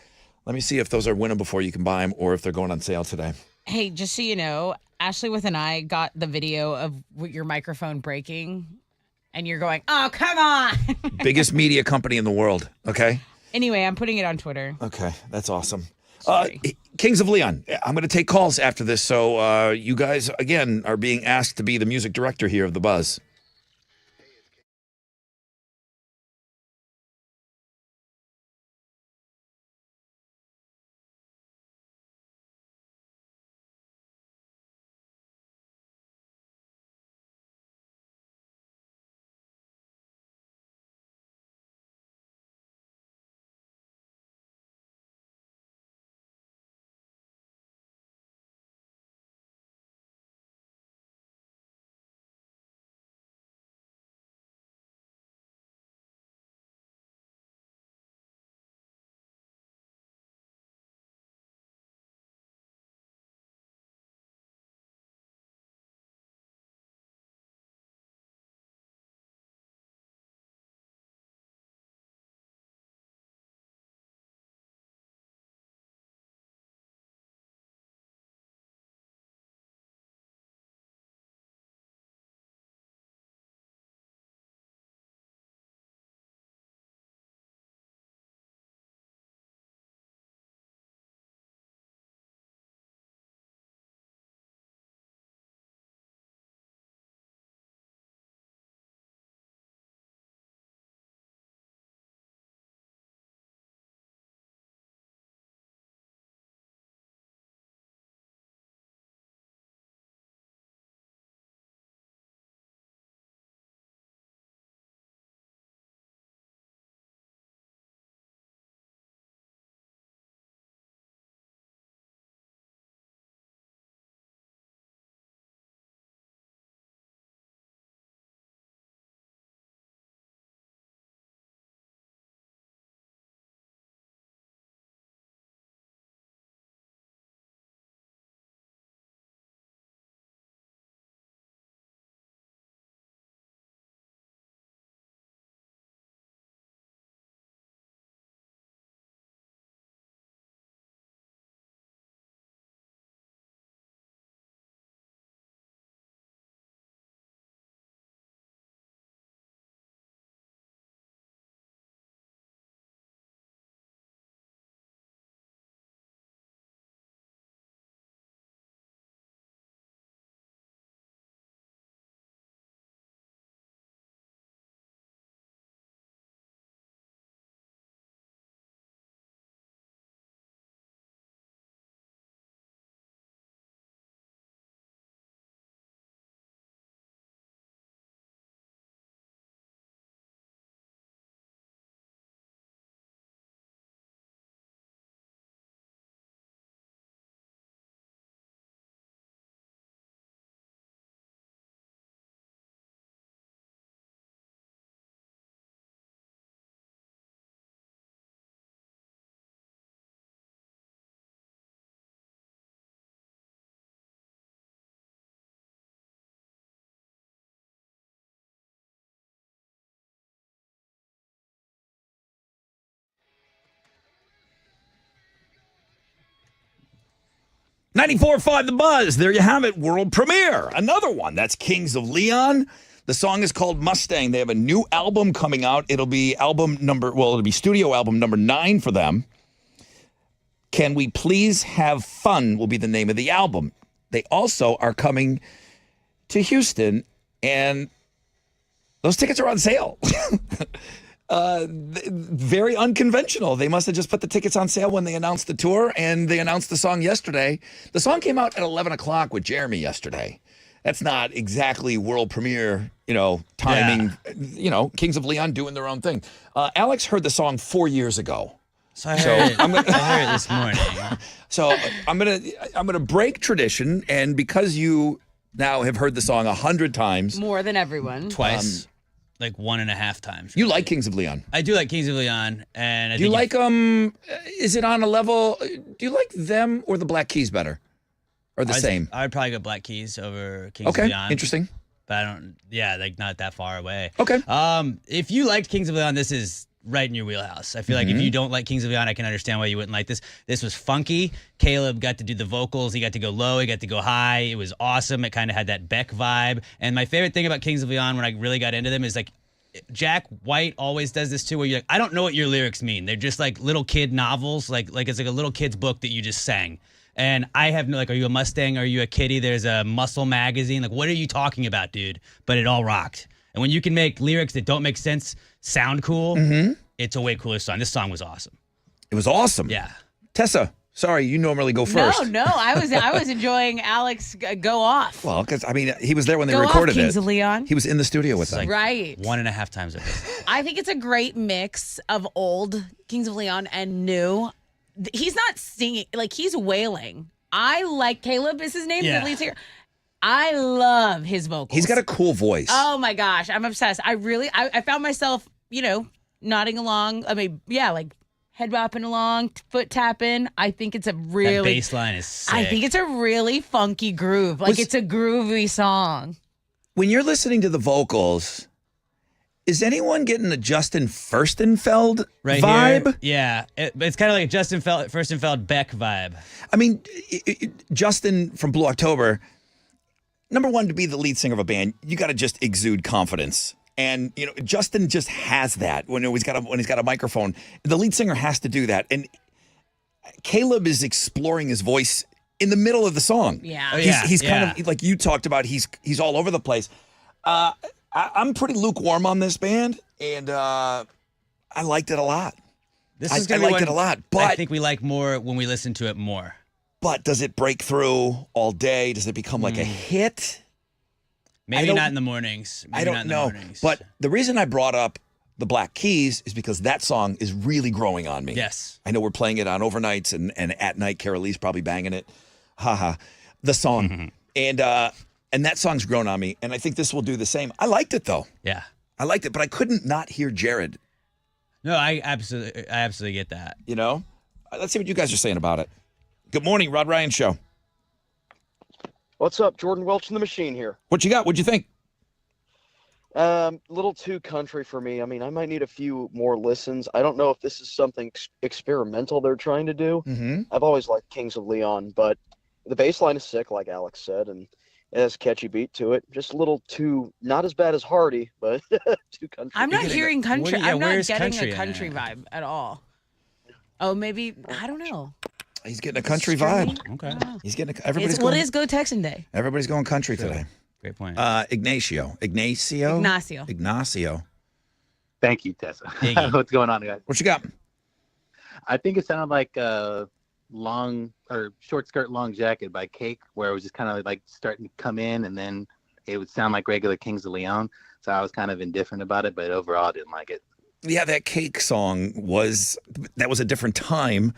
Let me see if those are winning before you can buy them or if they're going on sale today. Hey, just so you know, Ashley with and I got the video of your microphone breaking, and you're going, "Oh, come on." Biggest media company in the world, okay? Anyway, I'm putting it on Twitter. Okay, that's awesome. Kings of Leon. I'm going to take calls after this. So you guys, again, are being asked to be the music director here of The Buzz. .94.5 The Buzz. There you have it. World premiere. Another one. That's Kings of Leon. The song is called Mustang. They have a new album coming out. It'll be studio album number 9 for them. Can We Please Have Fun will be the name of the album. They also are coming to Houston, and those tickets are on sale. Very unconventional. They must have just put the tickets on sale when they announced the tour, and they announced the song yesterday. The song came out at 11 o'clock with Jeremy yesterday. That's not exactly world premiere, timing. Yeah. Kings of Leon doing their own thing. Alex heard the song 4 years ago. I heard it this morning. So I'm gonna break tradition, and because you now have heard the song 100 times, more than everyone, twice. Like 1.5 times. You like Kings of Leon? I do like Kings of Leon, and do you like them? Is it on a level? Do you like them or the Black Keys better, or the same? I would probably go Black Keys over Kings of Leon. Okay, interesting. But I don't. Yeah, like not that far away. Okay. If you liked Kings of Leon, this is right in your wheelhouse. I feel like if you don't like Kings of Leon, I can understand why you wouldn't like this. This was funky. Caleb got to do the vocals. He got to go low. He got to go high. It was awesome. It kind of had that Beck vibe. And my favorite thing about Kings of Leon when I really got into them is like Jack White always does this too, where you're like, I don't know what your lyrics mean. They're just like little kid novels, like it's like a little kid's book that you just sang. And I have no, like, are you a Mustang? Are you a kitty? There's a Muscle magazine. Like, what are you talking about, dude? But it all rocked. And when you can make lyrics that don't make sense sound cool, it's a way cooler song. This song was awesome. It was awesome. Yeah. Tessa, sorry, you normally go first. No, I was enjoying Alex go off. Well, because, I mean, he was there when they Go off, recorded Kings it. of Leon. He was in the studio with them. Right. 1.5 times over. I think it's a great mix of old Kings of Leon and new. He's not singing, like, he's wailing. I like Caleb is his name, Yeah. the lead singer. I love his vocals. He's got a cool voice. Oh my gosh, I'm obsessed. I found myself, nodding along. I mean, yeah, like head bopping along, foot tapping. I think it's a really That bass line is sick. I think it's a really funky groove. Like it's a groovy song. When you're listening to the vocals, is anyone getting a Justin Furstenfeld vibe? Here, yeah. It's kind of like a Furstenfeld Beck vibe. I mean, Justin from Blue October, number one, to be the lead singer of a band, you got to just exude confidence. And, Justin just has that when he's got a microphone. The lead singer has to do that. And Caleb is exploring his voice in the middle of the song. Yeah. Oh, yeah. He's kind of, like you talked about, he's all over the place. I'm pretty lukewarm on this band, and I liked it a lot. I liked it a lot, but I think we like more when we listen to it more. But does it break through all day? Does it become like a hit? Maybe not in the mornings. Maybe I don't not in the know. mornings. But the reason I brought up the Black Keys is because that song is really growing on me. Yes. I know we're playing it on overnights and at night. Carol Lee's probably banging it. Haha. The song. And that song's grown on me. And I think this will do the same. I liked it though. Yeah. I liked it, but I couldn't not hear Jared. No, I absolutely get that. Let's see what you guys are saying about it. Good morning, Rod Ryan Show. What's up? Jordan Welch in the Machine here. What you got? What'd you think? Little too country for me. I mean, I might need a few more listens. I don't know if this is something experimental they're trying to do. Mm-hmm. I've always liked Kings of Leon, but the bass line is sick, like Alex said, and it has a catchy beat to it. Just a little too, not as bad as Hardy, but too country. I'm not hearing country. I'm not where's getting country a country vibe at all. Oh, maybe I don't know. He's getting a country vibe. Okay. He's getting everybody's What going. is Go Texan Day? Everybody's going country today. Great point. Ignacio. Thank you, Tessa. Iggy. What's going on, guys? What you got? I think it sounded like a long or short skirt, long jacket by Cake, where it was just kind of like starting to come in, and then it would sound like regular Kings of Leon. So I was kind of indifferent about it, but overall, I didn't like it. Yeah, that Cake song was a different time.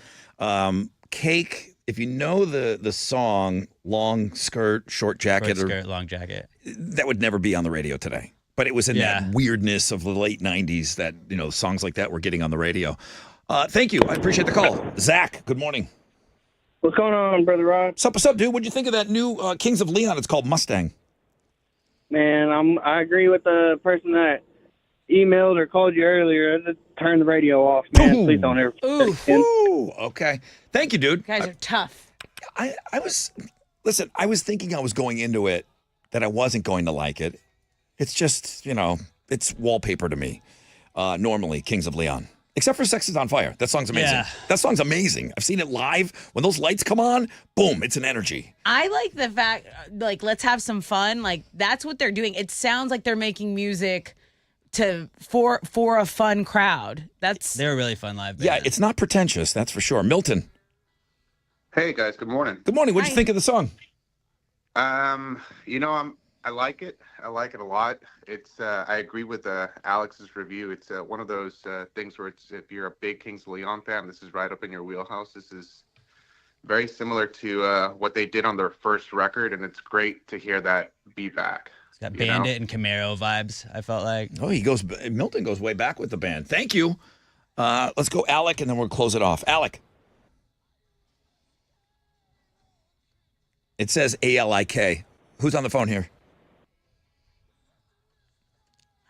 Cake, if you know the song "Long Skirt, Short Jacket," Short skirt, long jacket. that would never be on the radio today. But it was in that weirdness of the late '90s that songs like that were getting on the radio. Thank you, I appreciate the call, Zach. Good morning. What's going on, Brother Rod? What's up, dude? What'd you think of that new Kings of Leon? It's called Mustang. Man, I agree with the person that emailed or called you earlier. Just turn the radio off, man. Ooh. Please don't ever. Ooh, okay. Thank you, dude. You guys are tough. I was thinking I was going into it that I wasn't going to like it. It's just, it's wallpaper to me. Normally, Kings of Leon. Except for Sex is on Fire. That song's amazing. Yeah. That song's amazing. I've seen it live. When those lights come on, boom, it's an energy. I like the fact, like, let's have some fun. Like, that's what they're doing. It sounds like they're making music for a fun crowd. They're a really fun live band. Yeah, it's not pretentious, that's for sure. Milton. Hey guys, good morning. Good morning. What'd you think of the song? I like it. I like it a lot. It's I agree with Alex's review. It's one of those things where it's, if you're a big Kings of Leon fan, this is right up in your wheelhouse. This is very similar to what they did on their first record, and it's great to hear that be back. It's got Bandit and Camaro vibes, I felt like. Oh, Milton goes way back with the band. Thank you. Let's go Alec, and then we'll close it off. Alec. It says ALIK. Who's on the phone here?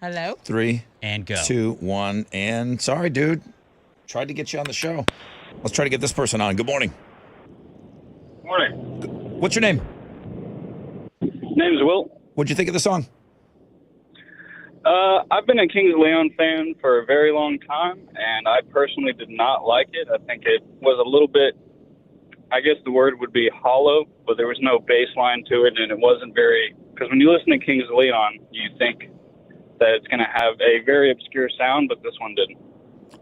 Hello? 3 and go. 2, 1, and sorry, dude. Tried to get you on the show. Let's try to get this person on. Good morning. Morning. What's your name? Name's Will. What'd you think of the song? I've been a Kings of Leon fan for a very long time, and I personally did not like it. I think it was a little bit, I guess the word would be hollow, but there was no bass line to it, and it wasn't very, because when you listen to Kings of Leon, you think that it's going to have a very obscure sound, but this one didn't.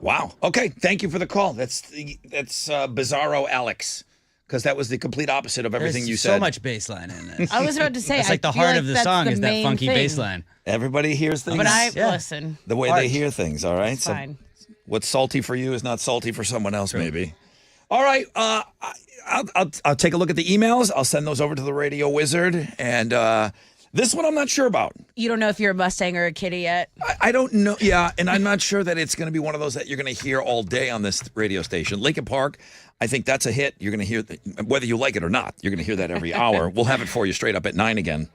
Wow. Okay. Thank you for the call. That's Bizarro Alex, because that was the complete opposite of everything There's you so said. much bass line in it. I was about to say, It's like the I feel heart like of the that's song the is that main funky thing. bass line. Everybody hears things. But listen. The way they hear things, all right? It's fine. What's salty for you is not salty for someone else, maybe. All right. I'll take a look at the emails. I'll send those over to the Radio Wizard. And this one I'm not sure about. You don't know if you're a Mustang or a Kitty yet? I don't know. Yeah, and I'm not sure that it's going to be one of those that you're going to hear all day on this radio station. Lincoln Park, I think that's a hit. You're going to hear, whether you like it or not, you're going to hear that every hour. We'll have it for you straight up at 9 again.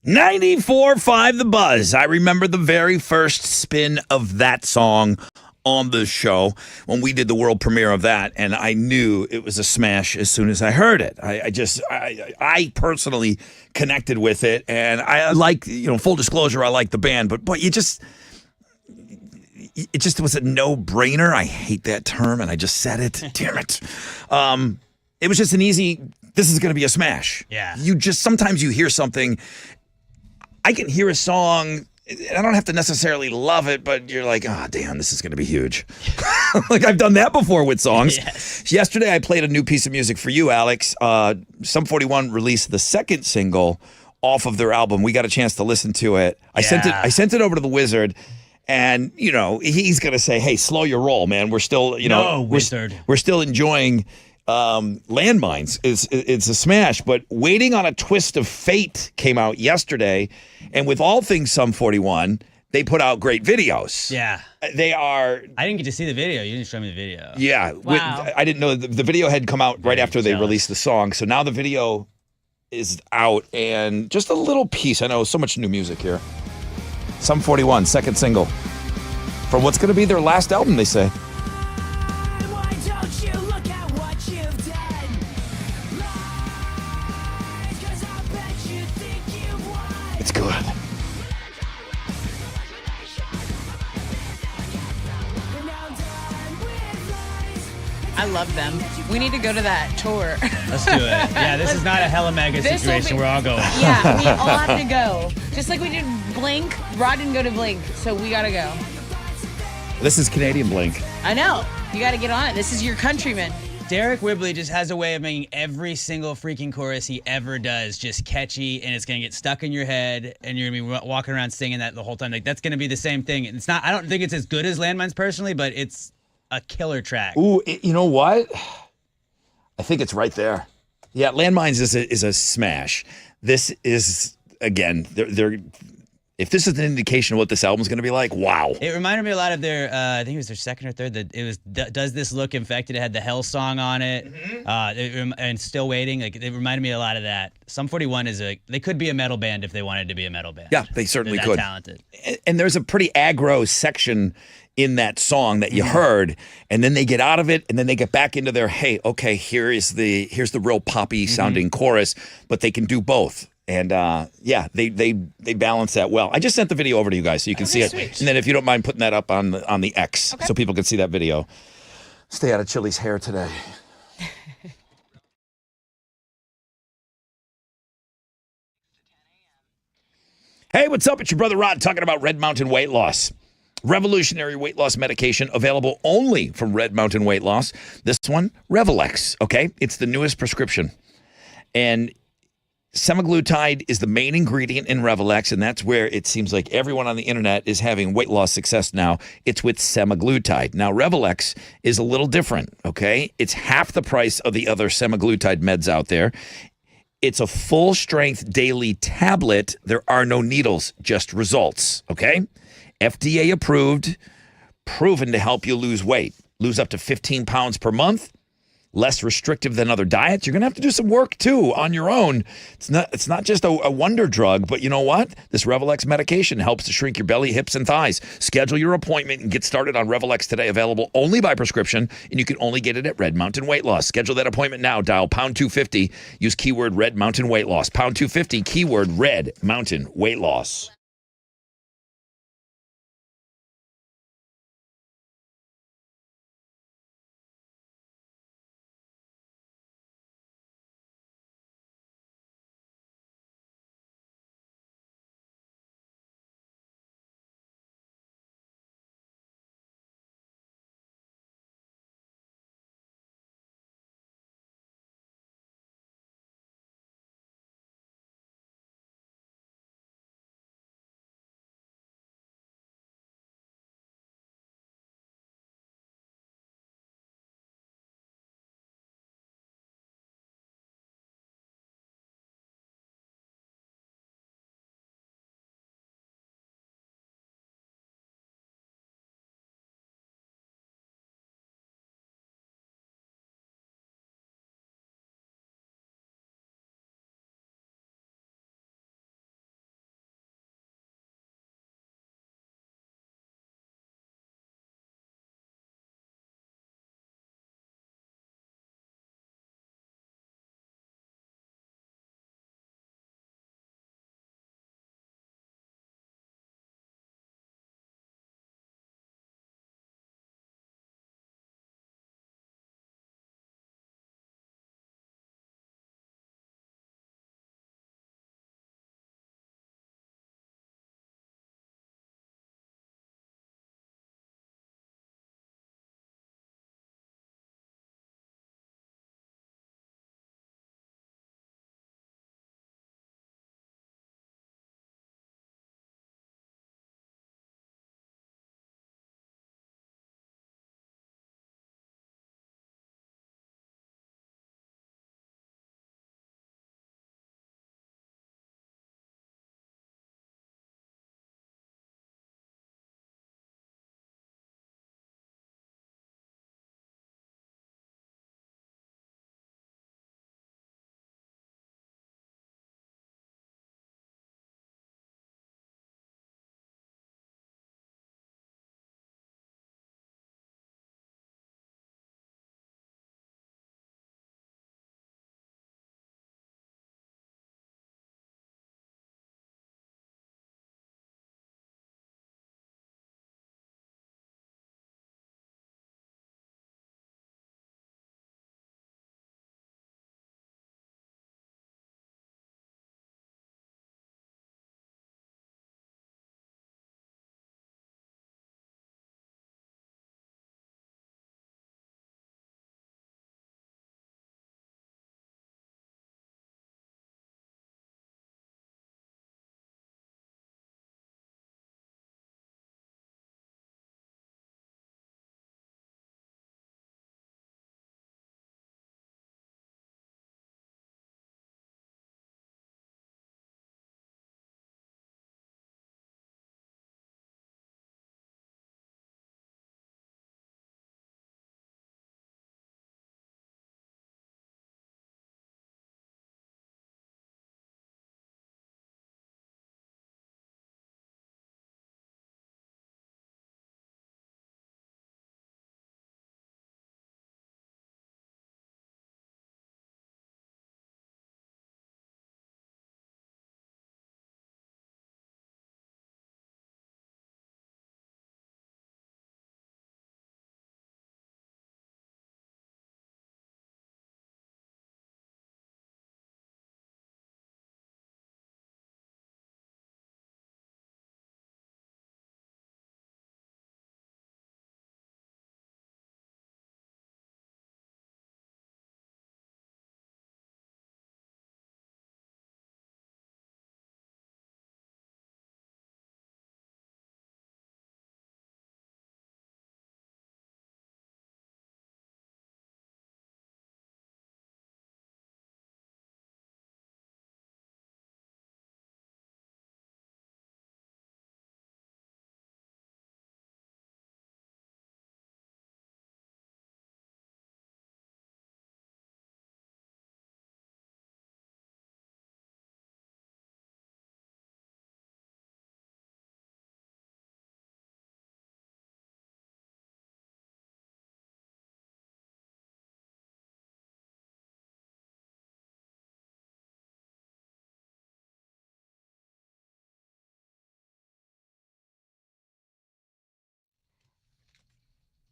$94.5 The Buzz. I remember the very first spin of that song on the show when we did the world premiere of that, and I knew it was a smash as soon as I heard it. I personally connected with it, and I like, full disclosure, I like the band, but boy, it just was a no-brainer. I hate that term, and I just said it. Damn it. It was just an easy, this is going to be a smash. Yeah. Sometimes you hear something, I can hear a song, I don't have to necessarily love it, but you're like, oh, damn, this is going to be huge. Like, I've done that before with songs. Yes. Yesterday, I played a new piece of music for you, Alex. Sum 41 released the second single off of their album. We got a chance to listen to it. I sent it over to the Wizard, and, he's going to say, hey, slow your roll, man. We're still, Wizard. We're still enjoying Landmines. It's a smash, but Waiting on a Twist of Fate came out yesterday, and with all things Sum 41, they put out great videos. Yeah. They are. I didn't get to see the video. You didn't show me the video. Yeah. Wow. I didn't know the video had come out right Very after they jealous. released the song. So now the video is out and just a little piece. I know so much new music here. Sum 41, second single from what's going to be their last album, they say. It's good. I love them. We need to go to that tour. Let's do it. Yeah, this is not a hella mega This'll situation. be- We're all going. Yeah, we all have to go. Just like we did Blink. Rod didn't go to Blink, so we got to go. This is Canadian Blink. I know. You got to get on it. This is your countryman. Derek Whibley just has a way of making every single freaking chorus he ever does just catchy, and it's gonna get stuck in your head, and you're gonna be walking around singing that the whole time. Like that's gonna be the same thing. It's not. I don't think it's as good as Landmines personally, but it's a killer track. Ooh, you know what? I think it's right there. Yeah, Landmines is a smash. This is again. They're if this is an indication of what this album's going to be like, wow. It reminded me a lot of their, I think it was their second or third. It was Does This Look Infected? It had the Hell song on it, and Still Waiting. Like it reminded me a lot of that. Sum 41 they could be a metal band if they wanted to be a metal band. Yeah, they certainly They're could. that talented. And there's a pretty aggro section in that song that you heard, and then they get out of it, and then they get back into their, hey, okay, here's the real poppy sounding chorus, but they can do both. And yeah, they balance that well. I just sent the video over to you guys so you can see it. Sweet. And then if you don't mind putting that up on the X so people can see that video. Stay out of Chili's hair today. Hey, what's up? It's your brother Rod talking about Red Mountain Weight Loss. Revolutionary weight loss medication available only from Red Mountain Weight Loss. This one, Revelex, okay? It's the newest prescription. And semaglutide is the main ingredient in Revelex, and that's where it seems like everyone on the internet is having weight loss success now. It's with semaglutide. Now, Revelex is a little different, okay? It's half the price of the other semaglutide meds out there. It's a full-strength daily tablet. There are no needles, just results, okay? FDA approved, proven to help you lose weight. Lose up to 15 pounds per month. Less restrictive than other diets. You're going to have to do some work, too, on your own. It's not just a wonder drug, but you know what? This Revelex medication helps to shrink your belly, hips, and thighs. Schedule your appointment and get started on Revelex today. Available only by prescription, and you can only get it at Red Mountain Weight Loss. Schedule that appointment now. Dial pound 250. Use keyword Red Mountain Weight Loss. Pound 250, keyword Red Mountain Weight Loss.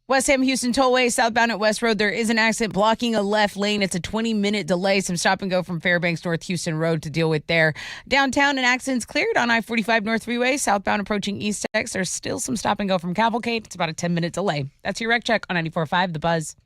West Ham Houston Tollway, southbound at West Road. There is an accident blocking a left lane. It's a 20-minute delay. Some stop and go from Fairbanks North Houston Road to deal with there. Downtown, an accident's cleared on I-45 North Freeway. Southbound approaching East X. There's still some stop and go from Cavalcade. It's about a 10-minute delay. That's your wreck check on 94.5 The Buzz.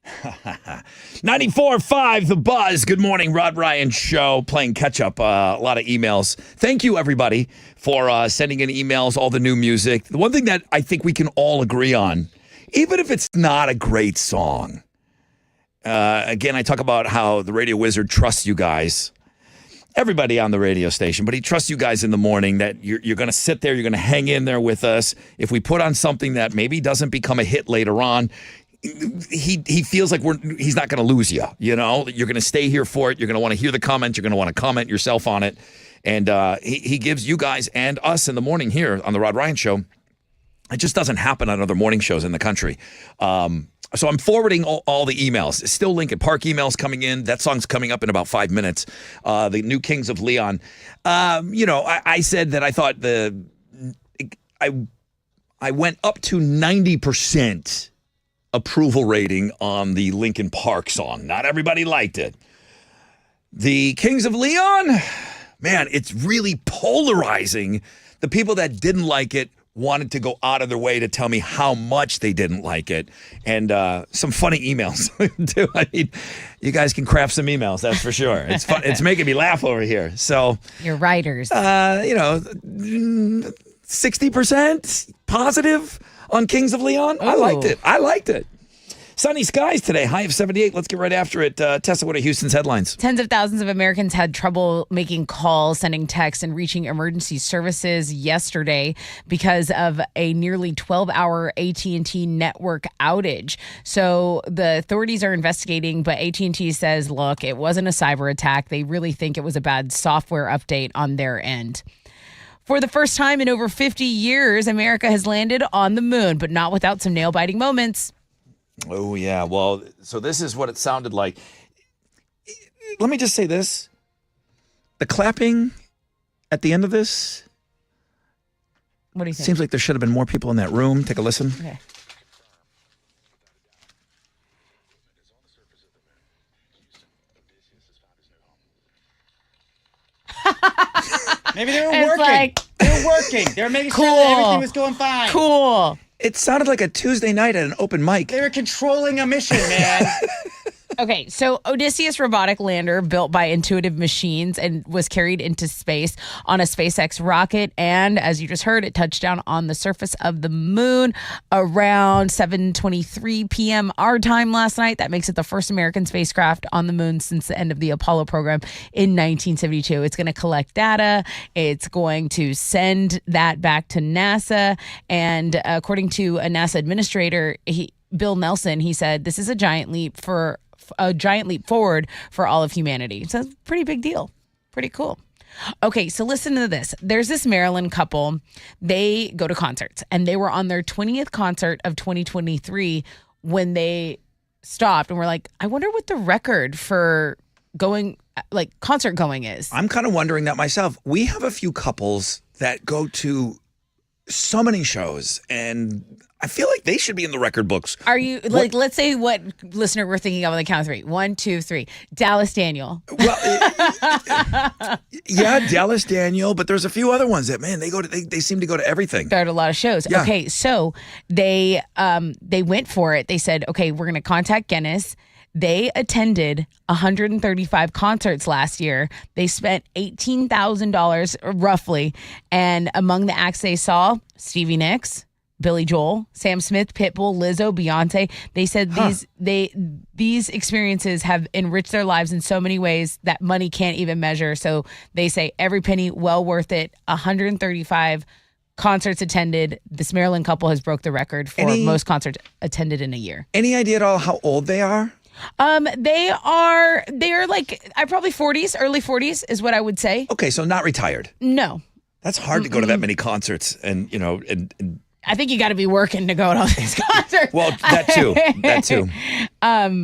94.5 The Buzz. Good morning, Rod Ryan Show. Playing catch up. A lot of emails. Thank you, everybody, for sending in emails, all the new music. The one thing that I think we can all agree on, even if it's not a great song, again, I talk about how the Radio Wizard trusts you guys, everybody on the radio station, but he trusts you guys in the morning that you're going to sit there, you're going to hang in there with us. If we put on something that maybe doesn't become a hit later on, he feels like he's not going to lose you. You know, you're going to stay here for it. You're going to want to hear the comments. You're going to want to comment yourself on it. And he gives you guys and us in the morning here on the Rod Ryan Show. It just doesn't happen on other morning shows in the country. So I'm forwarding all the emails. Still Lincoln Park emails coming in. That song's coming up in about 5 minutes. The new Kings of Leon. I said that I thought I went up to 90% approval rating on the Linkin Park song. Not everybody liked it. The Kings of Leon, man, it's really polarizing. The people that didn't like it wanted to go out of their way to tell me how much they didn't like it. And some funny emails, too. I mean, you guys can craft some emails, that's for sure. It's fun. It's making me laugh over here. So, your writers. 60% positive on Kings of Leon. I liked it. Sunny skies today, high of 78. Let's get right after it. Tessa, what are Houston's headlines? Tens of thousands of Americans had trouble making calls, sending texts, and reaching emergency services yesterday because of a nearly 12-hour AT&T network outage. So the authorities are investigating, but AT&T says, look, it wasn't a cyber attack. They really think it was a bad software update on their end. For the first time in over 50 years, America has landed on the moon, but not without some nail-biting moments. Oh, yeah. Well, so this is what it sounded like. Let me just say this. The clapping at the end of this. What do you think? Seems like there should have been more people in that room. Take a listen. Okay. Maybe they were It's working. like- They were working. They were making sure that everything was going fine. Cool. It sounded like a Tuesday night at an open mic. They were controlling a mission, man. Okay, so Odysseus robotic lander built by Intuitive Machines and was carried into space on a SpaceX rocket. And as you just heard, it touched down on the surface of the moon around 7:23 p.m. our time last night. That makes it the first American spacecraft on the moon since the end of the Apollo program in 1972. It's going to collect data. It's going to send that back to NASA. And according to a NASA administrator, Bill Nelson, he said, this is a giant leap forward for all of humanity. So it's a pretty big deal. Pretty cool. Okay, so listen to this. There's this Maryland couple. They go to concerts, and they were on their 20th concert of 2023 when they stopped and were like, I wonder what the record for concert going is. I'm kind of wondering that myself. We have a few couples that go to so many shows, and I feel like they should be in the record books. Are you let's say what listener we're thinking of on the count of three. 1, 2, 3. Dallas Daniel. Well, yeah, Dallas Daniel, but there's a few other ones that, man, they seem to go to everything. They're at a lot of shows. Yeah. Okay, so they went for it. They said, okay, we're going to contact Guinness. They attended 135 concerts last year. They spent $18,000 roughly. And among the acts they saw, Stevie Nicks, Billy Joel, Sam Smith, Pitbull, Lizzo, Beyonce. They said these experiences have enriched their lives in so many ways that money can't even measure. So they say every penny well worth it. 135 concerts attended. This Maryland couple has broke the record for most concerts attended in a year. Any idea at all how old they are? They're like probably 40s, early 40s is what I would say. Okay, so not retired. No. That's hard to go to that many concerts and I think you got to be working to go to all these concerts. Well, that too.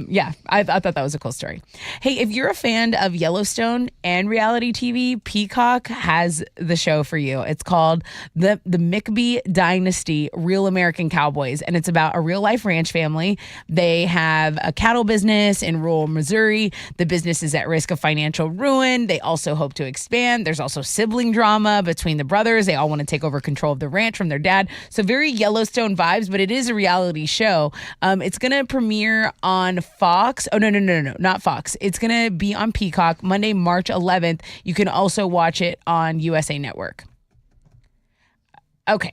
Yeah, I thought that was a cool story. Hey, if you're a fan of Yellowstone and reality TV, Peacock has the show for you. It's called the McBee Dynasty: Real American Cowboys, and it's about a real life ranch family. They have a cattle business in rural Missouri. The business is at risk of financial ruin. They also hope to expand. There's also sibling drama between the brothers. They all want to take over control of the ranch from their dad. So very Yellowstone vibes, but it is a reality show. It's going to premiere on Fox. Oh, no, not Fox. It's going to be on Peacock Monday, March 11th. You can also watch it on USA Network. Okay.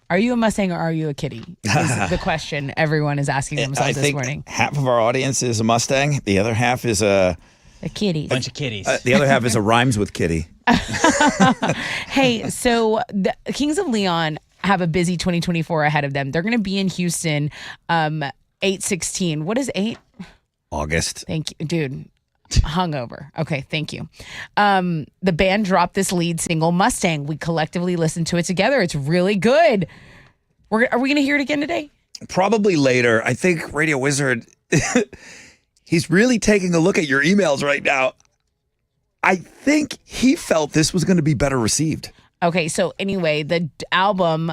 Are you a Mustang or are you a kitty? Is the question everyone is asking themselves this morning. Half of our audience is a Mustang. The other half is a kitty. Bunch of kitties. The other half is a rhymes with kitty. Hey, so the Kings of Leon have a busy 2024 ahead of them. They're going to be in Houston 8/16. What is 8? August. Thank you, dude. Hungover. Okay, thank you. The band dropped this lead single, Mustang. We collectively listened to it together. It's really good. Are we going to hear it again today? Probably later. I think Radio Wizard, he's really taking a look at your emails right now. I think he felt this was going to be better received. Okay, so anyway, the album,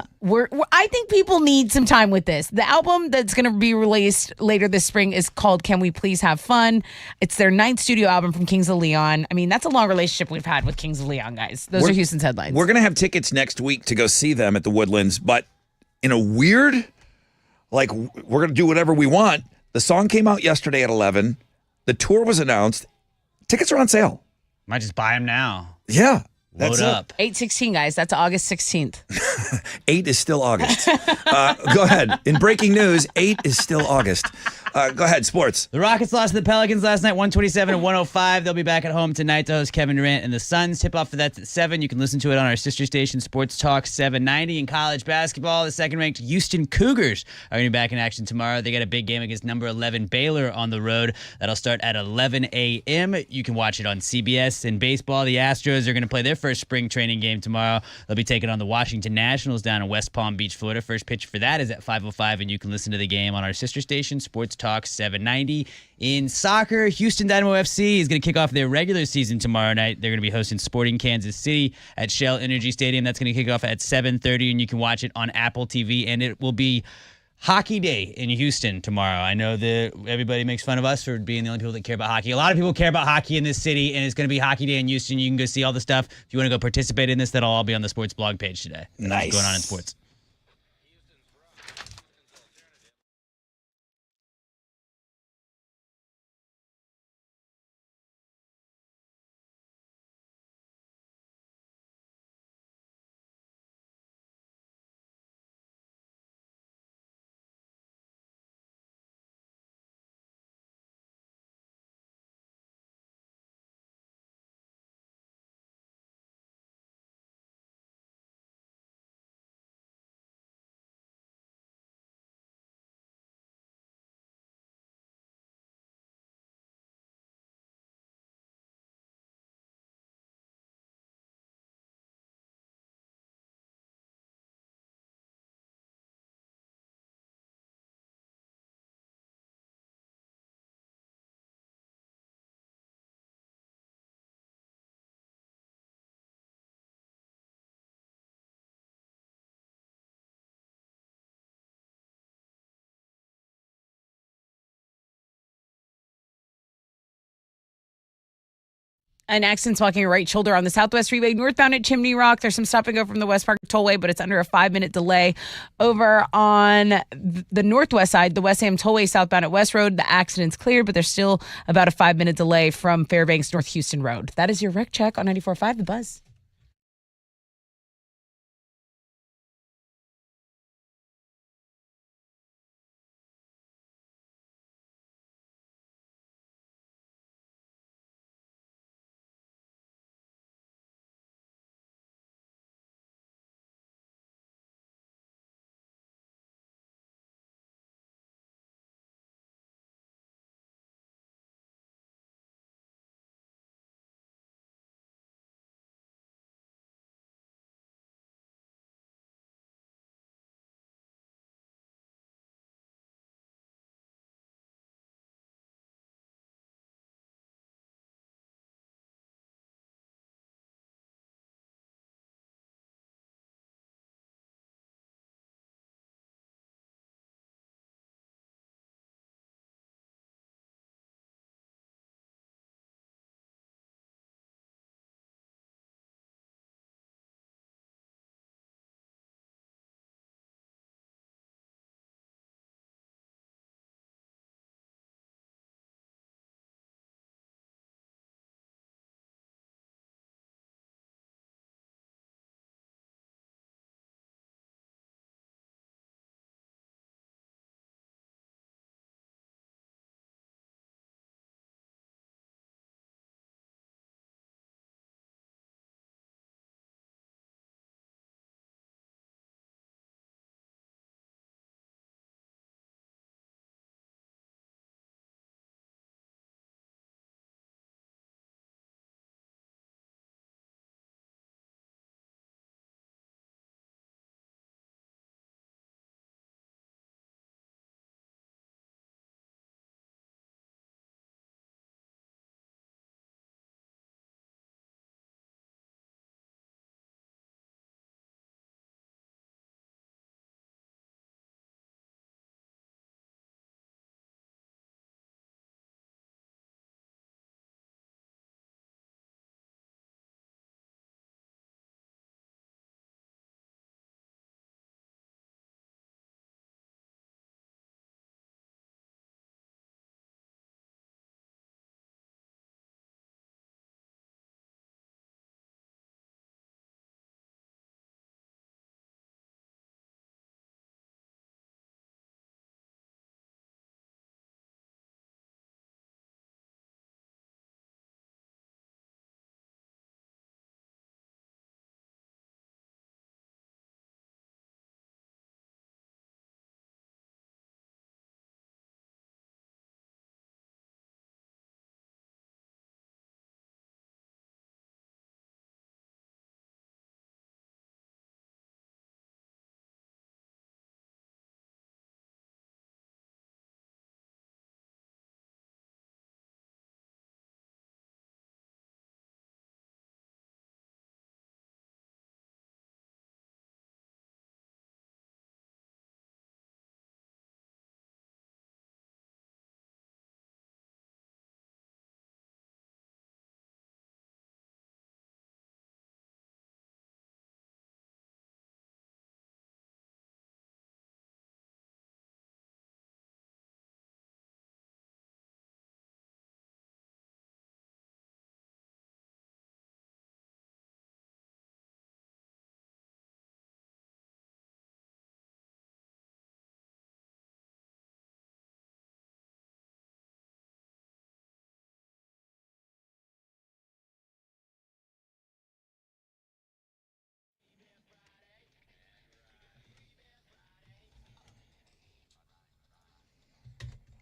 I think people need some time with this. The album that's going to be released later this spring is called Can We Please Have Fun? It's their 9th studio album from Kings of Leon. I mean, that's a long relationship we've had with Kings of Leon, guys. Those are Houston's headlines. We're going to have tickets next week to go see them at the Woodlands, but in a weird, like, we're going to do whatever we want. The song came out yesterday at 11. The tour was announced. Tickets are on sale. Might just buy them now. Yeah. Load up. 8/16, guys. That's August 16th. 8 is still August. Go ahead. In breaking news, 8 is still August. Go ahead, sports. The Rockets lost to the Pelicans last night, 127-105. They'll be back at home tonight to host Kevin Durant and the Suns. Tip-off for that's at 7. You can listen to it on our sister station, Sports Talk 790. In college basketball, the second-ranked Houston Cougars are going to be back in action tomorrow. They got a big game against number 11 Baylor on the road. That'll start at 11 a.m. You can watch it on CBS. In baseball, the Astros are going to play their first spring training game tomorrow. They'll be taking on the Washington Nationals down in West Palm Beach, Florida. First pitch for that is at 5:05, and you can listen to the game on our sister station, Sports Talk 790. In soccer, Houston Dynamo FC is going to kick off their regular season tomorrow night. They're going to be hosting Sporting Kansas City at Shell Energy Stadium. That's going to kick off at 7:30, and you can watch it on Apple TV, and it will be Hockey Day in Houston tomorrow. I know that everybody makes fun of us for being the only people that care about hockey. A lot of people care about hockey in this city, and it's going to be Hockey Day in Houston. You can go see all the stuff. If you want to go participate in this, that'll all be on the sports blog page today. Nice. What's going on in sports. An accident's walking your right shoulder on the Southwest Freeway northbound at Chimney Rock. There's some stop and go from the West Park Tollway, but it's under a 5-minute delay. Over on the northwest side, the West Ham Tollway southbound at West Road, the accident's cleared, but there's still about a 5-minute delay from Fairbanks North Houston Road. That is your wreck check on 94.5 The Buzz.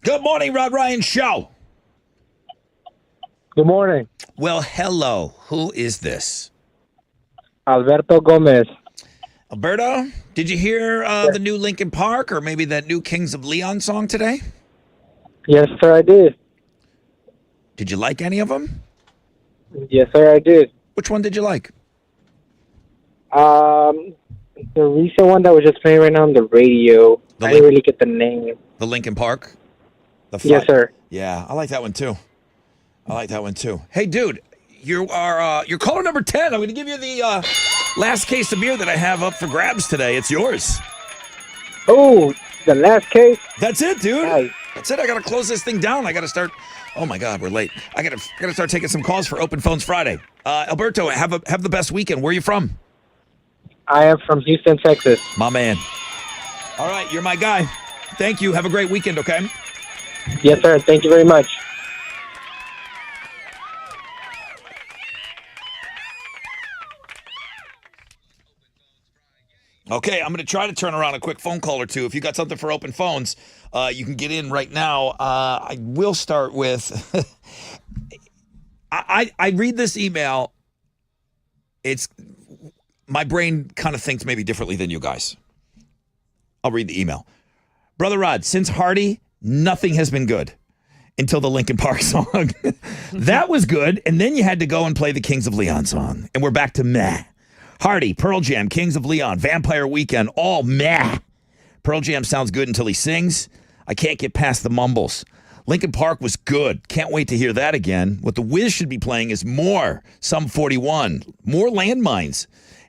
Good morning, Rod Ryan Show. Good morning. Well, hello. Who is this? Alberto Gomez. Alberto, did you hear the new Linkin Park or maybe that new Kings of Leon song today? Yes, sir, I did. Did you like any of them? Yes, sir, I did. Which one did you like? The recent one that was just playing right now on the radio. I didn't really get the name. The Linkin Park? Yes, sir. Yeah, I like that one too. Hey, dude, you're caller number 10. I'm going to give you the last case of beer that I have up for grabs today. It's yours. Oh, the last case? That's it, dude. Nice. That's it. I got to close this thing down. I got to start. Oh my God, we're late. I got to start taking some calls for Open Phones Friday. Alberto, have the best weekend. Where are you from? I am from Houston, Texas. My man. All right, you're my guy. Thank you. Have a great weekend, okay? Yes, sir. Thank you very much. Okay, I'm going to try to turn around a quick phone call or two. If you got something for Open Phones, you can get in right now. I will start with, I read this email. It's, my brain kind of thinks maybe differently than you guys. I'll read the email. Brother Rod, since Hardy, nothing has been good until the Linkin Park song. That was good, and then you had to go and play the Kings of Leon song, and we're back to meh. Hardy, Pearl Jam, Kings of Leon, Vampire Weekend, all meh. Pearl Jam sounds good until he sings. I can't get past the mumbles. Linkin Park was good. Can't wait to hear that again. What the Wiz should be playing is more Sum 41, more Landmines.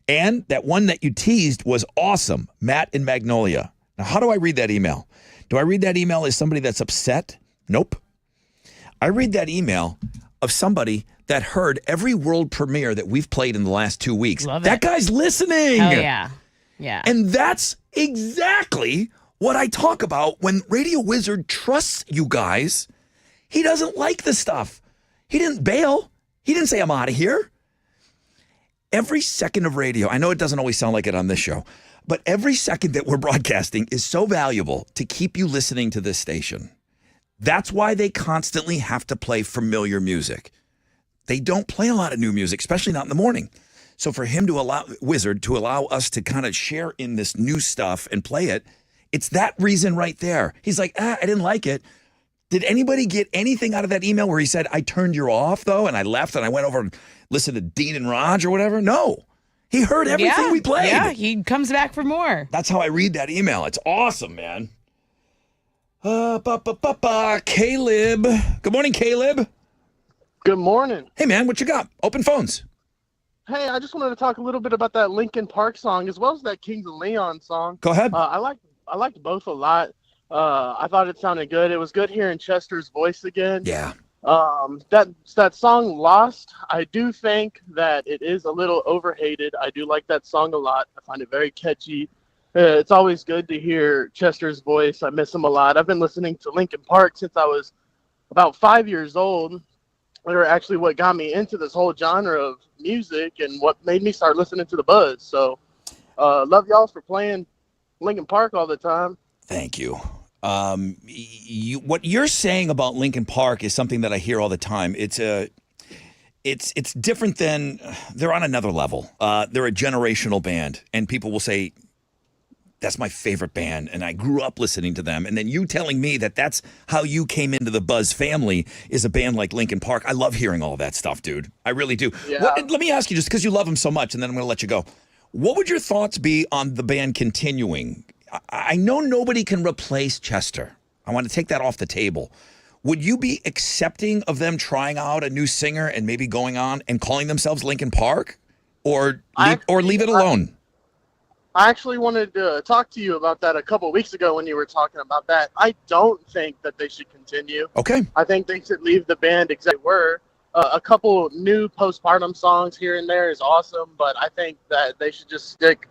And that one that you teased was awesome, Matt in Magnolia. Now, how do I read that email? Do I read that email as somebody that's upset? Nope. I read that email of somebody that heard every world premiere that we've played in the last 2 weeks. Love that it. guy's listening. Oh, yeah. Yeah. And that's exactly what I talk about when Radio Wizard trusts you guys. He doesn't like the stuff. He didn't bail. He didn't say, I'm out of here. Every second of radio, I know it doesn't always sound like it on this show, but every second that we're broadcasting is so valuable to keep you listening to this station. That's why they constantly have to play familiar music. They don't play a lot of new music, especially not in the morning. So for him to allow Wizard to allow us to kind of share in this new stuff and play it, it's that reason right there. He's like, I didn't like it. Did anybody get anything out of that email where he said, I turned you off though, and I left and I went over and listened to Dean and Raj or whatever? No. He heard everything we played. Yeah, he comes back for more. That's how I read that email. It's awesome, man. Caleb. Good morning, Caleb. Good morning. Hey, man, what you got? Open Phones. Hey, I just wanted to talk a little bit about that Linkin Park song as well as that Kings of Leon song. Go ahead. I liked both a lot. I thought it sounded good. It was good hearing Chester's voice again. Yeah. That song Lost, I do think that it is a little overhated. I do like that song a lot. I find it very catchy. It's always good to hear Chester's voice. I miss him a lot. I've been listening to Linkin Park since I was about 5 years old. They're actually what got me into this whole genre of music and what made me start listening to the Buzz. So, love y'all for playing Linkin Park all the time. Thank you. What you're saying about Linkin Park is something that I hear all the time. It's different than, they're on another level. They're a generational band, and people will say, that's my favorite band, and I grew up listening to them. And then you telling me that that's how you came into the Buzz family is a band like Linkin Park. I love hearing all that stuff, dude. I really do. Yeah. Let me ask you, just because you love them so much, and then I'm going to let you go. What would your thoughts be on the band continuing? I know nobody can replace Chester. I want to take that off the table. Would you be accepting of them trying out a new singer and maybe going on and calling themselves Linkin Park? Or leave it alone? I actually wanted to talk to you about that a couple of weeks ago when you were talking about that. I don't think that they should continue. Okay. I think they should leave the band exactly where a couple new postpartum songs here and there is awesome, but I think that they should just stick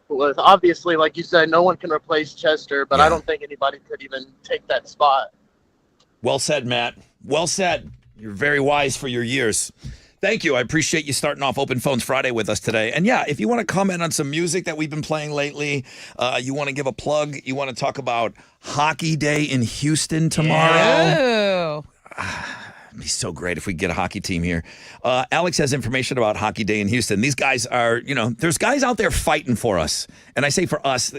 with, obviously, like you said, no one can replace Chester, but I don't think anybody could even take that spot. Well said, Matt. Well said. You're very wise for your years. Thank you. I appreciate you starting off Open Phones Friday with us today. And yeah, if you want to comment on some music that we've been playing lately, you want to give a plug, you want to talk about Hockey Day in Houston tomorrow. It'd be so great if we get a hockey team here. Alex has information about Hockey Day in Houston. These guys are, there's guys out there fighting for us. And I say for us,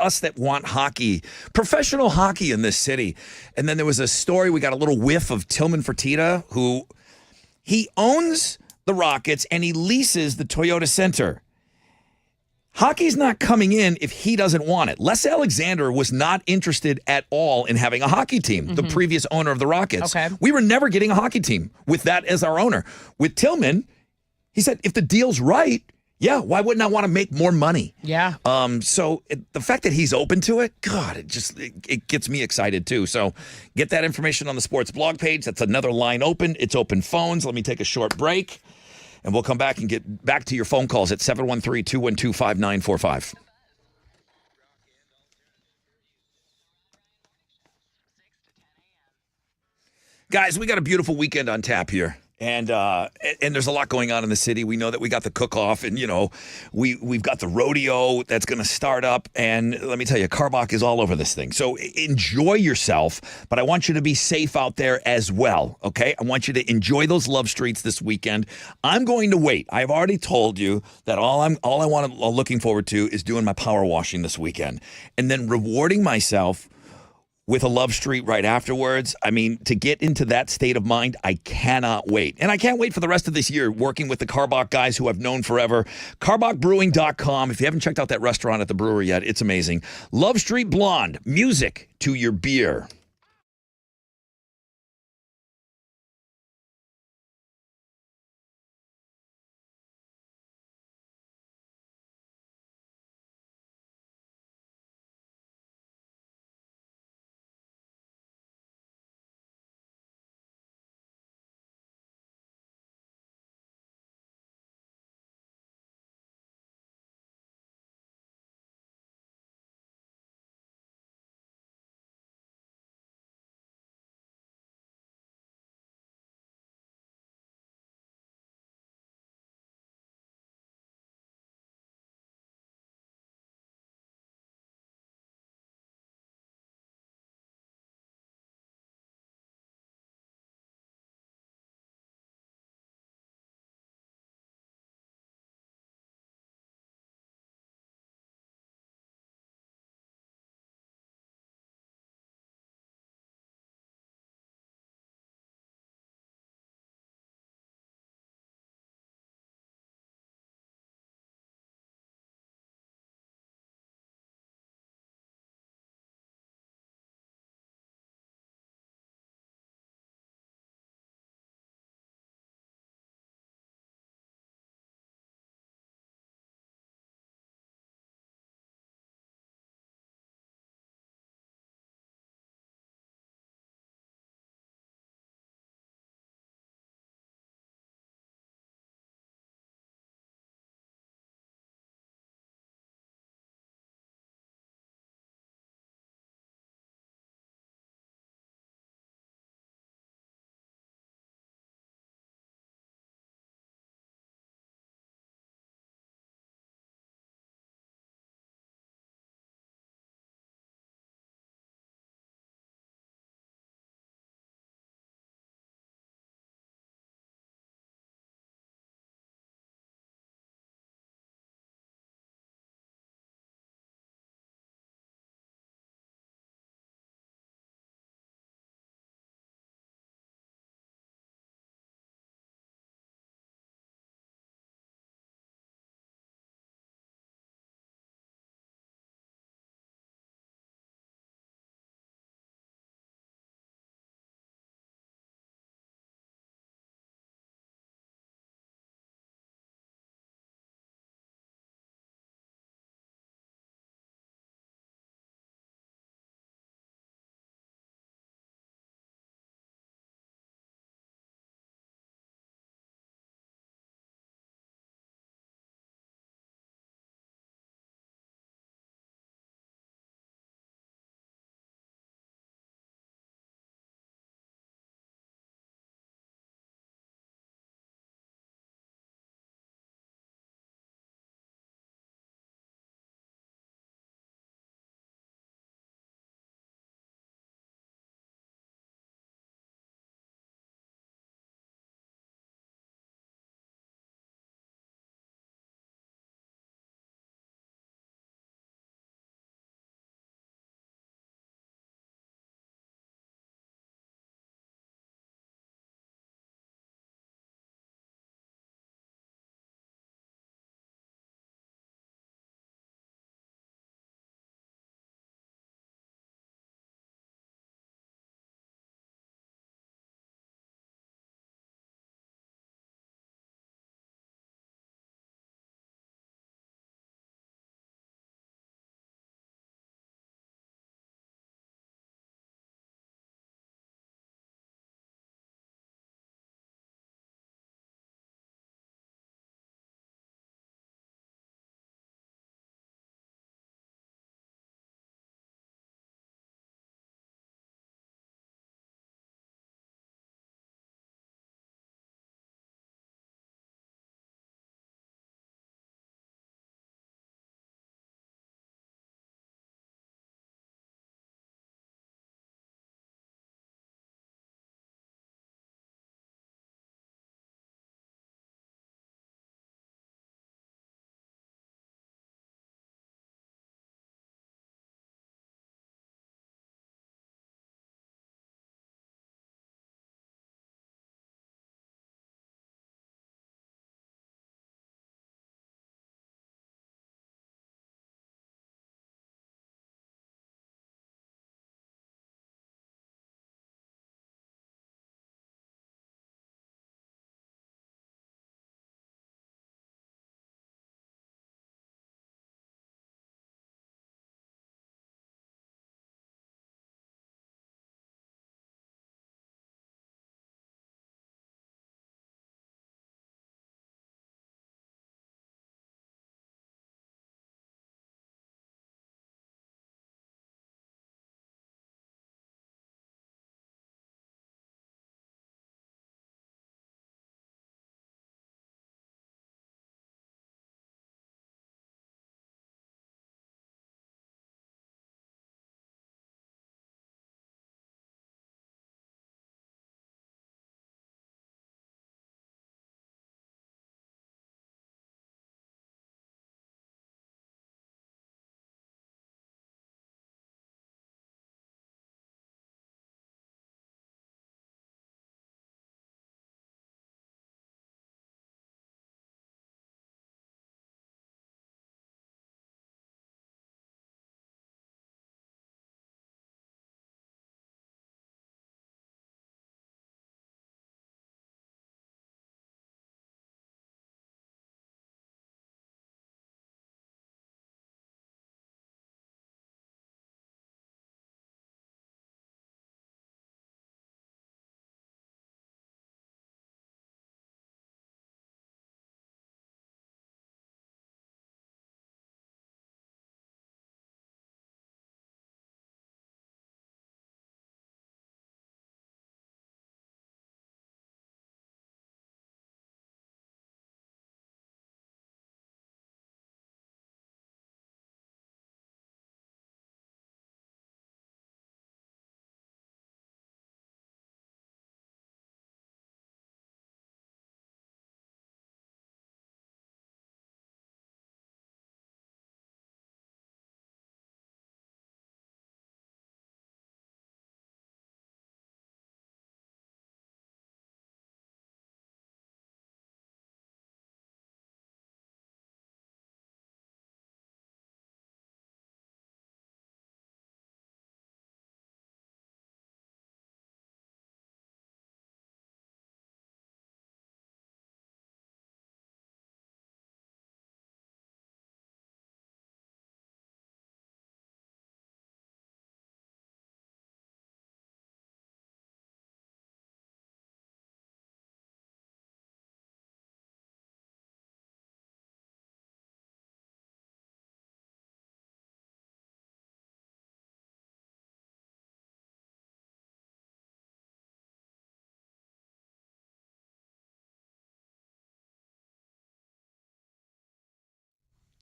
us that want hockey, professional hockey in this city. And then there was a story, we got a little whiff of Tillman Fertitta, who he owns the Rockets and he leases the Toyota Center. Hockey's not coming in if he doesn't want it. Les Alexander was not interested at all in having a hockey team, the previous owner of the Rockets. Okay. We were never getting a hockey team with that as our owner. With Tillman, he said, if the deal's right, yeah, why wouldn't I want to make more money? Yeah. So the fact that he's open to it, God, it gets me excited too. So get that information on the sports blog page. That's another line open. It's Open Phones. Let me take a short break. And we'll come back and get back to your phone calls at 713-212-5945. Guys, we got a beautiful weekend on tap here. And there's a lot going on in the city. We know that we got the cook-off, and we've got the rodeo that's going to start up. And let me tell you, Karbach is all over this thing. So enjoy yourself, but I want you to be safe out there as well. Okay, I want you to enjoy those love streets this weekend. I'm going to wait. I've already told you that all I'm looking forward to is doing my power washing this weekend, and then rewarding myself with a love street right afterwards. I mean, to get into that state of mind, I cannot wait. And I can't wait for the rest of this year working with the Karbach guys who I've known forever. KarbachBrewing.com. If you haven't checked out that restaurant at the brewery yet, it's amazing. Love Street Blonde, music to your beer.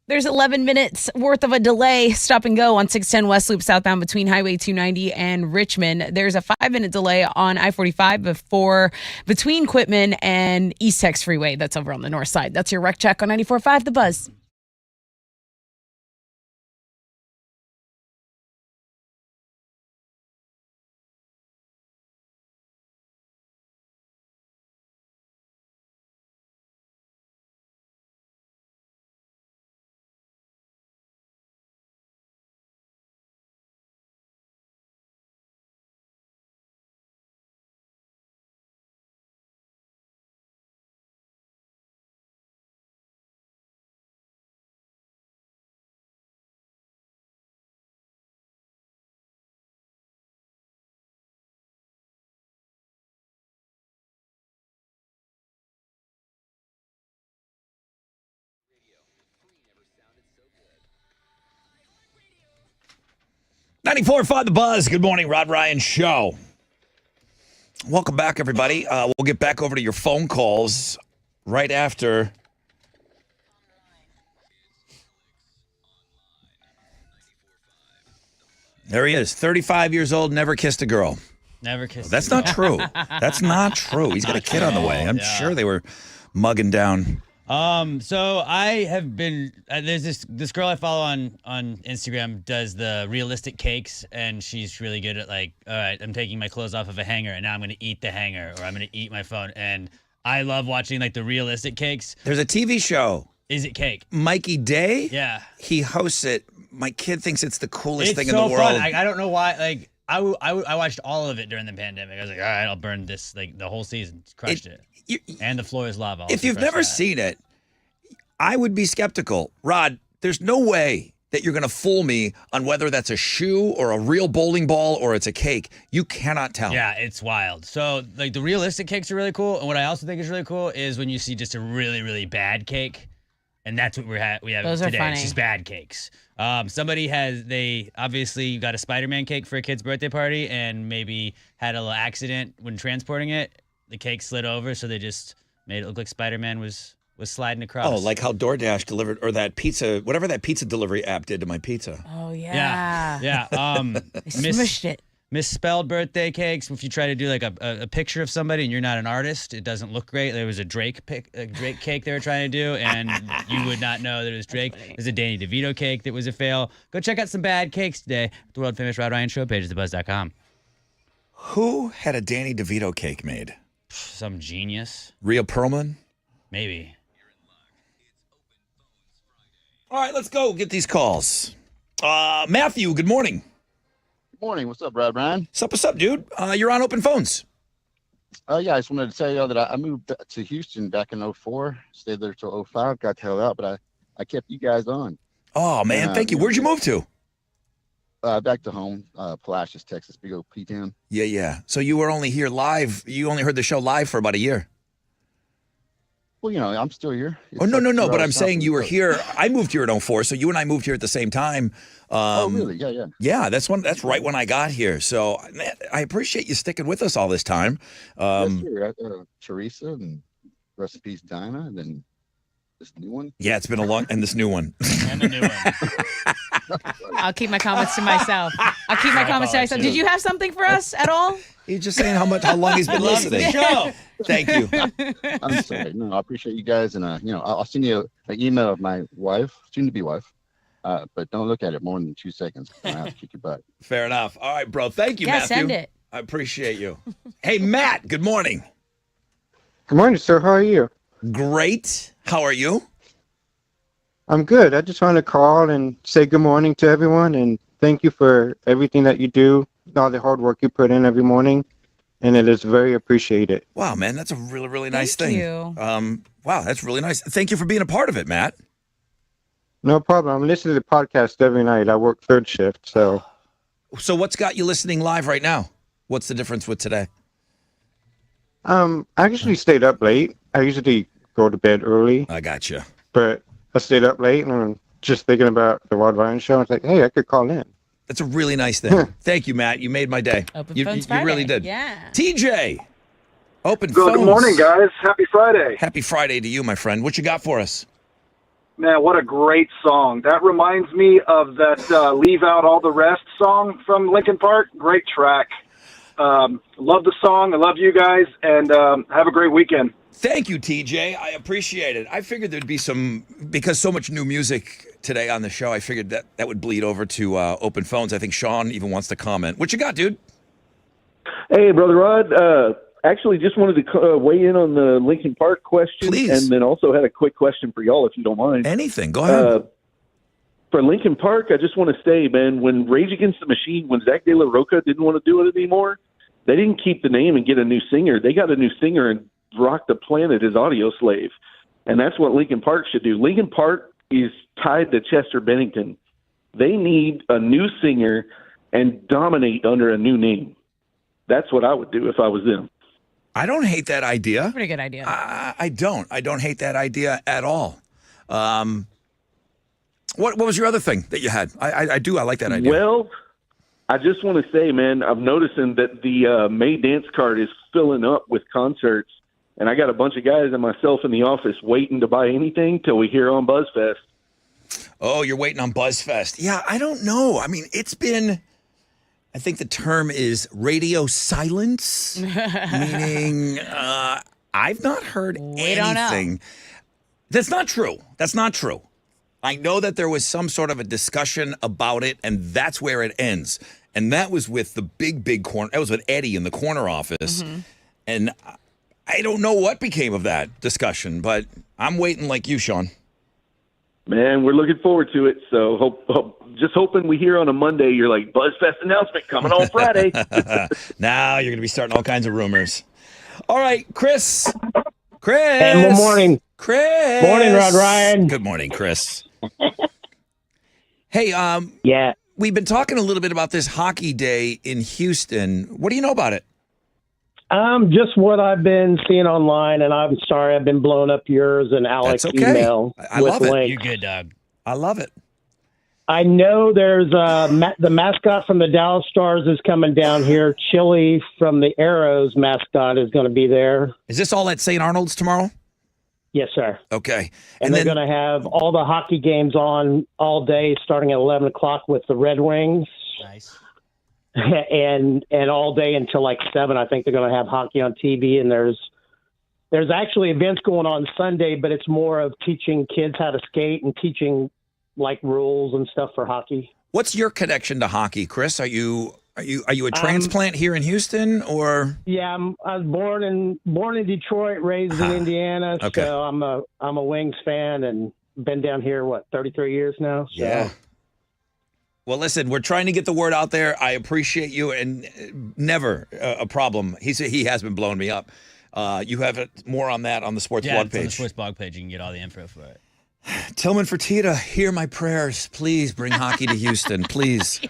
There's 11 minutes worth of a delay, stop and go on 610 West Loop southbound between Highway 290 and Richmond. There's a 5-minute delay on I-45 between Quitman and East Tex Freeway. That's over on the north side. That's your wreck check on 94.5 The Buzz. So 94.5 The Buzz. Good morning, Rod Ryan Show. Welcome back, everybody. We'll get back over to your phone calls right after. There he is, 35 years old, never kissed a girl. Never kissed. That's not true. That's not true. He's got a kid on the way. I'm sure they were mugging down. So I have been there's this girl I follow on Instagram does the realistic cakes, and she's really good at like, all right, I'm taking my clothes off of a hanger and now I'm gonna eat the hanger, or I'm gonna eat my phone. And I love watching like the realistic cakes. There's a TV show. Is it cake? Mikey Day? Yeah. He hosts it. My kid thinks it's the coolest It's thing so in the world. fun. I don't know why. Like I watched all of it during the pandemic. I was like, all right, I'll burn this like the whole season. Crushed it. And the floor is lava. If you've never seen it, I would be skeptical. Rod, there's no way that you're going to fool me on whether that's a shoe or a real bowling ball or it's a cake. You cannot tell. Yeah, it's wild. So, like, the realistic cakes are really cool. And what I also think is really cool is when you see just a really, really bad cake. And that's what we have Those are today. funny. It's just bad cakes. They obviously got a Spider-Man cake for a kid's birthday party and maybe had a little accident when transporting it. The cake slid over, so they just made it look like Spider-Man was sliding across. Oh, like how DoorDash delivered, or that pizza, whatever that pizza delivery app did to my pizza. Oh, yeah. Yeah. They smushed it. Misspelled birthday cakes. If you try to do like a picture of somebody and you're not an artist, it doesn't look great. There was a Drake cake they were trying to do, and you would not know that it was Drake. There's a Danny DeVito cake that was a fail. Go check out some bad cakes today at the world famous Rod Ryan Show page at thebuzz.com. Who had a Danny DeVito cake made? Some genius. Rhea Perlman? Maybe. All right, let's go get these calls. Matthew, good morning. Good morning. What's up, Rod Ryan? What's up, dude? You're on open phones. Yeah, I just wanted to tell you that I moved to Houston back in 04, stayed there till 05, got the hell out, but I kept you guys on. Oh, man, thank you. Where'd you move to? Back to home, Palacios, Texas, big old P-town. Yeah. So you were only here live. You only heard the show live for about a year. Well, I'm still here. Oh, no. But I'm saying you were here. I moved here in 04, so you and I moved here at the same time. Oh, really? Yeah. Yeah, that's right when I got here. So, man, I appreciate you sticking with us all this time. Yes, sir. Teresa and recipes Dinah, and then this new one. Yeah, it's been a long, and this new one. And the new one. I'll keep my comments to myself. Did you have something for us at all? He's just saying how long he's been listening. Show. Thank you. I'm sorry. No, I appreciate you guys, and I'll send you an email of my wife, soon-to-be wife. But don't look at it more than 2 seconds. I have to kick your butt. Fair enough. All right, bro. Thank you, Yeah, Matthew. send it. I appreciate you. Hey, Matt. Good morning. Good morning, sir. How are you? Great. How are you? I'm good. I just want to call and say good morning to everyone and thank you for everything that you do, all the hard work you put in every morning, and it is very appreciated. Wow, man, that's a really, really nice Thank thing. you. Wow, that's really nice. Thank you for being a part of it, Matt. No problem. I'm listening to the podcast every night. I work third shift, so. So what's got you listening live right now? What's the difference with today? I actually stayed up late. I usually go to bed early. I got you. But I stayed up late and I'm just thinking about the Rod Ryan show. I was like, hey, I could call in. That's a really nice thing. Thank you, Matt. You made my day. Open You Phones really Friday. did. Yeah. TJ, open phones. Good morning, guys. Happy Friday. Happy Friday to you, my friend. What you got for us? Man, what a great song. That reminds me of that Leave Out All the Rest song from Linkin Park. Great track. Love the song. I love you guys, and have a great weekend. Thank you, TJ. I appreciate it. I figured there'd be because so much new music today on the show, I figured that would bleed over to open phones. I think Sean even wants to comment. What you got, dude? Hey, Brother Rod. Actually, just wanted to weigh in on the Lincoln Park question. Please. And then also had a quick question for y'all, if you don't mind. Anything. Go ahead. For Lincoln Park, I just want to say, man, when Rage Against the Machine, when Zach De La Rocha didn't want to do it anymore, they didn't keep the name and get a new singer. They got a new singer and rocked the planet as audio slave. And that's what Lincoln Park should do. Lincoln Park is tied to Chester Bennington. They need a new singer and dominate under a new name. That's what I would do if I was them. I don't hate that idea. Pretty good idea. I don't. I don't hate that idea at all. What was your other thing that you had? I do. I like that idea. Well, I just want to say, man, I'm noticing that the May dance card is filling up with concerts, and I got a bunch of guys and myself in the office waiting to buy anything till we hear on BuzzFest. Oh, you're waiting on BuzzFest. Yeah, I don't know. I mean, it's been, I think the term is radio silence, meaning I've not heard anything. That's not true. That's not true. I know that there was some sort of a discussion about it, and that's where it ends. And that was with the big corner. That was with Eddie in the corner office. Mm-hmm. And I don't know what became of that discussion, but I'm waiting like you, Sean. Man, we're looking forward to it. So just hoping we hear on a Monday, you're like, BuzzFest announcement coming on Friday. Now you're going to be starting all kinds of rumors. All right, Chris. Hey, good morning. Chris. Morning, Rod Ryan. Good morning, Chris. Hey, yeah, we've been talking a little bit about this hockey day in Houston. What do you know about it? Just what I've been seeing online, and I'm sorry I've been blowing up yours and Alex' That's okay. email I with love it. links. You're good, dog. I love it. I know there's the mascot from the Dallas Stars is coming down here. Chili from the Arrows mascot is going to be there. Is this all at St. Arnold's tomorrow? Yes, sir. Okay. And they're going to have all the hockey games on all day, starting at 11 o'clock with the Red Wings. Nice. and all day until like 7. I think they're going to have hockey on TV. And there's actually events going on Sunday, but it's more of teaching kids how to skate and teaching like rules and stuff for hockey. What's your connection to hockey, Chris? Are you a transplant here in Houston, or? Yeah, I was born in Detroit, raised in Indiana. Okay. So I'm a Wings fan and been down here 33 years now. So. Yeah. Well, listen, we're trying to get the word out there. I appreciate you, and never a problem. He has been blowing me up. You have more on that on the Sports blog it's on the page. Sports blog page. You can get all the info for it. Tillman Fertitta, hear my prayers. Please bring hockey to Houston, please.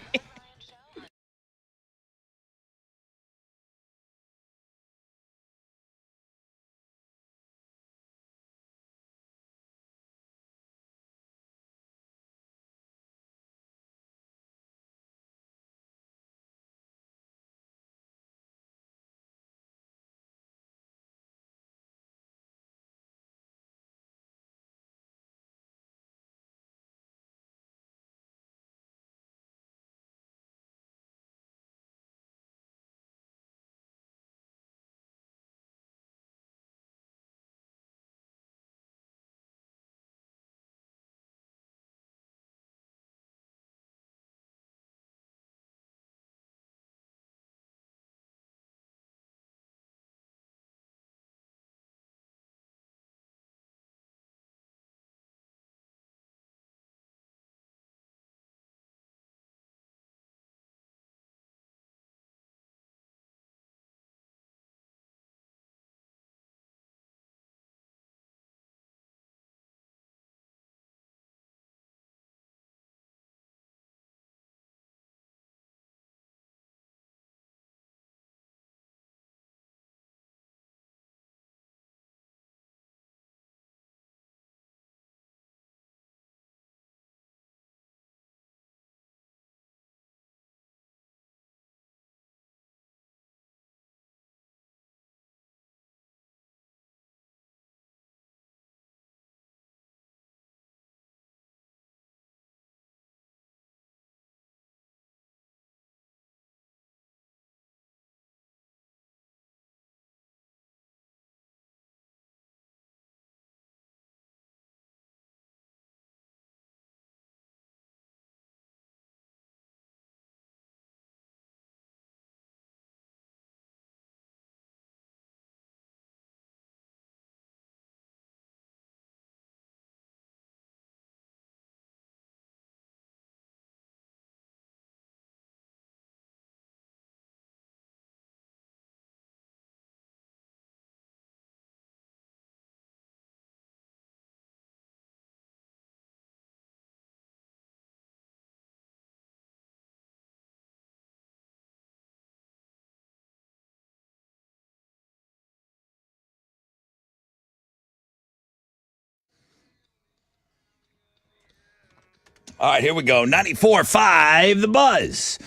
All right, here we go. 94.5 The Buzz.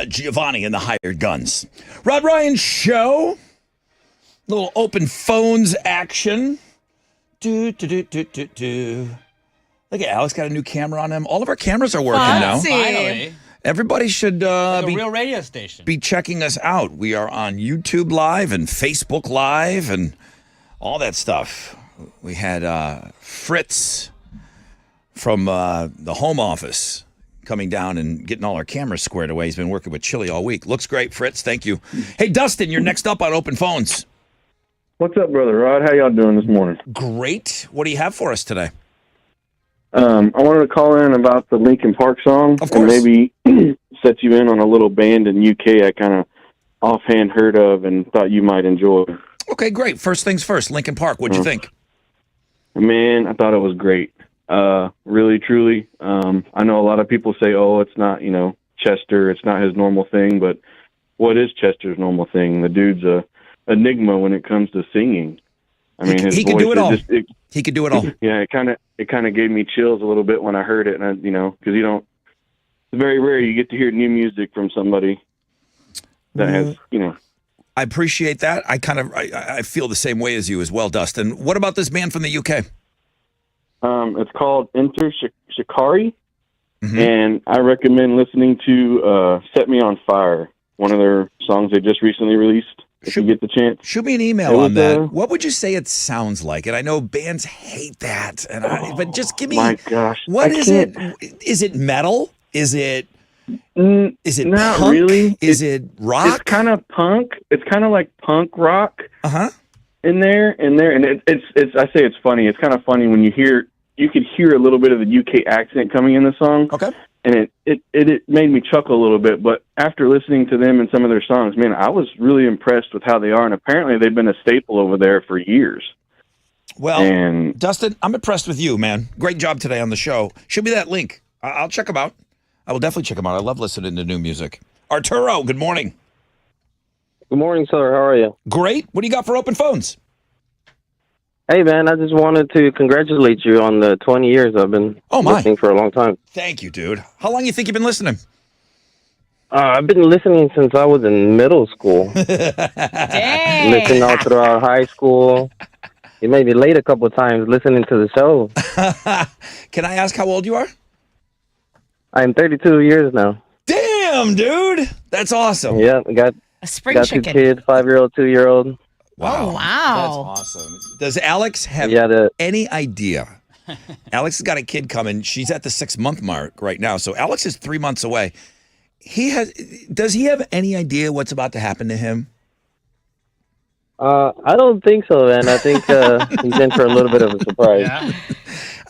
Giovanni and the Hired Guns. Rod Ryan Show. Little open phones action. Look at Alex got a new camera on him. All of our cameras are working now. Finally. Everybody should Like a be real radio station. be checking us out. We are on YouTube Live and Facebook Live and all that stuff. We had Fritz from the home office coming down and getting all our cameras squared away. He's been working with Chili all week. Looks great, Fritz. Thank you. Hey, Dustin, you're next up on Open Phones. What's up, Brother Rod? How y'all doing this morning? Great. What do you have for us today? I wanted to call in about the Linkin Park song. Of and course. maybe set you in on a little band in UK I kind of offhand heard of and thought you might enjoy. Okay, great. First things first, Lincoln Park. What'd you think? Man, I thought it was great. Really, truly. I know a lot of people say, oh, it's not, Chester, it's not his normal thing, but what is Chester's normal thing? The dude's a enigma when it comes to singing. I mean, his he voice can do it all. He could do it all. Yeah, it kind of gave me chills a little bit when I heard it, and because it's very rare you get to hear new music from somebody that has, I appreciate that. I feel the same way as you as well, Dustin. What about this band from the UK? It's called Enter Shikari, Mm-hmm. and I recommend listening to "Set Me on Fire," one of their songs they just recently released. If you get the chance, Shoot me an email on that. What would you say it sounds like? And I know bands hate that, but just give me. My gosh, what I is can't- it? Is it metal? Is it? Is it not punk? really? Is it rock? It's kind of punk. It's kind of like punk rock. Uh-huh. In there, and it's. I say it's funny. It's kind of funny when you could hear a little bit of the UK accent coming in the song. Okay. And it made me chuckle a little bit. But after listening to them and some of their songs, man, I was really impressed with how they are. And apparently they've been a staple over there for years. Well, And- Dustin, I'm impressed with you, man. Great job today on the show. Shoot me that link. I'll check them out. I will definitely check them out. I love listening to new music. Arturo, good morning. Good morning, sir. How are you? Great. What do you got for open phones? Hey, man, I just wanted to congratulate you on the 20 years I've been listening for a long time. Thank you, dude. How long you think you've been listening? I've been listening since I was in middle school. Listening all throughout high school. You made me late a couple of times listening to the show. Can I ask how old you are? I'm 32 years now. Damn, dude. That's awesome. Yeah, I got spring got chicken. 2 kids, 5-year-old, 2-year-old. Wow. Oh, wow. That's awesome. Does Alex have Yeah, any idea? Alex has got a kid coming. She's at the 6-month mark right now. So Alex is 3 months away. Does he have any idea what's about to happen to him? I don't think so, man. I think he's in for a little bit of a surprise.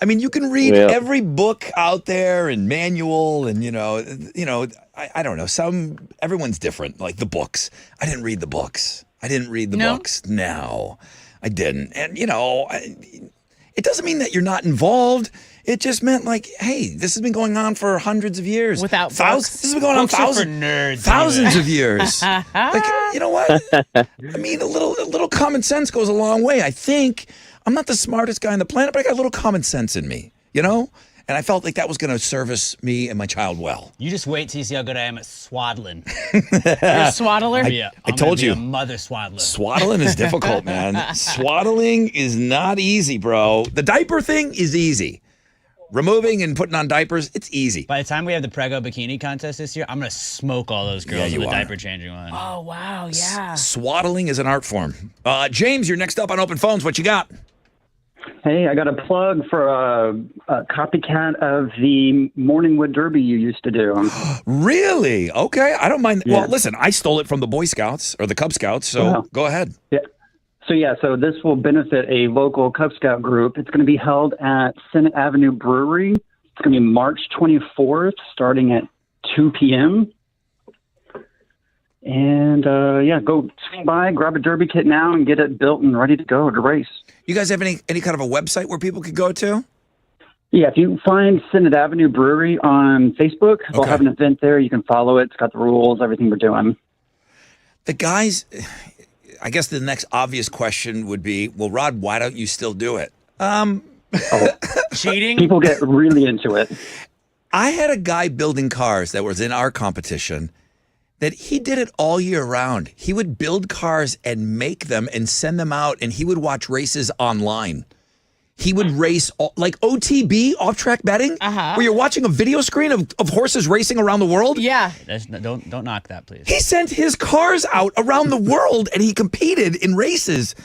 I mean, you can read Yeah. every book out there and manual and, I don't know. Everyone's different, like the books. I didn't read the books. Books. No, I didn't. And, it doesn't mean that you're not involved. It just meant like, hey, this has been going on for hundreds of years. Without thousands. books. This has been going on Books are for nerds, thousands anyway. of years. Like, you know what? I mean, a little common sense goes a long way. I think I'm not the smartest guy on the planet, but I got a little common sense in me, And I felt like that was going to service me and my child well. You just wait till you see how good I am at swaddling. You're a swaddler? I told you. A mother swaddler. Swaddling is difficult, man. Swaddling is not easy, bro. The diaper thing is easy. Removing and putting on diapers, it's easy. By the time we have the Prego Bikini contest this year, I'm going to smoke all those girls you with the are. diaper changing one. Oh, wow. Yeah. Swaddling is an art form. James, you're next up on Open Phones. What you got? Hey, I got a plug for a copycat of the Morningwood Derby you used to do. Really? Okay. I don't mind. Yeah. Well, listen, I stole it from the Boy Scouts or the Cub Scouts, so Wow. go ahead. Yeah. So this will benefit a local Cub Scout group. It's going to be held at Senate Avenue Brewery. It's going to be March 24th, starting at 2 p.m. And go swing by, grab a derby kit now, and get it built and ready to go to race. You guys have any kind of a website where people could go to? Yeah, if you find Senate Avenue Brewery on Facebook, we'll have an event there. You can follow it. It's got the rules, everything we're doing. The guys, I guess the next obvious question would be, well, Rod, why don't you still do it? Cheating? People get really into it. I had a guy building cars that was in our competition that he did it all year round. He would build cars and make them and send them out, and he would watch races online. He would race like OTB, off-track betting, where you're watching a video screen of horses racing around the world. Yeah. Don't knock that, please. He sent his cars out around the world, and he competed in races.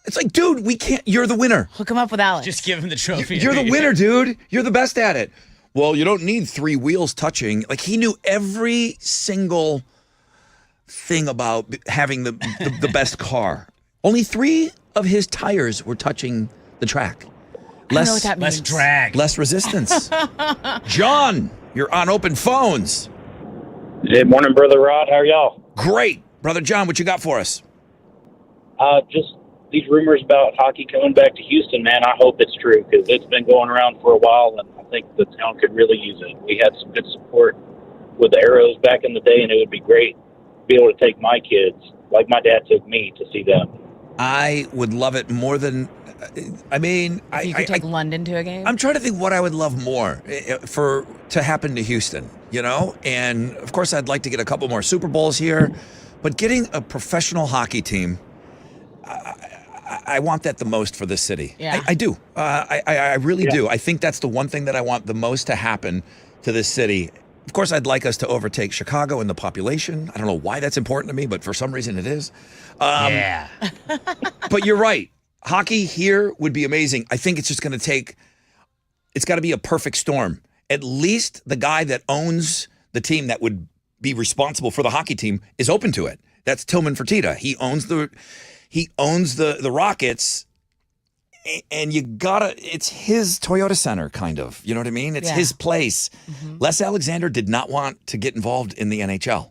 It's like, dude, we can't. You're the winner. Hook him up with Alex. Just give him the trophy. You're the winner, dude. You're the best at it. Well, you don't need 3 wheels touching. Like, he knew every single thing about having the best car. Only 3 of his tires were touching the track. I don't know what that means. Less drag. Less resistance. John, you're on Open Phones. Good morning, Brother Rod. How are y'all? Great. Brother John, what you got for us? Just these rumors about hockey coming back to Houston, man, I hope it's true because it's been going around for a while, and I think the town could really use it. We had some good support with the Arrows back in the day, and it would be great to be able to take my kids, like my dad took me, to see them. I would love it more than, I mean, If you could take London to a game. I'm trying to think what I would love more to happen to Houston, you know? And of course, I'd like to get a couple more Super Bowls here, but getting a professional hockey team, I want that the most for this city. Yeah. I do. I really do. I think that's the one thing that I want the most to happen to this city. Of course, I'd like us to overtake Chicago in the population. I don't know why that's important to me, but for some reason it is. Yeah. But you're right. Hockey here would be amazing. I think it's just going to take, it's got to be a perfect storm. At least the guy that owns the team that would be responsible for the hockey team is open to it. That's Tillman Fertitta. He owns the Rockets, and you gotta, it's his Toyota Center, kind of. You know what I mean? It's his place. Les Alexander did not want to get involved in the NHL.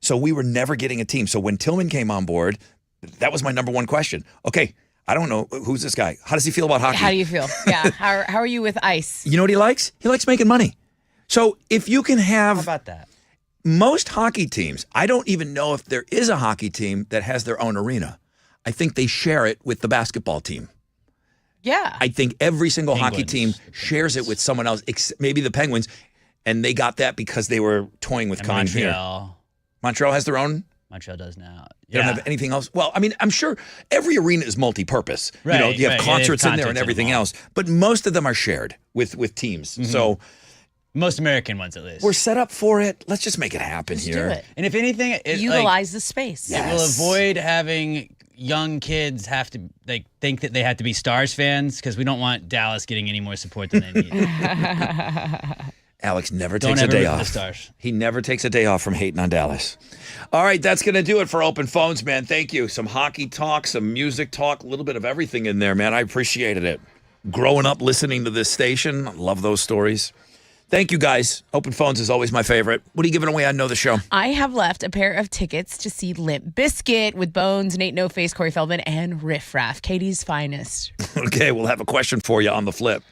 So we were never getting a team. So when Tillman came on board, that was my number one question. Okay, I don't know, who's this guy? How does he feel about hockey? How do you feel? Yeah. How are you with ice? You know what he likes? He likes making money. So if you can have... How about that? Most hockey teams, I don't even know if there is a hockey team that has their own arena. I think they share it with the basketball team. Yeah. I think every single hockey team shares it with someone else, maybe the Penguins, and they got that because they were toying with coming here. Montreal has their own? Montreal does now. They don't have anything else? Well, I mean, I'm sure every arena is multi-purpose. Right, you know, you have right. concerts Yeah, in there and everything else, but most of them are shared with teams. So most American ones, at least. we're set up for it. Let's just make it happen Just here. do it. And if anything, Utilize the space. It will avoid having young kids have to think that they have to be Stars fans because we don't want Dallas getting any more support than they need. Alex never Don't takes a ever day root for the off. Stars. He never takes a day off from hating on Dallas. All right, that's going to do it for Open Phones, man. Thank you. Some hockey talk, some music talk, a little bit of everything in there, man. I appreciated it. Growing up listening to this station, I love those stories. Thank you, guys. Open Phones is always my favorite. What are you giving away on Know the Show? I have left a pair of tickets to see Limp Bizkit with Bones, Nate No Face, Corey Feldman, and Riff Raff, Katie's finest. Okay, we'll have a question for you on the flip.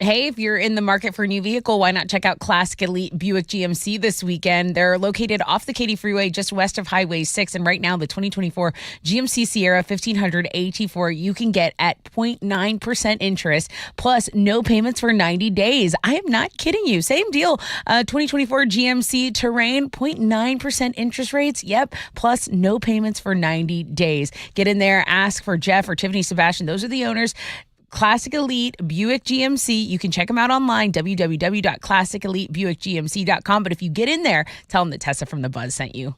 Hey, if you're in the market for a new vehicle, why not check out Classic Elite Buick GMC this weekend? They're located off the Katy Freeway, just west of Highway 6. And right now, the 2024 GMC Sierra 1500 AT4 you can get at 0.9% interest, plus no payments for 90 days. I am not kidding you. Same deal. 2024 GMC Terrain, 0.9% interest rates. Yep, plus no payments for 90 days. Get in there, ask for Jeff or Tiffany Sebastian. Those are the owners. Classic Elite Buick GMC. You can check them out online, www.classicelitebuickgmc.com. But if you get in there, tell them that Tessa from The Buzz sent you.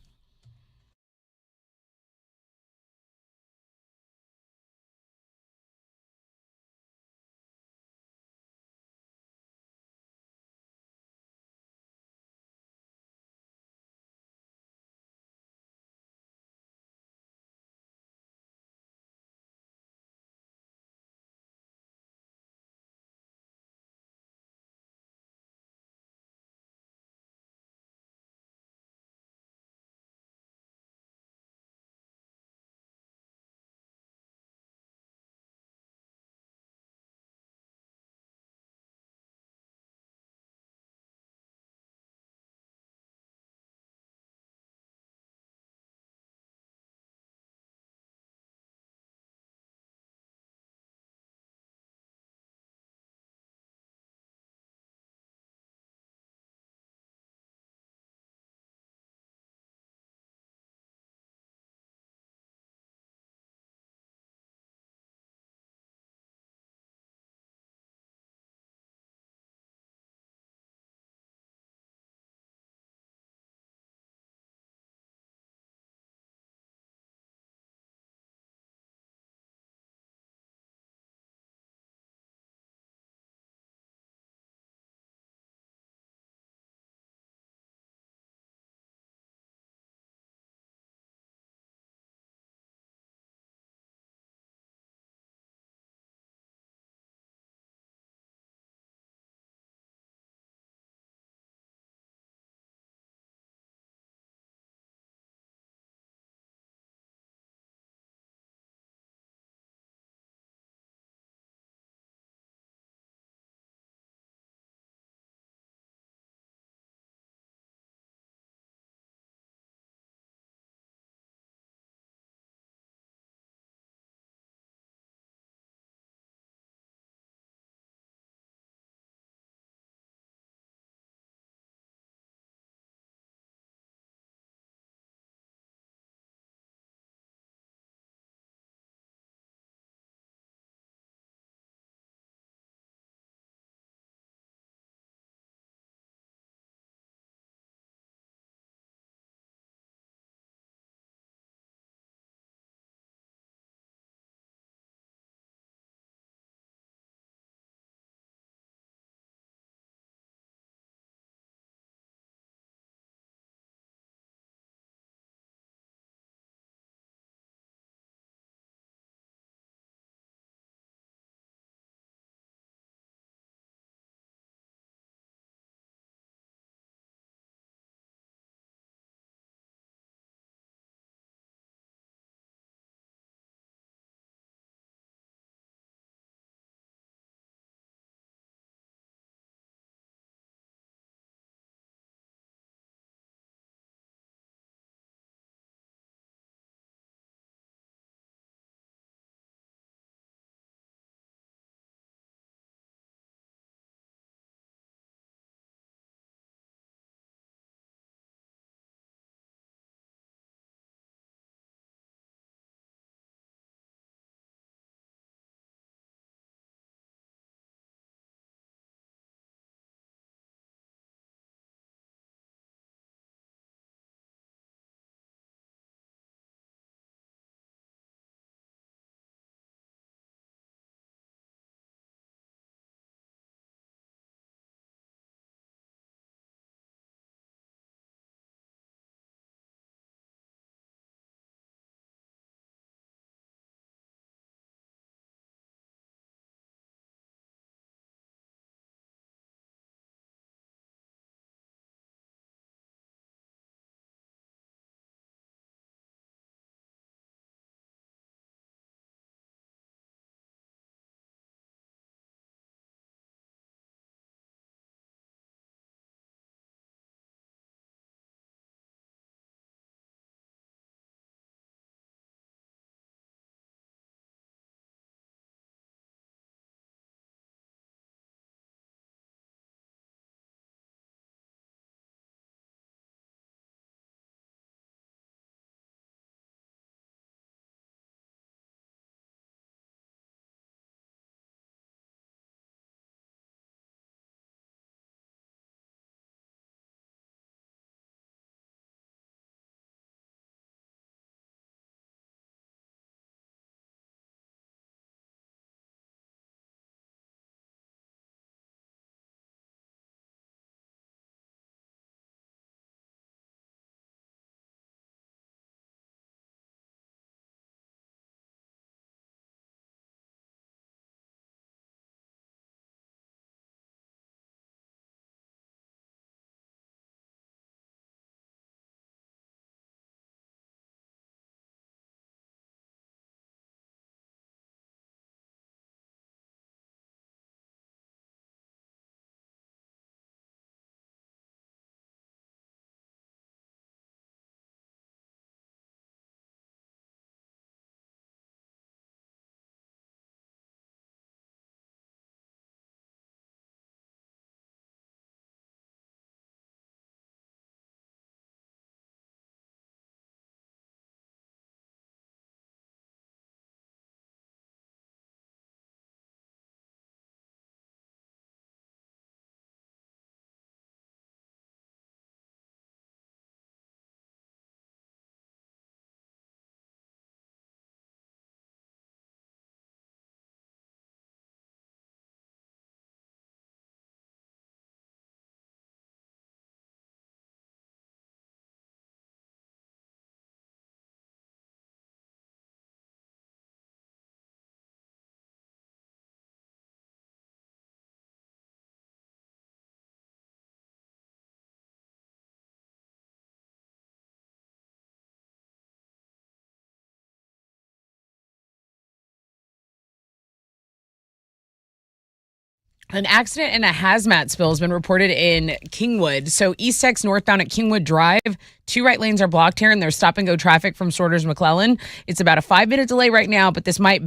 An accident and a hazmat spill has been reported in Kingwood. So East Tex northbound at Kingwood Drive, 2 right lanes are blocked here, and there's stop-and-go traffic from Sorters McClellan. It's about a 5-minute delay right now, but this might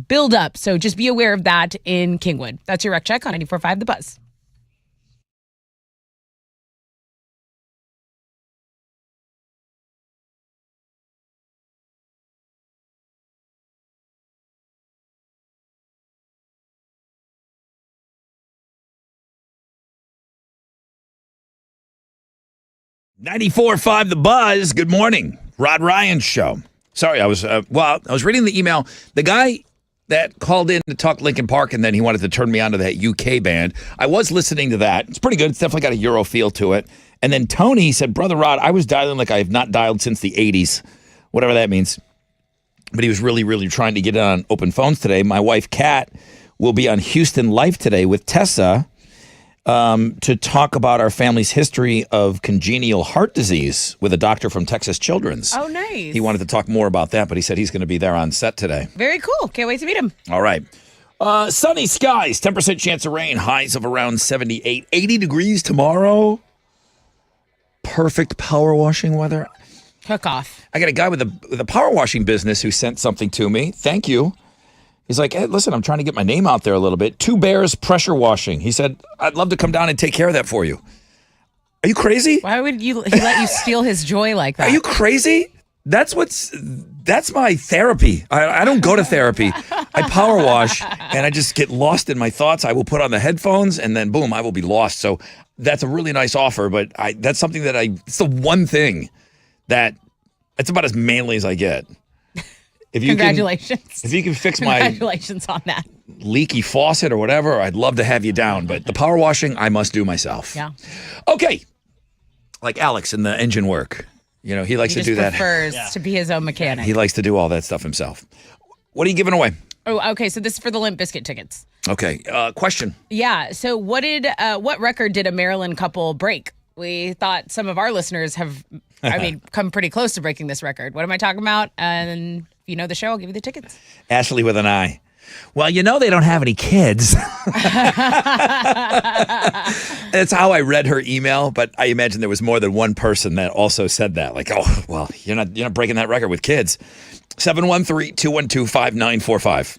build up. So just be aware of that in Kingwood. That's your Rec Check on 94.5 The Buzz. .5 The Buzz. Good morning. Rod Ryan Show. Sorry, I was reading the email. The guy that called in to talk Linkin Park, and then he wanted to turn me on to that UK band. I was listening to that. It's pretty good. It's definitely got a Euro feel to it. And then Tony said, Brother Rod, I was dialing like I have not dialed since the 80s, whatever that means. But he was really, really trying to get it on open phones today. My wife, Kat, will be on Houston Life today with Tessa to talk about our family's history of congenital heart disease with a doctor from Texas Children's. Oh, nice. He wanted to talk more about that, but he said he's going to be there on set today. Very cool. Can't wait to meet him. All right. Sunny skies, 10% chance of rain, highs of around 78, 80 degrees tomorrow. Perfect power washing weather. Hook off. I got a guy with a power washing business who sent something to me. Thank you. He's like, hey, listen, I'm trying to get my name out there a little bit. 2 Bears pressure washing. He said, I'd love to come down and take care of that for you. Are you crazy? Why would he let you steal his joy like that? Are you crazy? That's my therapy. I don't go to therapy. I power wash and I just get lost in my thoughts. I will put on the headphones and then boom, I will be lost. So that's a really nice offer, but that's something that it's the one thing that it's about as manly as I get. Congratulations. If you can fix my Congratulations on that. leaky faucet or whatever, I'd love to have you down. But the power washing, I must do myself. Yeah. Okay. Like Alex in the engine work. You know, he likes to do that. He prefers to be his own mechanic. He likes to do all that stuff himself. What are you giving away? Oh, okay. So this is for the Limp Bizkit tickets. Okay. Question. Yeah. So what record did a Maryland couple break? We thought some of our listeners have, come pretty close to breaking this record. What am I talking about? And if you know the show, I'll give you the tickets. Ashley with an I. Well, you know they don't have any kids. That's how I read her email, but I imagine there was more than one person that also said that. Like, oh, well, you're not breaking that record with kids. 713-212-5945.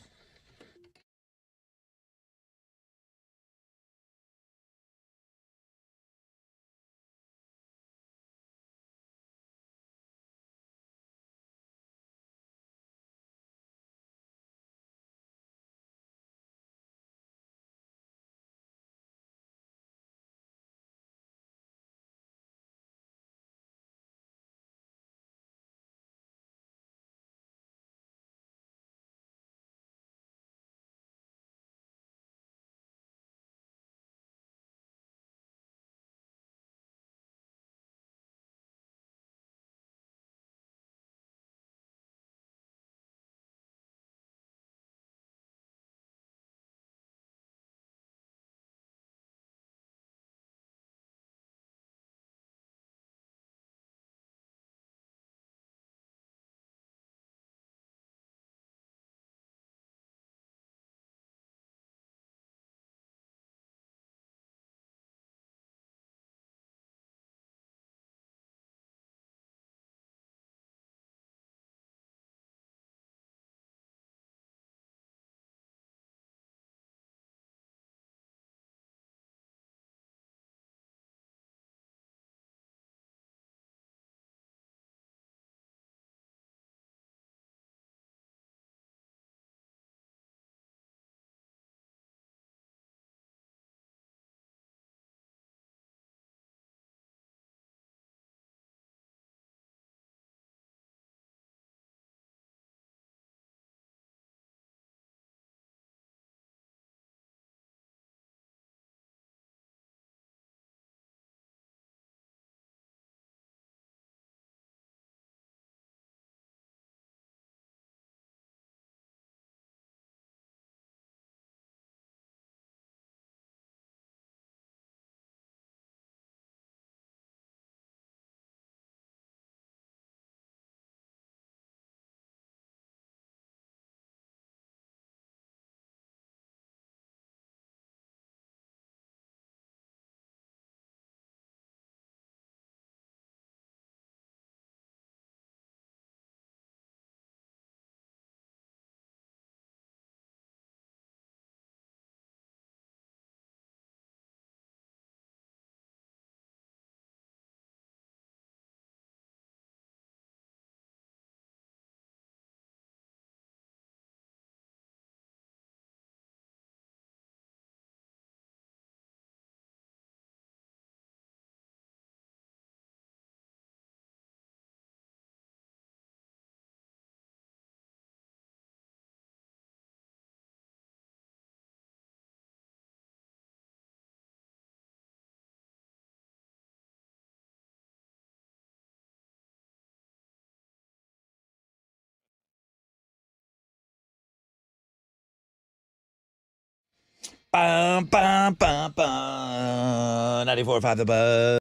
Bum, bum, bum, bum. 94.5 The Buzz.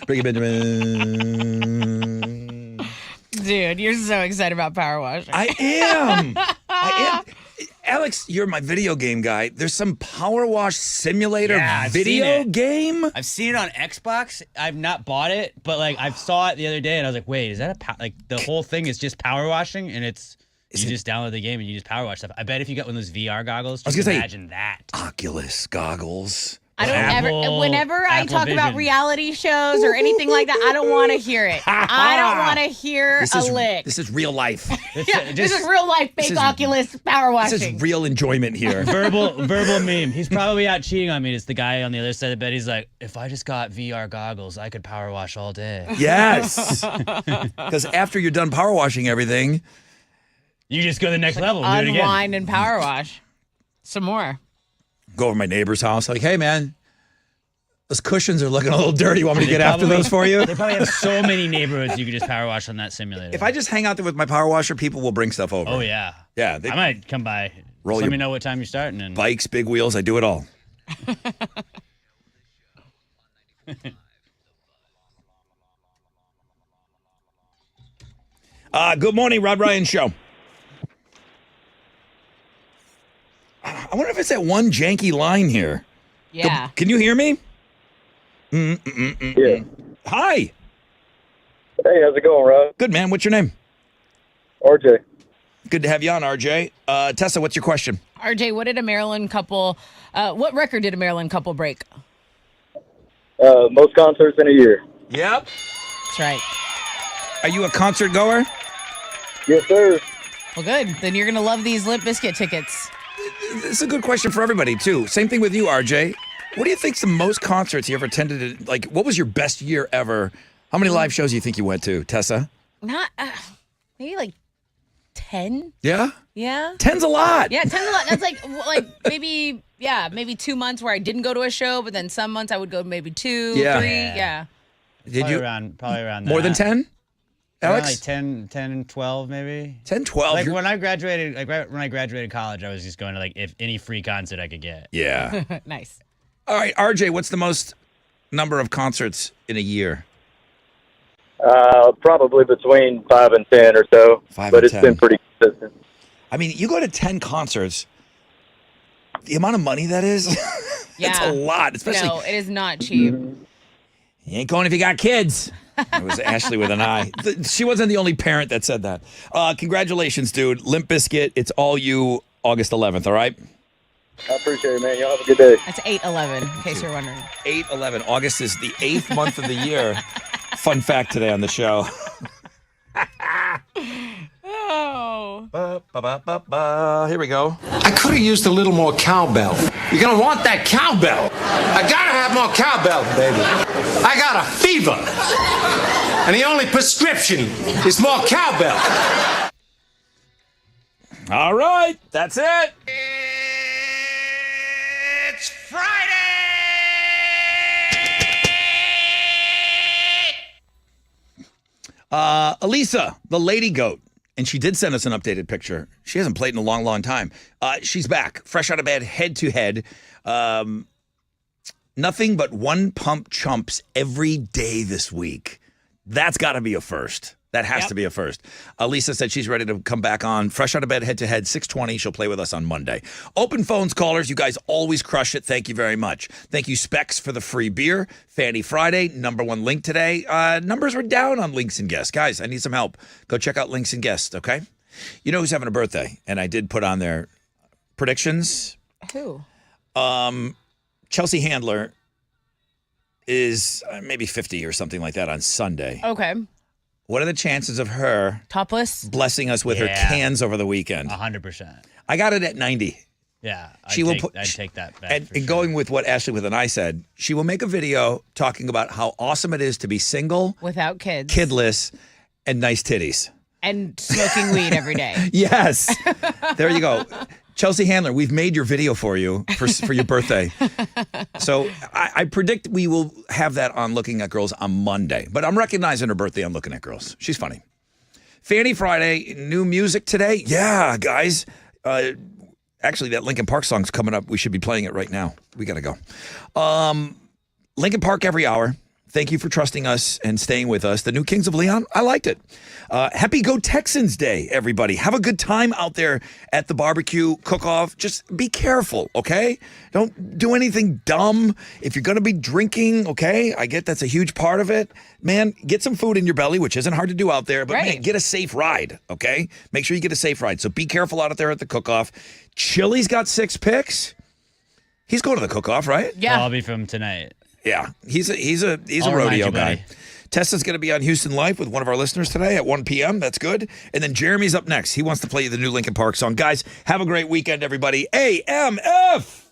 Ricky Benjamin. Dude, you're so excited about power washing. I am. Alex, you're my video game guy. There's some Power Wash Simulator video game. I've seen it on Xbox. I've not bought it, but like I saw it the other day, and I was like, "Wait, is that like the whole thing is just power washing?" And you just download the game and you just power wash stuff. I bet if you got one of those VR goggles, I was gonna imagine that. Oculus goggles. I don't whenever I talk about reality shows or anything like that, I don't want to hear it. I don't want to hear a lick. This is real life. This is real life fake Oculus power washing. This is real enjoyment here. verbal meme. He's probably out cheating on me. It's the guy on the other side of the bed. He's like, if I just got VR goggles, I could power wash all day. Yes. Because after you're done power washing everything, you just go to the next level and do it again. Unwind and power wash. Some more. Go over to my neighbor's house, like, hey, man, those cushions are looking a little dirty. You want me to get after those for you? They probably have so many neighborhoods you could just power wash on that simulator. If I just hang out there with my power washer, people will bring stuff over. Oh, yeah. Yeah. I might come by. Roll Let your me know what time you're starting. And bikes, big wheels, I do it all. Good morning, Rob Ryan Show. I wonder if it's that one janky line here. Yeah. Can you hear me? Yeah. Hi. Hey, how's it going, Rob? Good, man. What's your name? RJ. Good to have you on, RJ. Tessa, what's your question? RJ, what record did a Maryland couple break? Most concerts in a year. Yep. That's right. Are you a concert goer? Yes, sir. Well, good. Then you're going to love these Limp Bizkit tickets. This is a good question for everybody, too. Same thing with you, RJ. What do you think's the most concerts you ever attended? Like, what was your best year ever? How many live shows do you think you went to, Tessa? Not, maybe like 10. Yeah? Yeah. 10's a lot. Yeah, 10's a lot. That's like maybe 2 months where I didn't go to a show, but then some months I would go to maybe 2, 3. Yeah. Did probably you? Probably around that. More than 10? Alex? Like 10, 12 maybe. 10, 12. Like when I graduated, right when I graduated college, I was just going to like if any free concert I could get. Yeah. Nice. All right, RJ, what's the most number of concerts in a year? Probably between 5 and 10 or so. 5 but and it's 10. been pretty consistent. I mean, you go to 10 concerts, the amount of money that is, Yeah. it's a lot. Especially, No, it is not cheap. you ain't going if you got kids. It was Ashley with an I. She wasn't the only parent that said that. Congratulations, dude. Limp Bizkit, it's all you August 11th, all right? I appreciate it, man. Y'all have a good day. That's 8/11, in case you're wondering. 8/11. August is the 8th month of the year. Fun fact today on the show. Oh. Here we go. I could have used a little more cowbell. You're gonna want that cowbell. I gotta have more cowbell, baby. I got a fever. And the only prescription is more cowbell. All right, that's it. It's Friday. Elisa, the lady goat. And she did send us an updated picture. She hasn't played in a long, long time. She's back, fresh out of bed, head to head. Nothing but one pump chumps every day this week. That's got to be a first. That has to be a first. Elisa said she's ready to come back on. Fresh out of bed, head to head, 6:20. She'll play with us on Monday. Open phones, callers. You guys always crush it. Thank you very much. Thank you, Specs, for the free beer. Fanny Friday, #1 link today. Numbers were down on Links and Guests. Guys, I need some help. Go check out Links and Guests, okay? You know who's having a birthday? And I did put on their predictions. Who? Chelsea Handler is maybe 50 or something like that on Sunday. Okay. What are the chances of her topless blessing us with her cans over the weekend? 100%. I got it at 90. Yeah, I'd take that back. And going with what Ashley with an I said, she will make a video talking about how awesome it is to be single, without kids, kidless, and nice titties. and smoking weed every day. Yes. There you go. Chelsea Handler, we've made your video for you for your birthday. So I predict we will have that on Looking at Girls on Monday. But I'm recognizing her birthday on Looking at Girls. She's funny. Fanny Friday, new music today. Yeah, guys. Actually, that Linkin Park song's coming up. We should be playing it right now. We got to go. Linkin Park every hour. Thank you for trusting us and staying with us. The new Kings of Leon, I liked it. Happy Go Texans Day, everybody. Have a good time out there at the barbecue cook-off. Just be careful, okay? Don't do anything dumb. If you're going to be drinking, okay, I get that's a huge part of it. Man, get some food in your belly, which isn't hard to do out there, but man, get a safe ride, okay? Make sure you get a safe ride. So be careful out there at the cook-off. Chili's got 6 picks. He's going to the cook-off, right? Yeah. I'll be from tonight. Yeah, he's a I'll remind rodeo you, guy. buddy. Tessa's going to be on Houston Live with one of our listeners today at 1 p.m. That's good. And then Jeremy's up next. He wants to play you the new Linkin Park song. Guys, have a great weekend, everybody. AMF!